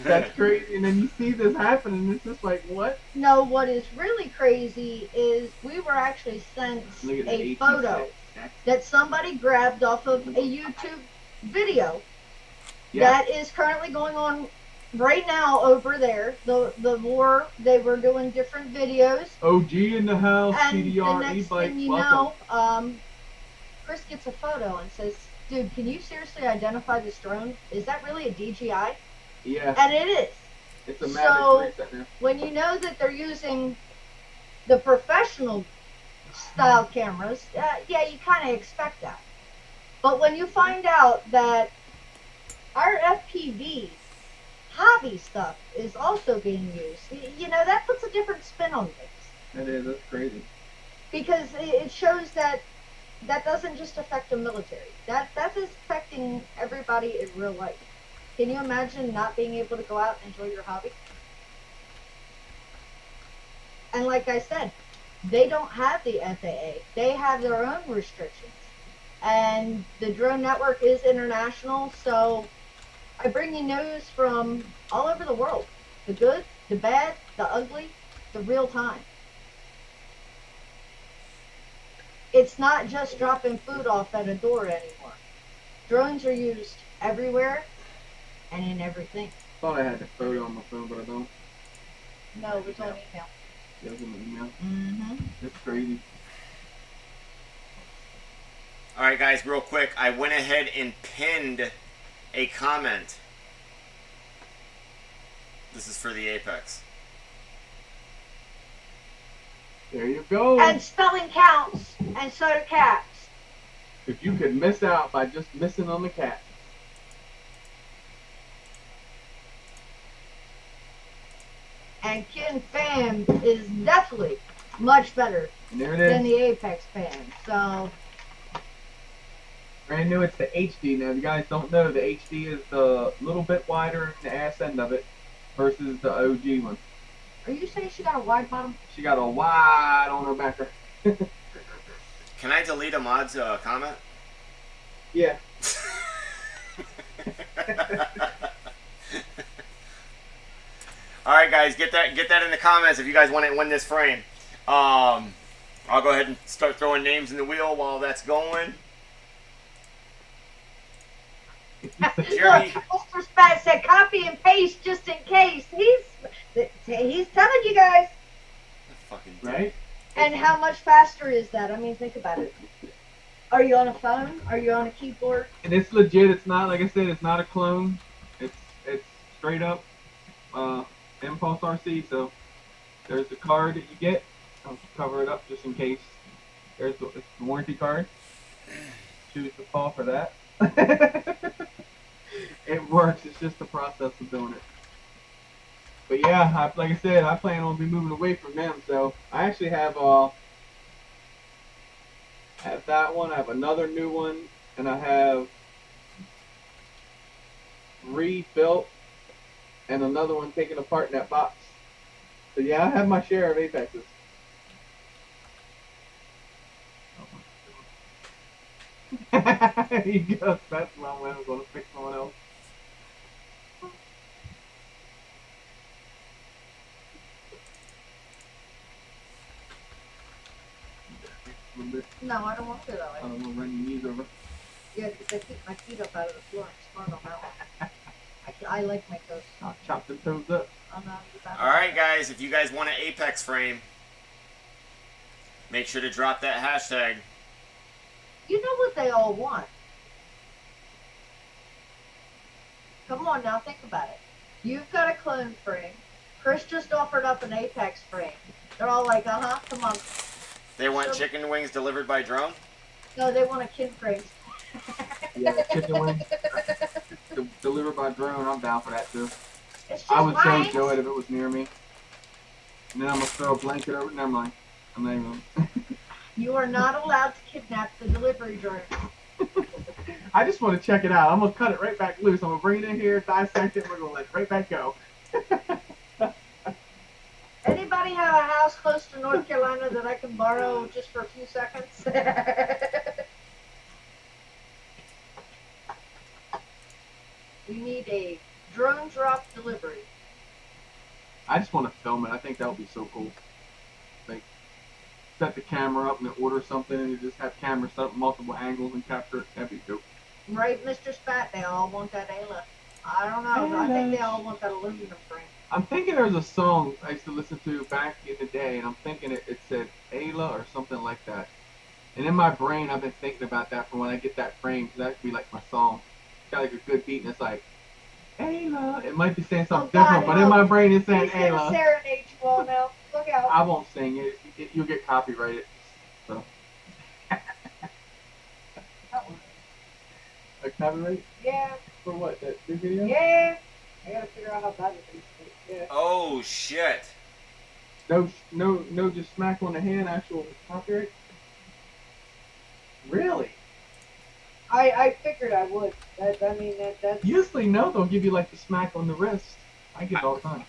that's crazy. And then you see this happen, and it's just like, what? No, what is really crazy is we were actually sent Look at a that photo that somebody grabbed off of a YouTube video Yeah. that is currently going on right now over there. The war, they were doing different videos, OG in the house. and the CDR next e-bike. thing you Welcome. know, Chris gets a photo and says, "Dude, can you seriously identify this drone? Is that really a DJI?" Yeah. And it is. It's a So- Maverick 3 sitting there. When you know that they're using the professional style cameras, yeah, you kind of expect that. But when you find out that our FPV hobby stuff is also being used, you know, that puts a different spin on things. That is. That's crazy. Because it shows that that doesn't just affect the military. That is affecting everybody in real life. Can you imagine not being able to go out and enjoy your hobby? And like I said, they don't have the FAA. They have their own restrictions. And the drone network is international, so I bring you news from all over the world. The good, the bad, the ugly, the real time. It not just dropping food off at a door anymore. Drones are used everywhere and in everything. Thought I had the photo on my phone, but I don't. No, it's on email. It was in the email. Mm-hmm. It's crazy. All right, guys, real quick. I went ahead and pinned a comment. This is for the Apex. There you go. And spelling counts, and so do cats. If you could miss out by just missing on the cat. And KinFPV is definitely much better And there it than is. the Apex fan. So, Brand new, it's the HD. Now, if you guys don't know, the HD is the little bit wider in the ass end of it versus the OG one. are you saying she got a wide bottom? She got a wide on her backer. Can I delete a mod's comment? Yeah. All right, guys, get that in the comments if you guys want to win this frame. I'll go ahead and start throwing names in the wheel while that's going. Jeremy, Look, Mr. Spat said copy and paste just in case. He's telling you guys. fucking Right? And how much faster is that? I mean, think about it. Are you on a phone? Are you on a keyboard? And it's legit. It's not, like I said, it's not a clone. It's straight up Impulse RC. So there's the card that you get. I'll cover it up just in case. There's the warranty card. Choose to fall for that. It works. It's just the process of doing it. But yeah, like I said, I plan on be moving away from them. So I actually have that one. I have another new one, and I have 3 built and another one taken apart in that box. So yeah, I have my share of Apexes. He goes, that's my way I'm going to fix someone else. No, I don't want to do that I way. don't want to run your knees over. Yeah, because I keep my feet up out of the floor and smart them out. I like my toes. I'll chop them toes up. I'm not about All right, guys, if you guys want an Apex frame, make sure to drop that hashtag. You know what they all want. Come on now, think about it. You've got a clone frame. Chris just offered up an Apex frame. They're all like, uh-huh, come on. They want chicken wings delivered by drone? No, they want a kin frame. Yeah, chicken wings delivered by drone. I'm down for that too. It's just I would so mine. enjoy it if it was near me. And then I'm gonna throw a blanket over. Never mind. I'm not even. You are not allowed to kidnap the delivery drone. I just want to check it out. I'm gonna cut it right back loose. I'm gonna bring it in here, dissect it. We're gonna let it right back go. Anybody have a house close to North Carolina that I can borrow just for a few seconds? We need a drone drop delivery. I just want to film it. I think that would be so cool. Like, set the camera up and then order something and you just have cameras set up multiple angles and capture it. That'd be dope. Right, Mr. Spat, they all want that Ayla. I don't know. I think they all want that aluminum frame. I'm thinking there's a song I used to listen to back in the day, and I'm thinking it said Ayla or something like that. And in my brain, I've been thinking about that for when I get that frame, because that could be like my song. It's got like a good beat, and it's like, Ayla. It might be saying something different, but in my brain, it's saying He's gonna Ayla. serenade you all now. Look out. I won't sing it. You'll get copyrighted. So. A copyright? Yeah, For what? That new video? yeah. I gotta figure out how bad it is. Yeah. Oh, shit. No, just smack on the hand, actual copyright? Really? I figured I would. That's. Usually, no, they'll give you like the smack on the wrist. I get it all the time.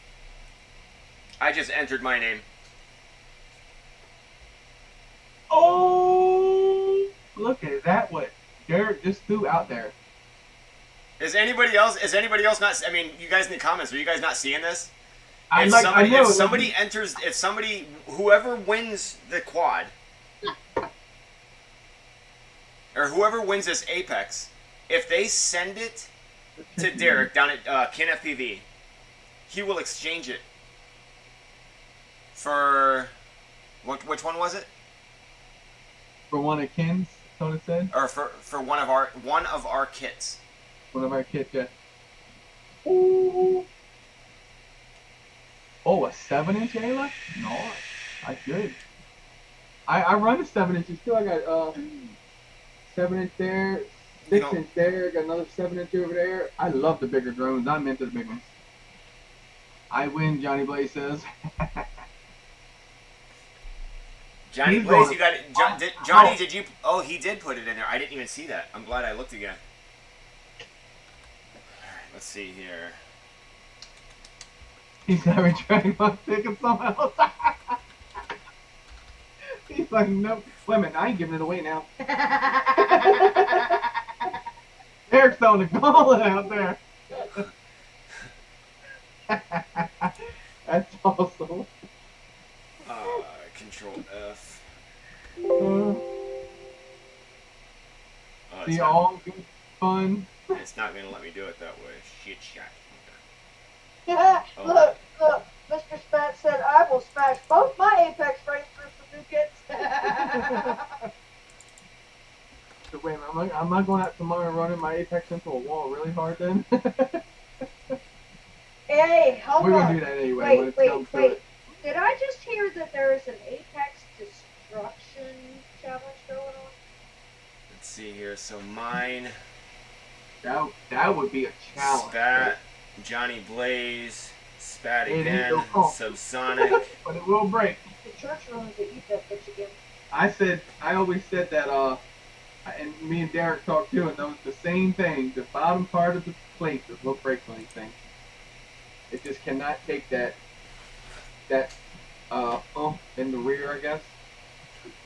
I just entered my name. Oh, look at that! What Derek just threw out there. Is anybody else not? I mean, you guys in the comments, are you guys not seeing this? I know. Whoever wins the quad, or whoever wins this Apex, if they send it to Derek down at KinFPV, he will exchange it for which one was it? For one of Ken's, that's what it said. Or for one of our kits. One of our kits, yeah. Ooh. Oh, a 7-inch Ayla? No, that's good. I run a 7 inches too. I got 7-inch there, 6-inch there, got another 7-inch over there. I love the bigger drones. I'm into the big ones. I win, Johnny Blaze says. Johnny Blaze, you got it. Johnny, did you? Oh, he did put it in there. I didn't even see that. I'm glad I looked again. Alright, let's see here. He's having trying to pick up someone else. He's like, nope. Wait a minute, I ain't giving it away now. Eric's throwing the gauntlet out there. That's awesome. Control F. See, all good fun. It's not going to let me do it that way. Shit shot. Yeah, look, Mr. Spat said, I will smash both my Apex frames for some new kits. So wait a minute, I'm not going out tomorrow and running my Apex into a wall really hard then? Hey, hold on. We're going to do that anyway. Wait. Did I just hear that there is an Apex destruction challenge going on? Let's see here. So mine. That would be a challenge. Spat, Johnny Blaze, Spat again, Subsonic. But it will break. The church rooms that eat that bitch again. I always said that, and me and Derek talked too, and those the same thing. The bottom part of the plate is what breaks anything. It just cannot take that in the rear, I guess.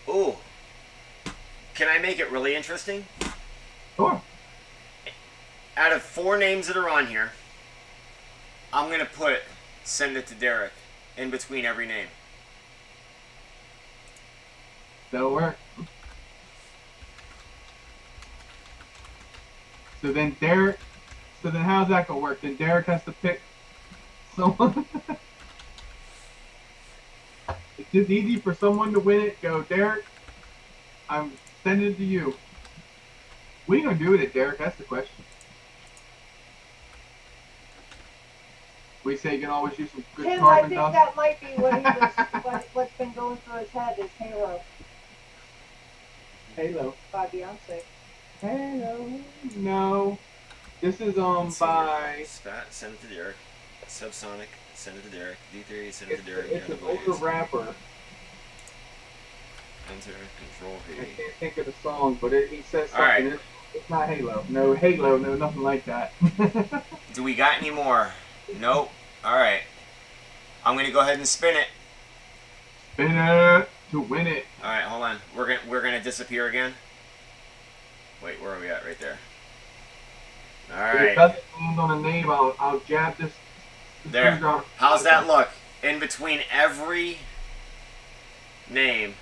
Ooh. Can I make it really interesting? Sure. Out of 4 names that are on here, I'm going to send it to Derek in between every name. That'll work. So then how's that going to work? Then Derek has to pick someone. It's just easy for someone to win it. Go, Derek, I'm sending it to you. What are you going to do with it, Derek? That's the question. We say you can always use some good Tim, carbon I think dust. that might be what's been going through his head is Halo. by Beyonce. Halo. No. This is by... Spat, send it to Derek. Subsonic, send it to Derek. D3, send it to Derek. It's an older rapper. Enter, control V. I can't think of the song, but he says something. Alright. It's not Halo. No Halo, no nothing like that. Do we got any more? Nope. Alright. I'm going to go ahead and spin it. Spin it to win it. Alright, hold on. We're gonna disappear again. Wait, where are we at? Right there. If it Alright. doesn't land on a name, I'll jab this. There. How's that look? In between every name.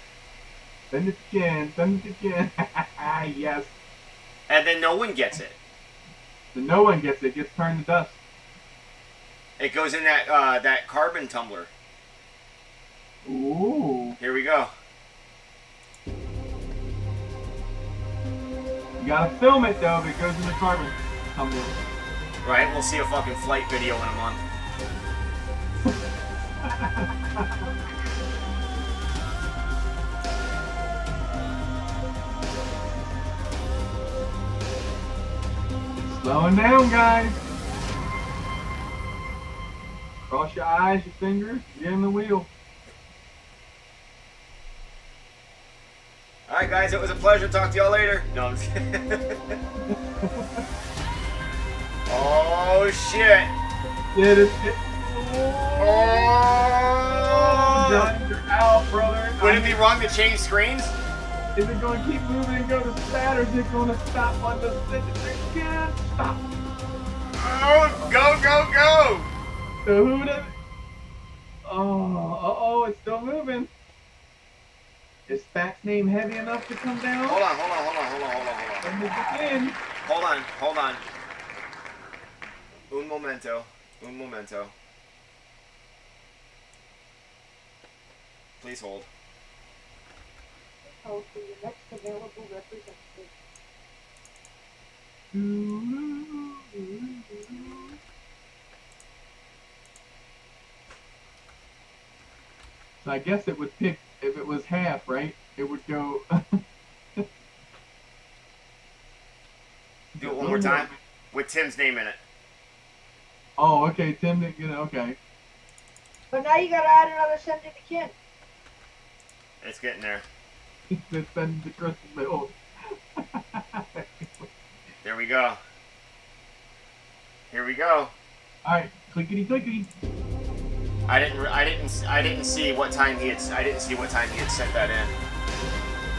Send it again. Send it again. Yes. And then no one gets it. So no one gets it. Gets turned to dust. It goes in that that carbon tumbler. Ooh. Here we go. You gotta film it though if it goes in the carbon tumbler. Right, we'll see a fucking flight video in a month. Slowing down, guys. Cross your eyes, your fingers, get in the wheel. Alright guys, it was a pleasure. Talk to y'all later. No, I'm just kidding. Oh shit. Get it. Oh. You're out, brother. Would it be wrong to change screens? Is it going to keep moving and go to spat, or is it going to stop on the stitches again? Stop. Oh, go, go, go! So who does? Oh, it's still moving. Is Fat's name heavy enough to come down? Hold on. Let me begin. Hold on. Un momento. Please hold. Hold for your next available representative. So I guess it would pick, if it was half, right? It would go. Do it one more time with Tim's name in it. Oh, okay. Tim didn't get it. Okay. But now you gotta add another send to Kin. It's getting there. Let's send the Christmas mail. There we go. Here we go. All right, clickety clickety. I didn't see what time he had sent that in.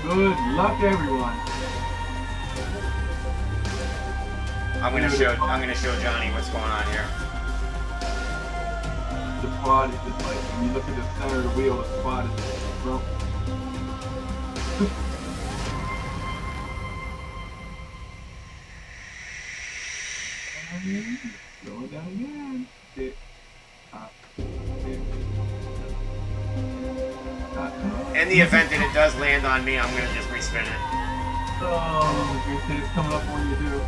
Good luck, everyone. I'm gonna show Johnny what's going on here. The quad is just like, when you look at the center of the wheel, the quad is just broke. Slow it down again. Sit. In the event that it does land on me, I'm gonna just respin it. Oh, it's coming up when you do.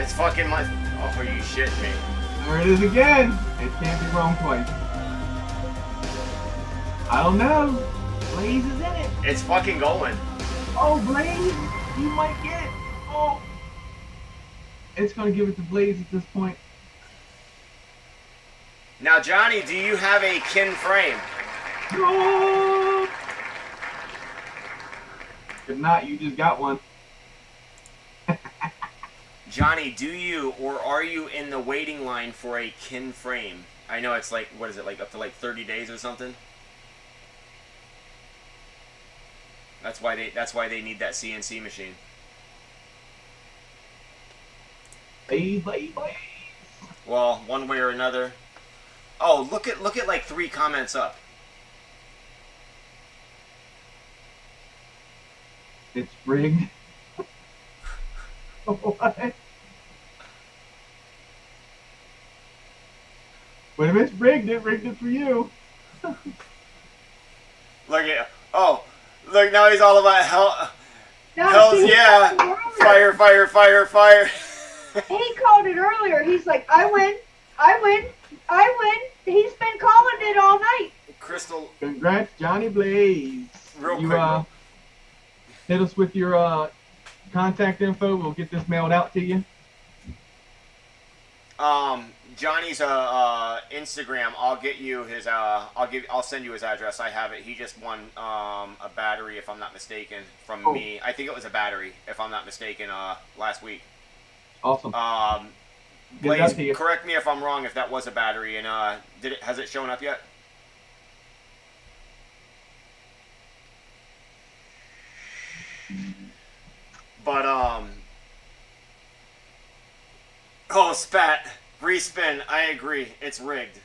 It's fucking my. Oh, are you shitting me? There it is again. It can't be wrong twice. I don't know. Blaze is in it. It's fucking going. Oh, Blaze, you might get it. Oh. It's going to give it to Blaze at this point. Now, Johnny, do you have a KinFPV? No. If not, you just got one. Johnny, do you or are you in the waiting line for a KinFPV? I know it's like, what is it, like up to like 30 days or something? That's why they need that CNC machine. Blaze. Well, one way or another. Oh, look at like 3 comments up. It's rigged. What? But if it's rigged it for you. Look at, oh, look, now he's all about hell. No, Hells see, he yeah! called it earlier. Fire! He called it earlier. He's like, I win. He's been calling it all night. Crystal. Congrats, Johnny Blaze. Real You quick. hit us with your contact info. We'll get this mailed out to you. Johnny's Instagram. I'll get you his. I'll send you his address. I have it. He just won a battery, if I'm not mistaken, from me. I think it was a battery, if I'm not mistaken, last week. Awesome. Blaze, correct me if I'm wrong. If that was a battery, and has it shown up yet? But oh, spat. Respin. I agree. It's rigged.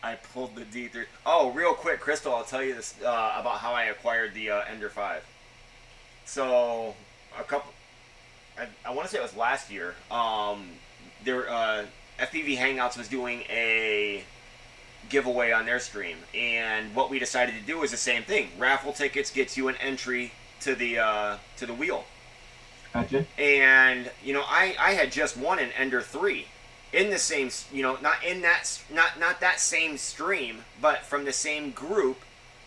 I pulled the D3. Oh, real quick, Crystal, I'll tell you this about how I acquired the Ender 5. So, I want to say it was last year. FPV Hangouts was doing a giveaway on their stream, and what we decided to do was the same thing. Raffle tickets gets you an entry to the wheel. Gotcha. And I had just won an Ender 3 in the same, not that same stream, but from the same group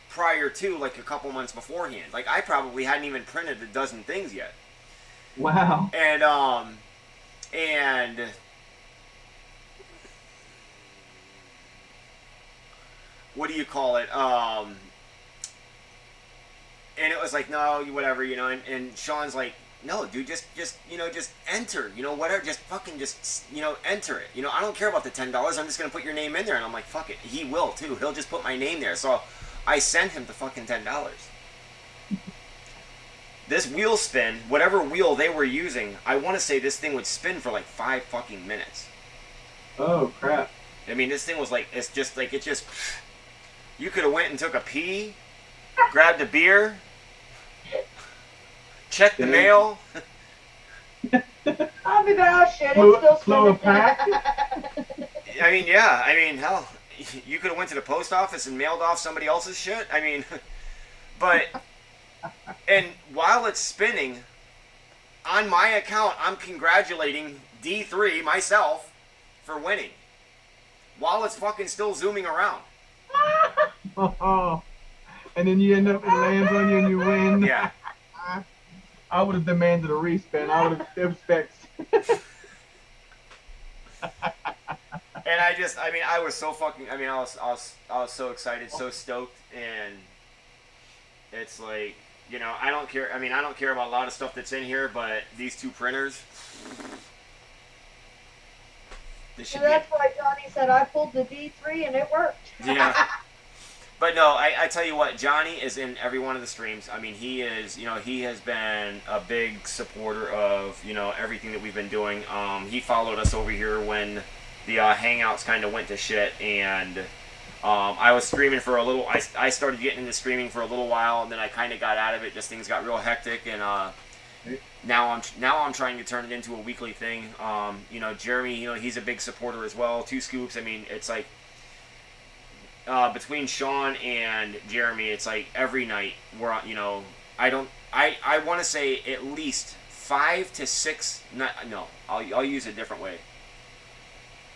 prior to, like, a couple months beforehand. Like, I probably hadn't even printed a dozen things yet. Wow. And what do you call it? And it was like, no, whatever, and Sean's like, no, dude, just enter, whatever, just enter it. I don't care about the $10. I'm just going to put your name in there. And I'm like, fuck it. He will, too. He'll just put my name there. So I sent him the fucking $10. This wheel spin, whatever wheel they were using, I want to say this thing would spin for like 5 fucking minutes. Oh crap! I mean, this thing was like, it's just like, it just, you could have went and took a pee, grabbed a beer, checked the Damn. mail. I'll be back. Shit, it's still Flow a spinning. pack. I mean, yeah, I mean, hell, you could have went to the post office and mailed off somebody else's shit. I mean, but, and while it's spinning, on my account, I'm congratulating D3, myself, for winning. While it's fucking still zooming around. Oh, and then you end up, it lands on you and you win. Yeah. I would have demanded a respin. I would have, it was fixed. And I mean, I was so fucking, I mean, I was so excited, so stoked, and it's like, you know, I don't care, I mean, I don't care about a lot of stuff that's in here, but these two printers, this should And that's why Johnny said I pulled the D3 and it worked. yeah. But no, I tell you what, Johnny is in every one of the streams. I mean, he is, you know, he has been a big supporter of, you know, everything that we've been doing. He followed us over here when the Hangouts kind of went to shit, and I was streaming for a little, I started getting into streaming for a little while, and then I kind of got out of it, just things got real hectic, and now I'm trying to turn it into a weekly thing. You know, Jeremy, you know, he's a big supporter as well. Two Scoops, I mean, it's like, between Sean and Jeremy, it's like every night we're on, you know, I want to say at least 5 to 6, I'll use a different way.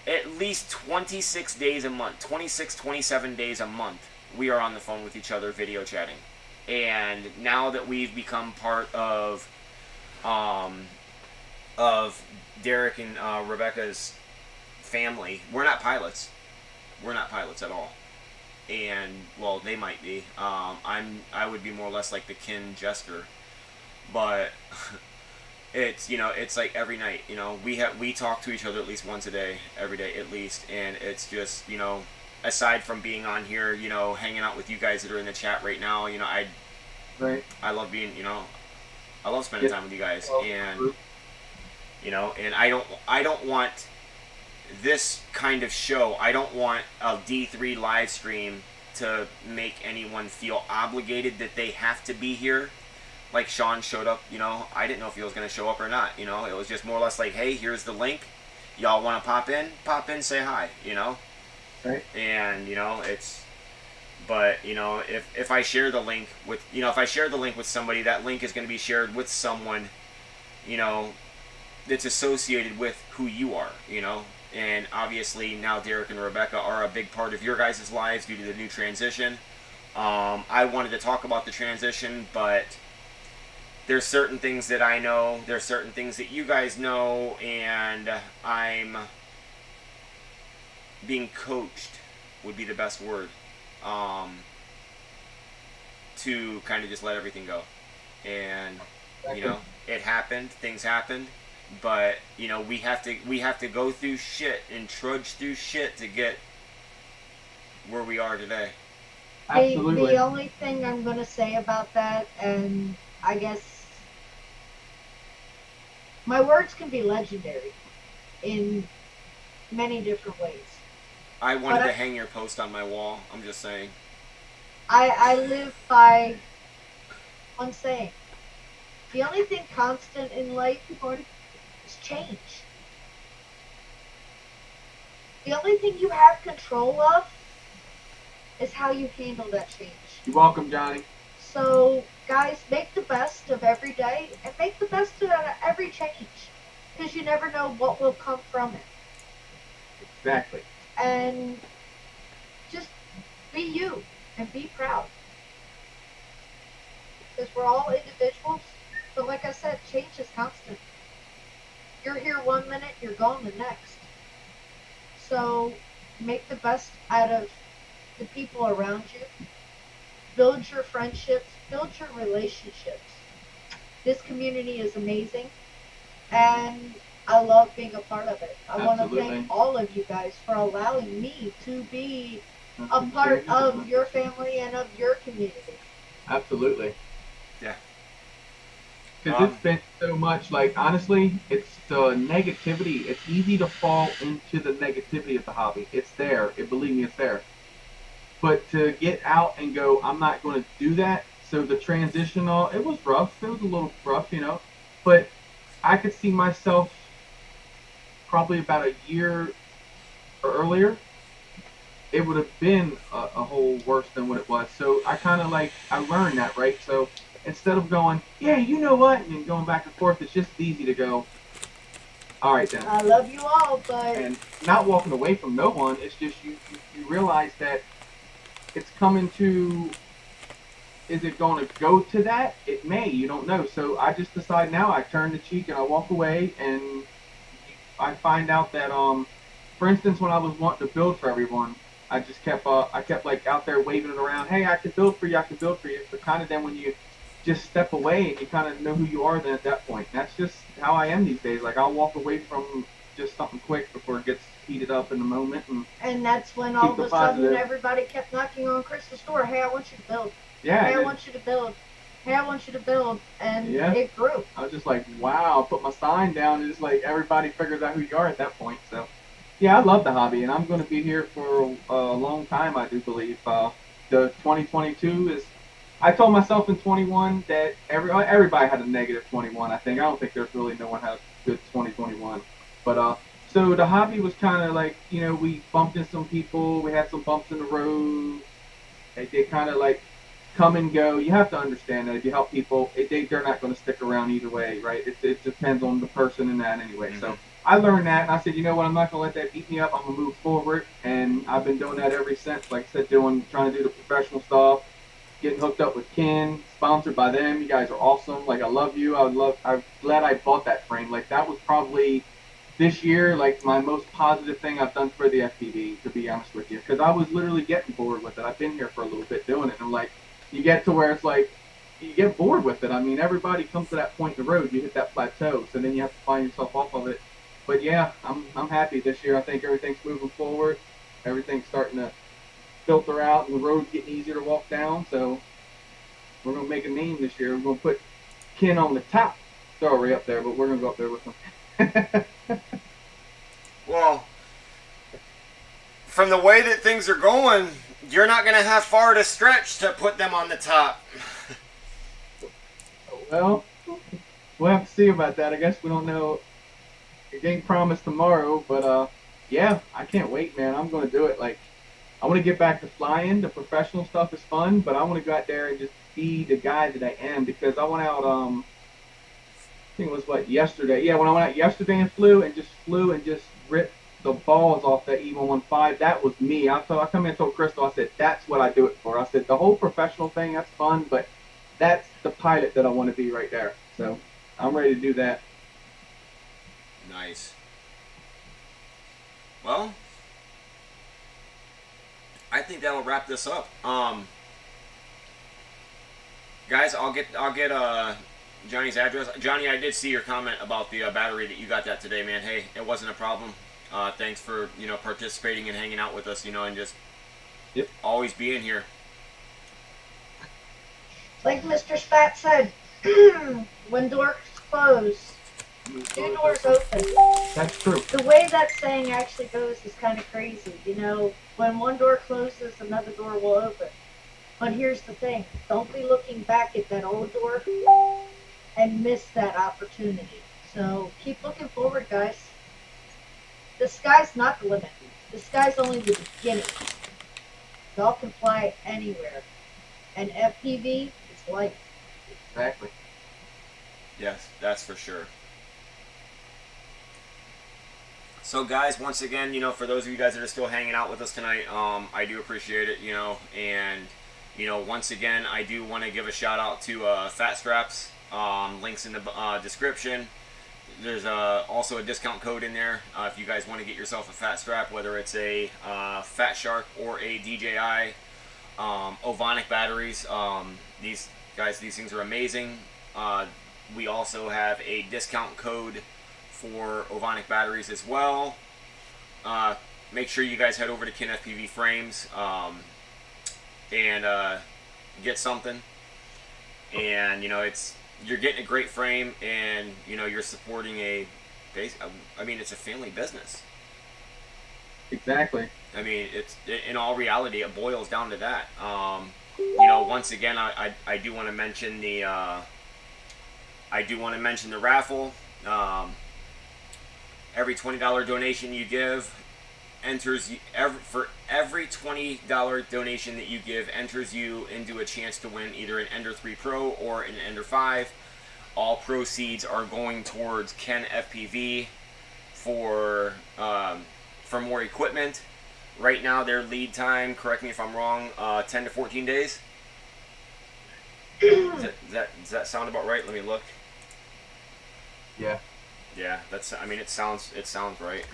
At least 26 days a month, 26, 27 days a month, we are on the phone with each other video chatting. And now that we've become part of Derek and Rebecca's family, we're not pilots. We're not pilots at all. And well, they might be. I would be more or less like the kin jester, but it's, you know, it's like every night, you know, we talk to each other at least once a day, every day at least, and it's just, you know, aside from being on here, you know, hanging out with you guys that are in the chat right now, you know, I love being, you know, I love spending time with you guys, and you know, and I don't want this kind of show, I don't want a D3 live stream to make anyone feel obligated that they have to be here. Like Sean showed up, you know, I didn't know if he was going to show up or not, you know, it was just more or less like, hey, here's the link, y'all want to pop in, say hi, you know, right? And, you know, it's, but, you know, if I share the link with, you know, if I share the link with somebody, that link is going to be shared with someone, you know, that's associated with who you are, you know. And obviously now Derek and Rebecca are a big part of your guys' lives due to the new transition. I wanted to talk about the transition, but there's certain things that I know, there's certain things that you guys know, and I'm being coached, would be the best word, to kind of just let everything go. And, you know, it happened, things happened. But, you know, we have to go through shit and trudge through shit to get where we are today. Absolutely. The only thing I'm going to say about that, and I guess my words can be legendary in many different ways. I wanted to hang your post on my wall, I'm just saying. I live by one saying. The only thing constant in life is change. The only thing you have control of is how you handle that change. You're welcome, Johnny. So, guys, make the best of every day and make the best of every change, because you never know what will come from it. Exactly. And just be you and be proud, because we're all individuals. But like I said, change is constant. You're here one minute, you're gone the next. So make the best out of the people around you. Build your friendships, build your relationships. This community is amazing, and I love being a part of it. I want to thank all of you guys for allowing me to be a part of your family and of your community. Absolutely. Yeah. Because it's been so much, like, honestly, it's the negativity. It's easy to fall into the negativity of the hobby. It's there. Believe me, it's there. But to get out and go, I'm not going to do that. So the transitional, it was rough. It was a little rough, you know. But I could see myself probably about a year earlier. It would have been a whole worse than what it was. So I kind of like, I learned that, right? So instead of going, yeah, you know what, and then going back and forth, it's just easy to go, all right then. I love you all, but And not walking away from no one. It's just you realize that it's coming to. Is it going to go to that? It may. You don't know. So I just decide now. I turn the cheek and I walk away, and I find out that for instance, when I was wanting to build for everyone, I just kept like out there waving it around. Hey, I can build for you. I can build for you. But kind of then when you just step away and you kind of know who you are, then at that point, that's just how I am these days. Like I'll walk away from just something quick before it gets heated up in the moment, and that's when all keep of it a sudden positive. everybody kept knocking on Chris's door. Hey, I want you to build. Yeah. Hey, I want you to build. Hey, I want you to build, and Yeah. it grew. I was just like, wow. Put my sign down, and it's like everybody figures out who you are at that point. So, yeah, I love the hobby, and I'm going to be here for a long time. I do believe the 2022 is. I told myself in 21 that everybody had a negative 21. I think I don't think there's really no one had a good 2021, but so the hobby was kind of like, you know, we bumped into some people, we had some bumps in the road. They kind of like come and go. You have to understand that if you help people, they're not going to stick around either way, right? It depends on the person and that anyway. So I learned that, and I said, you know what, I'm not going to let that beat me up. I'm going to move forward, and I've been doing that ever since. Like I said, trying to do the professional stuff, getting hooked up with Kin, sponsored by them. You guys are awesome. Like, I love you. I'm glad I bought that frame. Like, that was probably this year, like, my most positive thing I've done for the FPV, to be honest with you, because I was literally getting bored with it. I've been here for a little bit doing it, and I'm like, you get to where it's like, you get bored with it. I mean, everybody comes to that point in the road. You hit that plateau, so then you have to find yourself off of it. But yeah, I'm happy this year. I think everything's moving forward. Everything's starting to filter out, and the road's getting easier to walk down. So we're gonna make a name this year. We're gonna put Kin on the top. Sorry, up there, but we're gonna go up there with him. Well, from the way that things are going, you're not going to have far to stretch to put them on the top. Well, we'll have to see about that. I guess we don't know. It ain't promised tomorrow, but yeah, I can't wait, man. I'm gonna do it. Like, I want to get back to flying. The professional stuff is fun, but I want to go out there and just be the guy that I am, because I went out. I think it was what, yesterday. Yeah, when I went out yesterday and flew and just ripped the balls off that E115. That was me. I come in and told Crystal, I said, that's what I do it for. I said, the whole professional thing, that's fun, but that's the pilot that I want to be right there. So I'm ready to do that. Nice. Well, I think that'll wrap this up. Guys, I'll get Johnny's address. Johnny, I did see your comment about the battery that you got that today, man. Hey, it wasn't a problem. Thanks for participating and hanging out with us, and just always being here. Like Mr. Spat said, when doors close, two doors open. That's true. The way that saying actually goes is kind of crazy. When one door closes, another door will open. But here's the thing. Don't be looking back at that old door and miss that opportunity. So keep looking forward, guys. The sky's not the limit. The sky's only the beginning. Y'all can fly anywhere. And FPV is life. Exactly. Yes, that's for sure. So guys, once again, for those of you guys that are still hanging out with us tonight, I do appreciate it, and once again, I do want to give a shout out to FatStraps. Links in the description. There's also a discount code in there if you guys want to get yourself a fat strap, whether it's a Fat Shark or a DJI Ovonic batteries. These things are amazing. We also have a discount code for Ovonic batteries as well. Make sure you guys head over to KinFPV Frames and get something. And it's you're getting a great frame, and you know you're supporting a base. I mean, it's a family business. Exactly. I mean, it's in all reality, it boils down to that. You know, once again, I do want to mention the raffle. Every $20 donation you give enters you for every $20 donation that you give enters you into a chance to win either an Ender 3 Pro or an Ender 5. All proceeds are going towards KinFPV for more equipment. Right now, their lead time, correct me if I'm wrong, 10 to 14 days. Does that sound about right? Let me look. Yeah. Yeah, that's. I mean, it sounds right.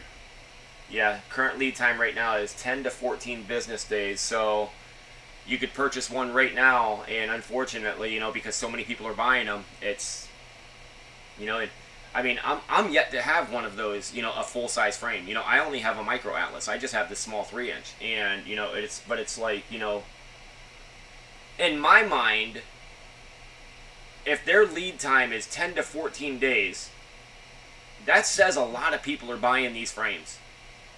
Yeah, current lead time right now is 10 to 14 business days. So you could purchase one right now, and unfortunately, you know, because so many people are buying them, it's, you know, I mean, I'm yet to have one of those, you know, a full size frame. You know, I only have a micro Atlas. I just have this small 3-inch, and you know, it's like, you know, in my mind, if their lead time is 10 to 14 days, that says a lot of people are buying these frames.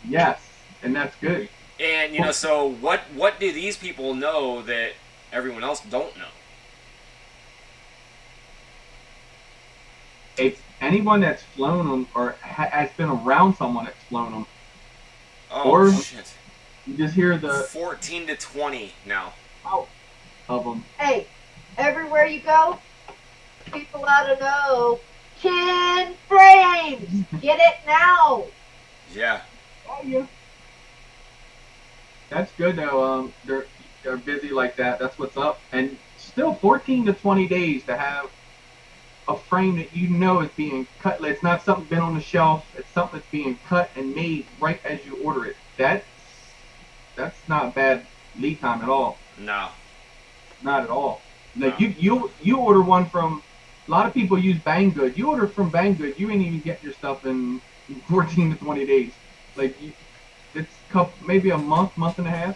Yes, and that's good. And you know, so what do these people know that everyone else don't know? It's anyone that's flown them or has been around someone that's flown them. Oh, or shit. You just hear the 14 to 20 now. Of them. Hey, everywhere you go, people ought to know. Kin Frames! Get it now! Yeah. Oh, yeah. That's good though. They're busy like that. That's what's up. And still 14 to 20 days to have a frame that you know is being cut. It's not something been on the shelf. It's something that's being cut and made right as you order it. That's not bad lead time at all. No. Not at all. Like No. you order one from. A lot of people use Banggood. You order from Banggood, you ain't even get your stuff in 14 to 20 days. Like it's maybe a month and a half.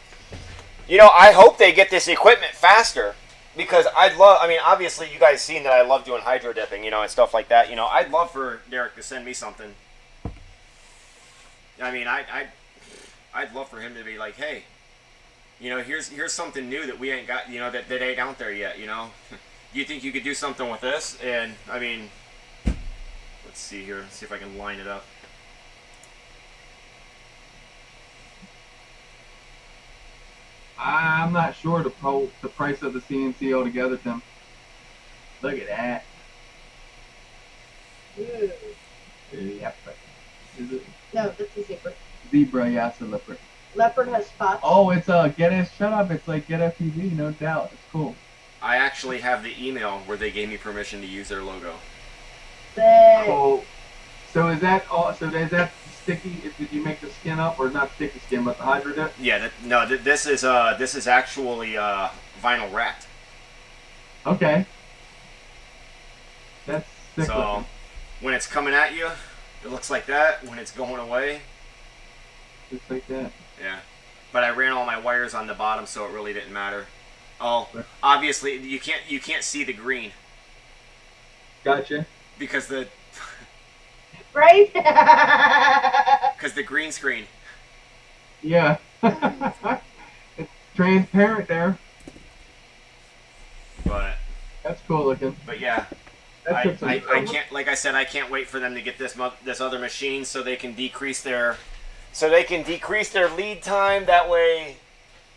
You know, I hope they get this equipment faster, because I mean, obviously you guys seen that I love doing hydro dipping, you know, and stuff like that. You know, I'd love for Derek to send me something. I mean, I'd love for him to be like, hey, you know, here's something new that we ain't got, you know, that ain't out there yet, you know. Do you think you could do something with this? And I mean, let's see here, see if I can line it up. I'm not sure the price of the CNC altogether, Tim. Look at that. Ooh. Leopard. Is it? No, that's a zebra. Zebra, yeah, it's a leopard. Leopard has spots. Oh, it's shut up. It's like GetFPV, no doubt. It's cool. I actually have the email where they gave me permission to use their logo. Sick. Cool. So is that all? So is that sticky? Did you make the skin up, or not sticky skin, but the hydro dip? Yeah, this is actually vinyl wrapped. Okay. That's sick. So looking. when it's coming at you, it looks like that. When it's going away, Just like that. yeah. But I ran all my wires on the bottom, so it really didn't matter. Oh, obviously you can't see the green Gotcha. because the Right? because the green screen. Yeah. It's transparent there. But That's cool looking. yeah, That took some I trouble. can't, like I said, I can't wait for them to get this other machine so they can decrease their lead time. That way,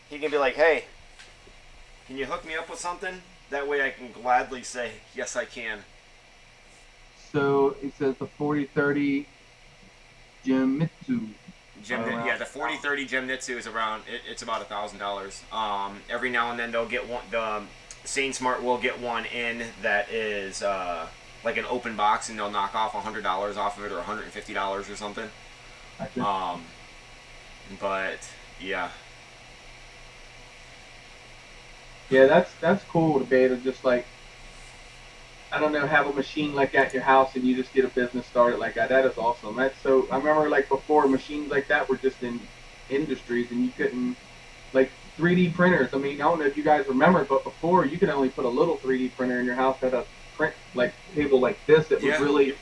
he can be like, hey, can you hook me up with something? That way I can gladly say, yes, I can. So it says the 4030 Jimitsu. Yeah, the 4030 Genmitsu is around. It's about $1,000. Every now and then they'll get one. The Sane Smart will get one in that is like an open box, and they'll knock off $100 off of it, or $150 or something. Gotcha. But yeah. Yeah, that's cool to be able to just like, I don't know, have a machine like that in your house and you just get a business started like that. That is awesome. That's so. I remember like before, machines like that were just in industries and you couldn't, like 3D printers. I mean, I don't know if you guys remember, but before you could only put a little 3D printer in your house that had a print like table like this. It Yeah. would really,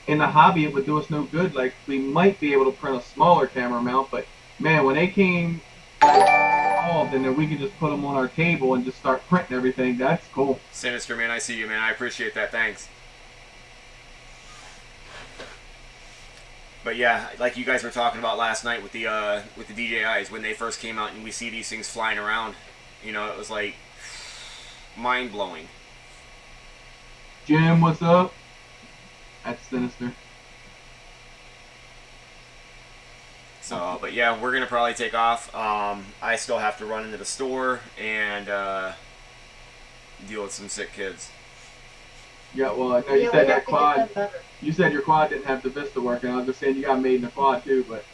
in the hobby, it would do us no good. Like we might be able to print a smaller camera mount, but man, when they came involved and then we could just put them on our table and just start printing everything, that's cool. Sinister, man, I see you, man. I appreciate that. Thanks. But yeah, like you guys were talking about last night with the DJIs when they first came out and we see these things flying around, you know, it was like mind blowing. Jim, what's up? That's Sinister. So, but yeah, we're gonna probably take off. I still have to run into the store and deal with some sick kids. Yeah, well, I know you said that quad. You said your quad didn't have the Vista working. I was just saying you got made in the quad too, but.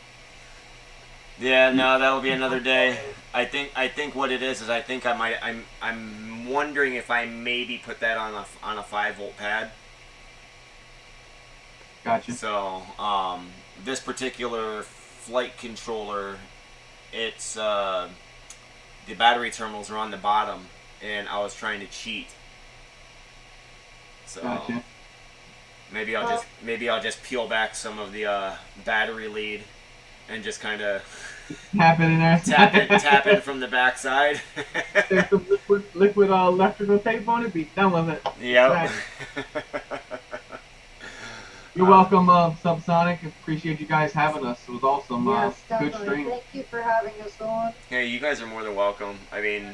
Yeah, no, that'll be another day. I think what it is I think I might. I'm wondering if I maybe put that on a 5-volt pad. Gotcha. So, this particular flight controller, it's the battery terminals are on the bottom, and I was trying to cheat. So Gotcha. maybe I'll just peel back some of the battery lead and just kind of tap it in there. tap it from the backside. There's some liquid electrical tape on it. Be done with it. Yep. You're welcome, Subsonic. Appreciate you guys having us. It was awesome. Yes, Good definitely. stream. Thank you for having us on. Hey, you guys are more than welcome. I mean,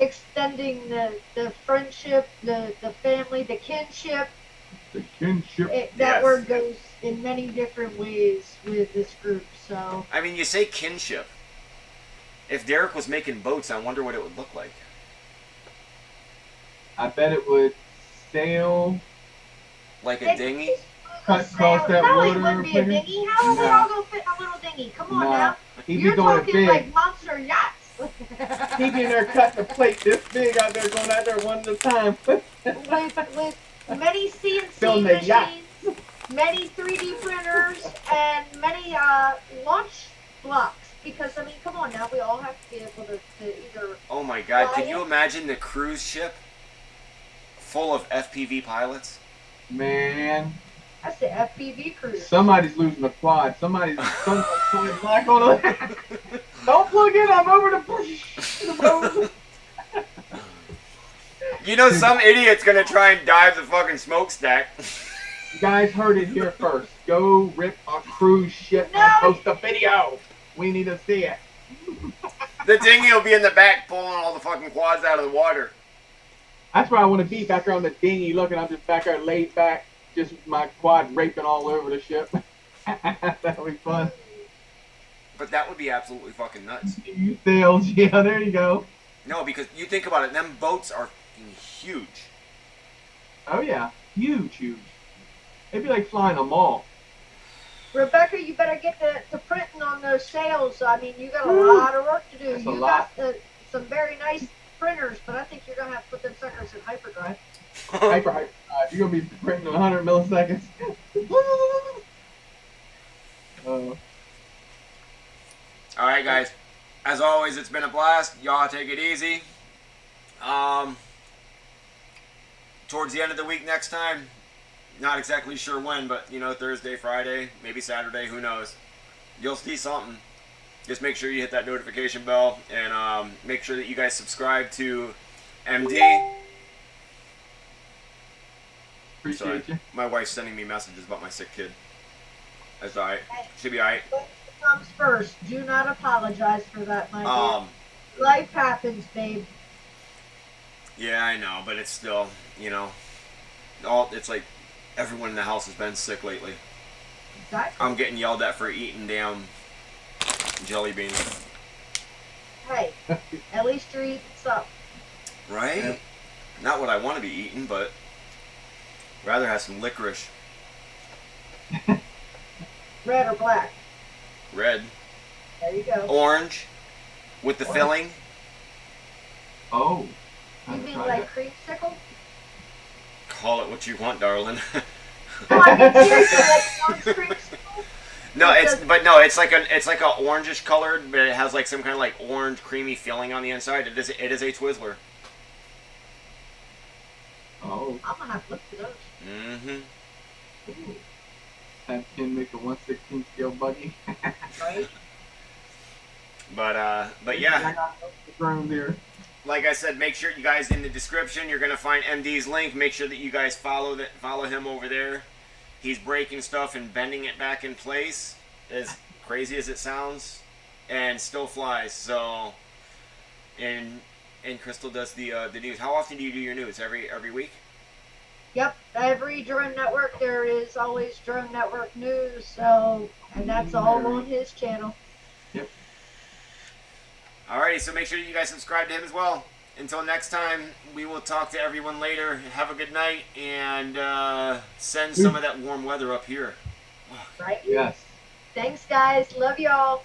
Extending the friendship, the family, the kinship. The kinship. That Yes. word goes in many different ways with this group. So I mean, you say kinship. If Derek was making boats, I wonder what it would look like. I bet it would sail. Like a dinghy? Cut across that no, water. it wouldn't be a dinghy. How are we all gonna fit in a little dinghy? Come on now. He'd be You're doing it talking big. like monster yachts. He'd be in there cutting a plate this big out there, going out there one at a time. with many CNC Building a yacht. machines, many 3D printers, and many launch blocks. Because I mean, come on now, we all have to be able to either. Oh my God! fly Can you it. imagine the cruise ship full of FPV pilots? Man, That's the FPV cruise. somebody's losing a quad. Somebody's pulling black on it. Don't plug in. I'm over the bush. You know, some idiot's gonna try and dive the fucking smokestack. You guys heard it here first. Go rip a cruise ship and post a video. We need to see it. The dinghy will be in the back pulling all the fucking quads out of the water. That's where I want to be, back there on the dinghy looking. I'm just back there laid back, just my quad raping all over the ship. That'll be fun. But that would be absolutely fucking nuts. You sails, yeah, there you go. No, because you think about it, them boats are fucking huge. Oh yeah, huge, huge. It'd be like flying a mall. Rebecca, you better get to printing on those sails. I mean, you got a lot of work to do. That's a You lot. got some very nice printers, but I think you're gonna have to put them suckers in hyperdrive. Hyper. You're gonna be printing in 100 milliseconds. All right, guys. As always, it's been a blast. Y'all take it easy. Towards the end of the week next time, not exactly sure when, but you know, Thursday, Friday, maybe Saturday, who knows? You'll see something. Just make sure you hit that notification bell and make sure that you guys subscribe to MD. Appreciate you. My wife's sending me messages about my sick kid. That's alright. Should be alright. But it comes first. Do not apologize for that, my dear. Life happens, babe. Yeah, I know, but it's still, you know, it's like everyone in the house has been sick lately. Exactly. I'm getting yelled at for eating damn jelly beans. Hey, at least you're eating something. Right? Yeah. Not what I want to be eating, but rather have some licorice. Red or black. Red. There you go. Orange. With the filling. Oh. You mean like creamsicle? Call it what you want, darling. No, I mean seriously, like orange creamsicle. No, it's like a orangish colored, but it has like some kind of like orange creamy filling on the inside. It is a Twizzler. Oh, Oh, I'm gonna have to look for those. Mm-hmm. Ooh, have Ken make a 1/16 scale buggy. right? But I yeah, got the drone there. like I said, make sure you guys in the description. You're gonna find MD's link. Make sure that you guys follow him over there. He's breaking stuff and bending it back in place, as crazy as it sounds, and still flies. So, and Crystal does the news. How often do you do your news? Every week? Yep. Every drone network, there is always drone network news. So, and that's all on his channel. Yep. Alrighty, so make sure you guys subscribe to him as well. Until next time, we will talk to everyone later. Have a good night, and send some of that warm weather up here. Right? Yes. Thanks, guys. Love y'all.